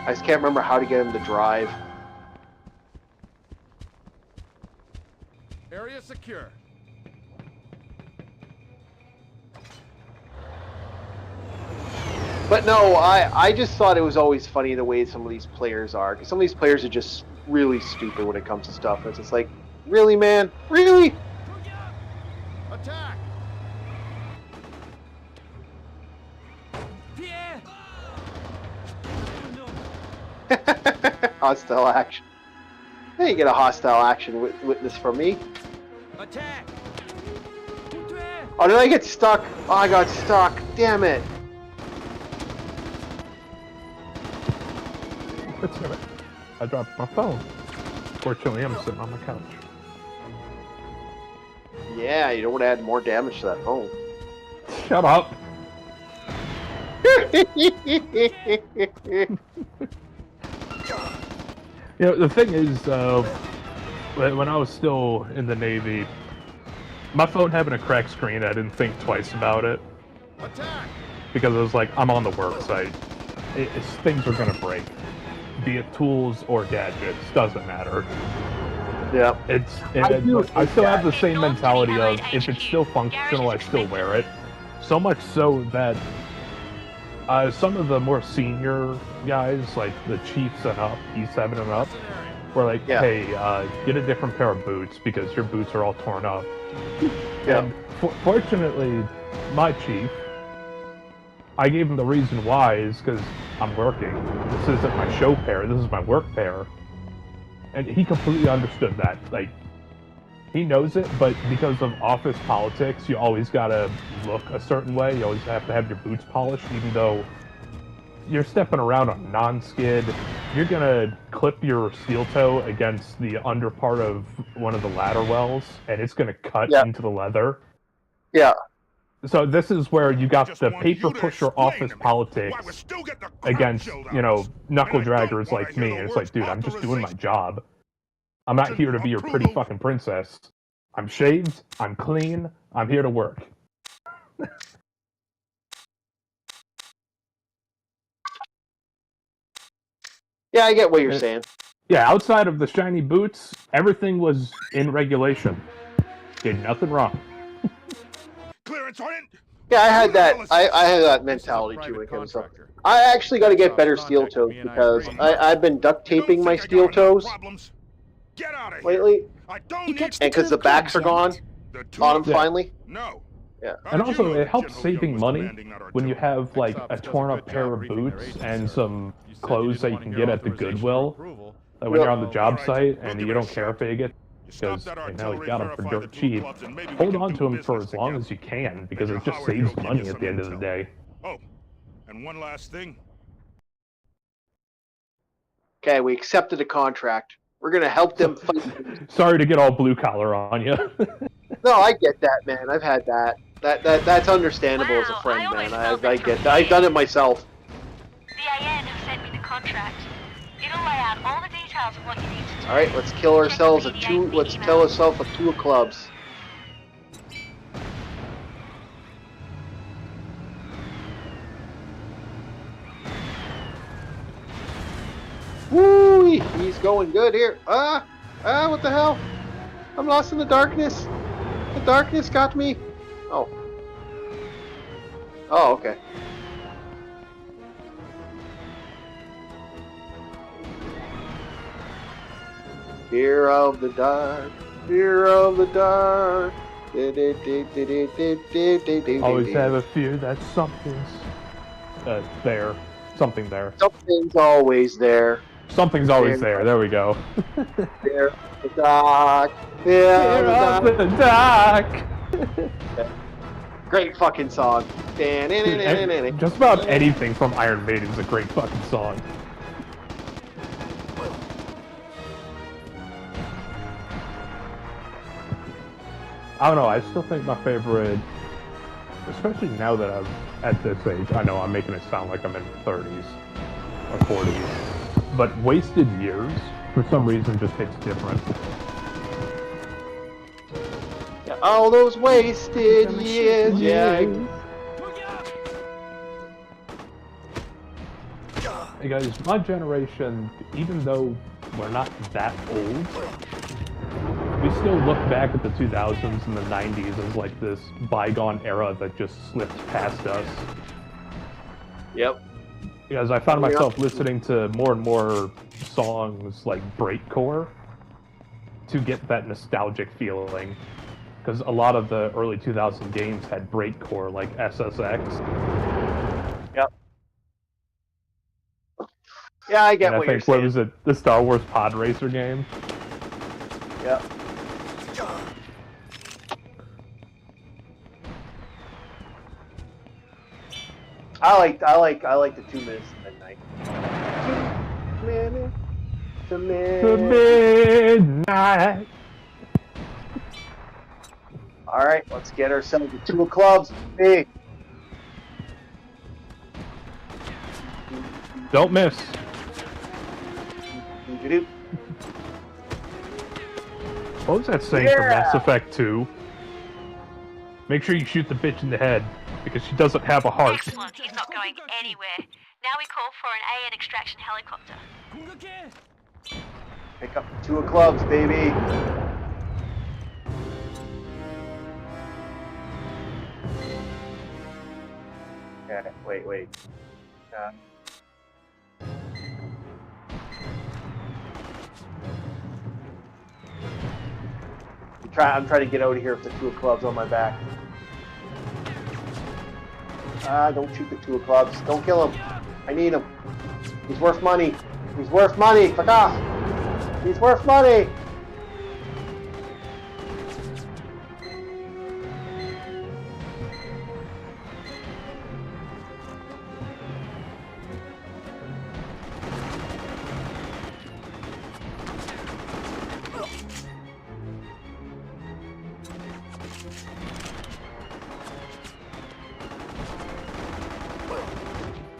I just can't remember how to get them to drive. Area secure. But no, I just thought it was always funny the way some of these players are. Because some of these players are just really stupid when it comes to stuff. It's just like, really, man? Really? Attack! Hostile action. Hey, you get a hostile action witness from me. Attack! Oh, did I get stuck? Oh, I got stuck. Damn it. Damn it. I dropped my phone. Fortunately, I'm sitting on my couch. Yeah, you don't want to add more damage to that phone. Shut up! You know, the thing is, when I was still in the Navy, my phone having a cracked screen, I didn't think twice about it. Attack! Because I was like, I'm on the work site. Things are gonna break. Be it tools or gadgets, doesn't matter. Yeah. I still have the same mentality of, if it's still functional, I still wear it. So much so that some of the more senior guys, like the Chiefs and up, E7 and up, were like, hey, get a different pair of boots because your boots are all torn up. Yeah. And fortunately, my chief, I gave him the reason why is because I'm working. This isn't my show pair, this is my work pair. And he completely understood that. Like, he knows it, but because of office politics, you always gotta look a certain way. You always have to have your boots polished, even though you're stepping around on non-skid. You're gonna clip your steel toe against the under part of one of the ladder wells, and it's gonna cut into the leather. Yeah. So this is where you got the paper pusher office politics against, you know, knuckle draggers like me. And it's like, dude, I'm just doing my job. I'm not here to be your pretty fucking princess. I'm shaved, I'm clean, I'm here to work. Yeah, I get what you're saying. Yeah, outside of the shiny boots, everything was in regulation. Did nothing wrong. Clearance on it. Yeah, I had that. I had that mentality too when it comes up. I actually got to get better steel toes because I've been duct taping my steel toes lately, and because the backs are gone on them finally. No. Yeah. And also, it helps saving money when you have like a torn up pair of boots and some clothes that you can get at the Goodwill. Like when you're on the job site and you don't care if they get, because you know you got them for dirt cheap. Hold on to them for as long as you can because it just saves money at the end of the day. Oh, and one last thing. Okay, we accepted a contract. We're gonna help them fight. Sorry to get all blue collar on you. No, I get that, man. I've had that. That's understandable as a friend, man. I get that. I've done it myself. The AN have sent me the contract. It'll lay out all the details of what you need to do. All right, let's kill ourselves at two. Let's kill ourselves with 2 clubs. Woo! He's going good here. What the hell? I'm lost in the darkness. The darkness got me. Oh. Oh, okay. Fear of the dark. Fear of the dark. Always have a fear that something's there. Something there. Something's always there. Something's always there. There we go. Fear of the dark. Fear of the dark. Great fucking song. Just about anything from Iron Maiden is a great fucking song. I don't know, I still think my favorite, especially now that I'm at this age, I know I'm making it sound like I'm in my 30s or 40s, but Wasted Years, for some reason, just hits different. Yeah, all those wasted years, yeah. Hey guys, my generation, even though we're not that old, we still look back at the 2000s and the 90s as like this bygone era that just slipped past us. Yep. Because I found myself listening to more and more songs like breakcore to get that nostalgic feeling. Because a lot of the early 2000 games had breakcore like SSX. Yep. Yeah, I get And what I you're think, what saying. was it, the Star Wars Pod Racer game? Yep. I like the 2 minutes to midnight. 2 minutes to Midnight. All right, let's get ourselves the 2 of clubs. Hey. Don't miss. What was that saying for Mass Effect 2? Make sure you shoot the bitch in the head, because she doesn't have a heart. Excellent, he's not going anywhere. Now we call for an AN extraction helicopter. Pick up the 2 of clubs, baby. Okay, wait. I'm trying to get out of here with the 2 of clubs on my back. Don't shoot the 2 of clubs. Don't kill him. I need him. He's worth money. He's worth money. Fuck off. He's worth money.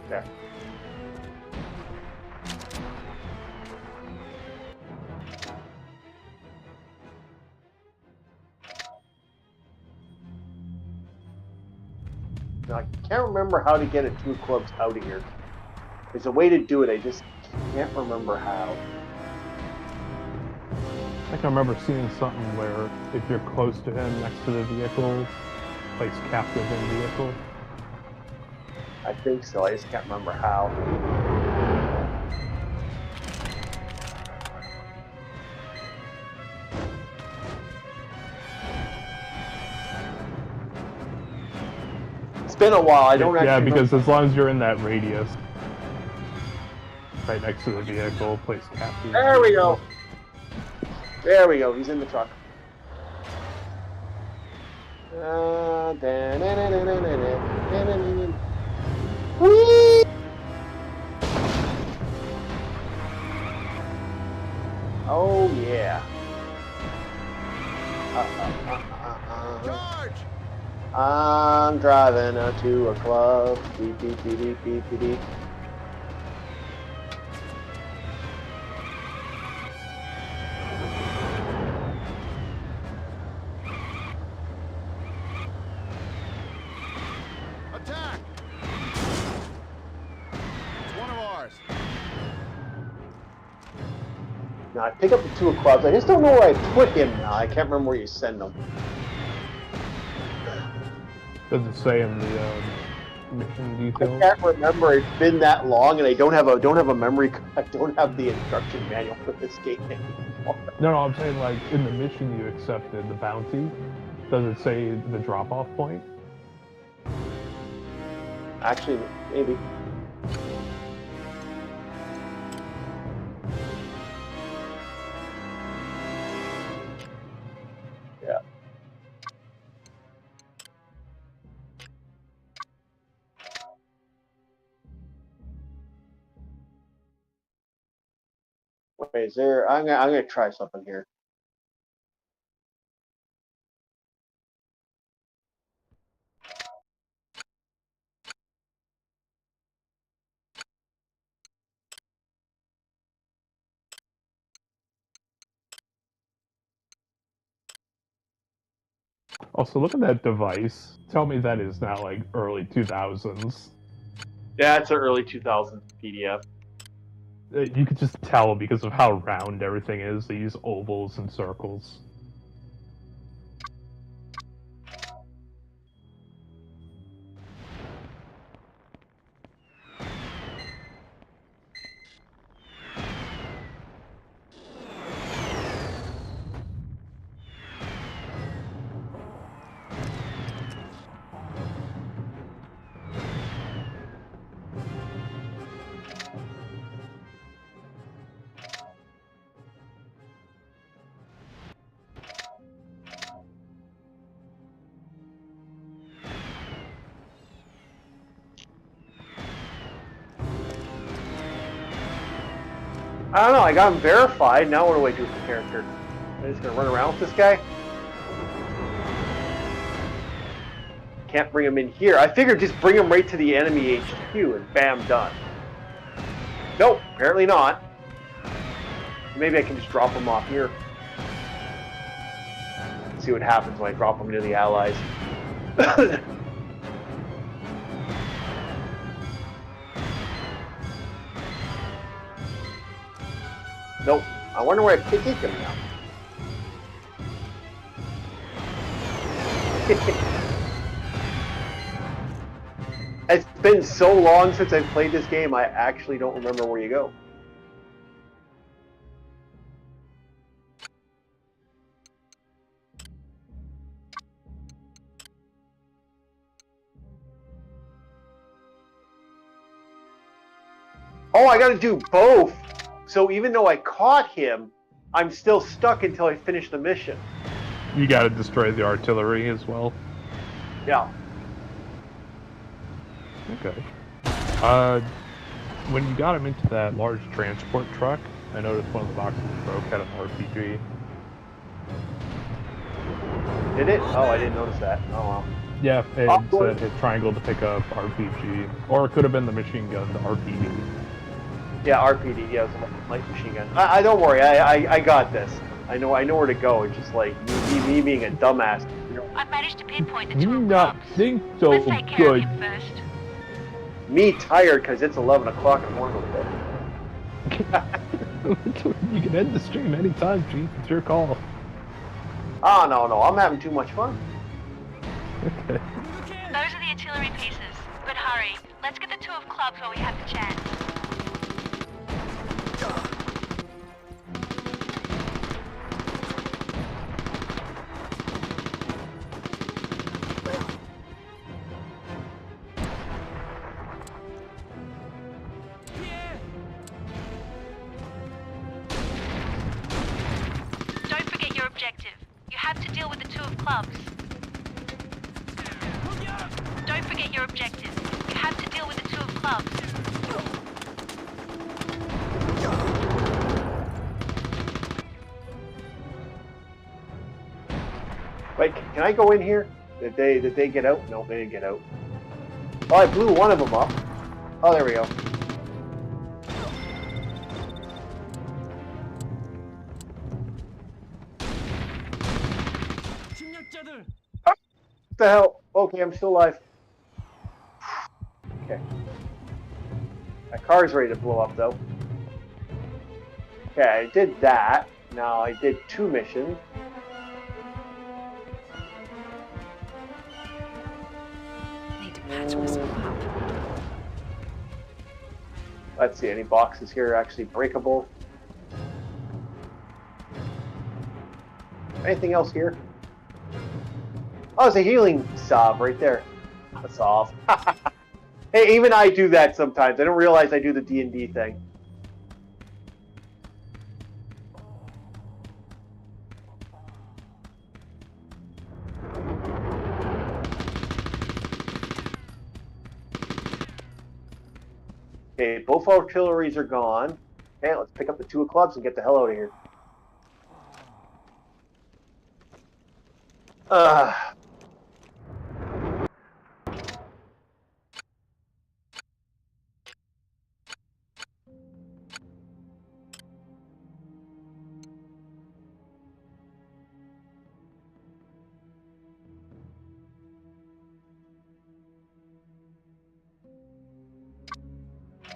There. Now, I can't remember how to get a 2 of clubs out of here. There's a way to do it, I just can't remember how. I think I remember seeing something where if you're close to him next to the vehicle, place captive in vehicle. I think so, I just can't remember how. It's been a while, I don't actually Yeah, because remember. as long as you're in that radius, right next to the vehicle, place captive. There we go. There we go, he's in the truck. Whee! Oh yeah. Charge! I'm driving to a club. Beep beep beep beep beep beep beep. Attack! It's one of ours. Now I pick up the 2 of clubs. I just don't know where I put him now. I can't remember where you send him. Does it say in the mission I details? can't remember. It's been that long, and I don't have a memory. I don't have the instruction manual for this game anymore. No, I'm saying like in the mission you accepted the bounty. Does it say the drop-off point? Actually, maybe. Yeah. Wait, is there? I'm gonna try something here. Also, look at that device. Tell me that is not like early 2000s. Yeah, it's an early 2000s PDF. You could just tell because of how round everything is. They use ovals and circles. I don't know. I got him verified. Now what do I do with the character? Am I just gonna run around with this guy? Can't bring him in here. I figured just bring him right to the enemy HQ and bam, done. Nope, apparently not. Maybe I can just drop him off here. See what happens when I drop him into the Allies. Nope. I wonder where I can take him now. It's been so long since I've played this game, I actually don't remember where you go. Oh, I gotta do both! So even though I caught him, I'm still stuck until I finish the mission. You gotta destroy the artillery as well. Yeah. Okay. When you got him into that large transport truck, I noticed one of the boxes broke, had an RPG. Did it? Oh, I didn't notice that. Oh, well. Yeah, it said hit triangle to pick up RPG. Or it could have been the machine gun, the RPD. Yeah, RPD. Yeah, it was a light machine gun. I don't worry. I got this. I know where to go. It's just like me being a dumbass. You know, I've managed to pinpoint the Do two you not clubs. think so Let's take care of good? him first. me tired because it's 11 o'clock in the morning. You can end the stream anytime, Chief. It's your call. Oh, no. I'm having too much fun. Okay. Those are the artillery pieces. But hurry. Let's get the two of clubs while we have the chance. Don't forget your objective. You have to deal with the two of clubs. Don't forget your objective. You have to deal with the two of clubs. Wait, can I go in here? Did they get out? No, they didn't get out. Oh, I blew one of them up. Oh, there we go. What the hell? Okay, I'm still alive. Okay. My car's ready to blow up, though. Okay, I did that. Now I did 2 missions. Need to Patch myself up. Let's see, any boxes here are actually breakable? Anything else here? Oh, it's a healing sob right there. A solve. Hey, even I do that sometimes. I don't realize I do the D&D thing. Okay, both artilleries are gone. Okay, let's pick up the 2 of clubs and get the hell out of here.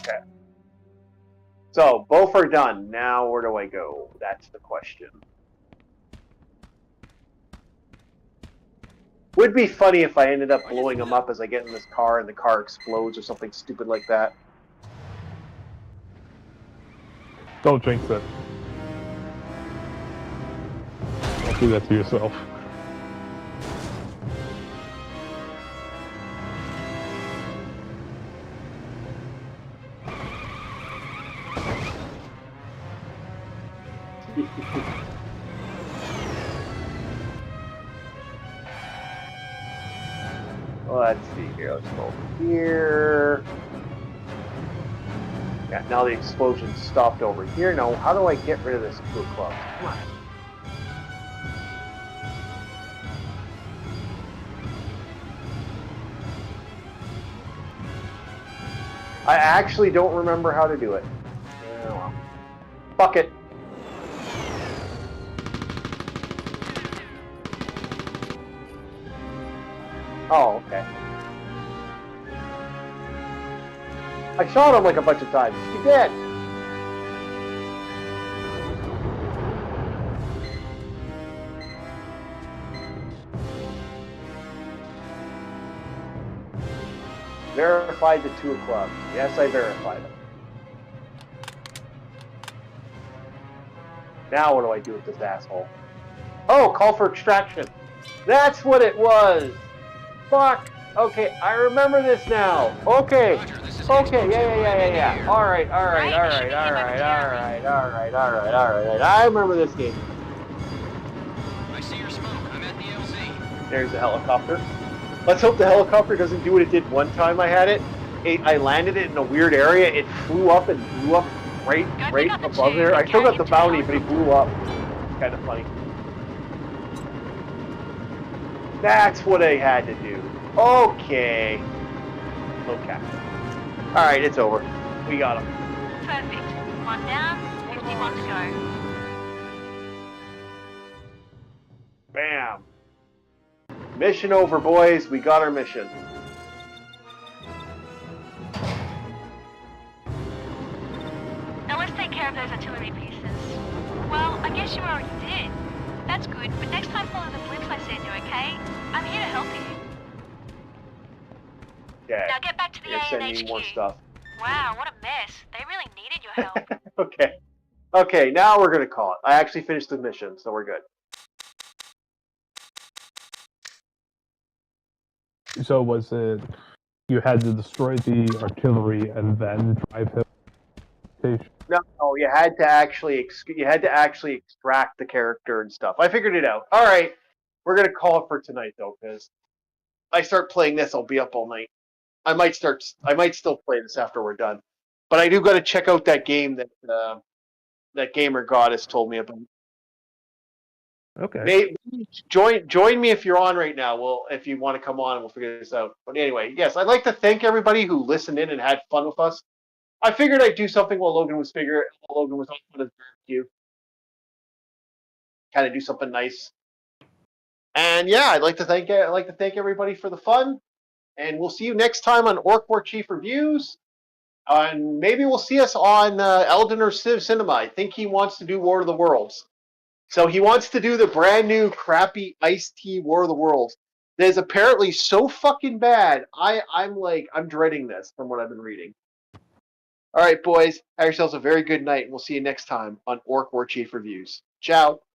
Okay. So, both are done. Now, where do I go? That's the question. Would be funny if I ended up blowing them up as I get in this car and the car explodes or something stupid like that. Don't jinx it. Don't do that to yourself. Let's see here. Let's go over here. Yeah, now the explosion stopped over here. Now, how do I get rid of this 2 of clubs? Come on. I actually don't remember how to do it. Oh, well. Fuck it. Oh, okay. I shot him like a bunch of times. He's dead. Verified the 2 of clubs. Yes, I verified them. Now what do I do with this asshole? Oh, call for extraction. That's what it was. Fuck. Okay, I remember this now. Okay. Okay, yeah. Alright. I remember this game. I see your smoke. I'm at the LZ. There's the helicopter. Let's hope the helicopter doesn't do what it did one time I had it. I landed it in a weird area. It flew up and blew up right above there. I still got the bounty, but it blew up. It's kind of funny. That's what I had to do. Okay. Okay. Alright, it's over. We got him. Perfect. 1 down, 51 to go. Bam. Mission over, boys. We got our mission. Now let's take care of those artillery pieces. Well, I guess you already did. That's good, but next time follow the blimps I send you, okay? I'm here to help you. Okay. Now get back to the You're sending me ANHQ. more stuff. Wow, what a mess. They really needed your help. Okay. Okay, now we're gonna call it. I actually finished the mission, so we're good. So was it you had to destroy the artillery and then drive him? No, you had to actually extract the character and stuff. I figured it out. All right, we're gonna call it for tonight though, because I start playing this, I'll be up all night. I might still play this after we're done, but I do got to check out that game that Gamer Goddess told me about. Okay. Maybe join me if you're on right now. Well, if you want to come on, we'll figure this out. But anyway, yes, I'd like to thank everybody who listened in and had fun with us. I figured I'd do something while Logan was on his barbecue. Kind of do something nice. And yeah, I'd like to thank everybody for the fun. And we'll see you next time on Orc War Chief Reviews. And maybe we'll see us on Elden or Civ Cinema. I think he wants to do War of the Worlds. So he wants to do the brand new crappy iced tea War of the Worlds. that is apparently so fucking bad. I'm dreading this from what I've been reading. All right, boys, have yourselves a very good night, and we'll see you next time on Orc War Chief Reviews. Ciao.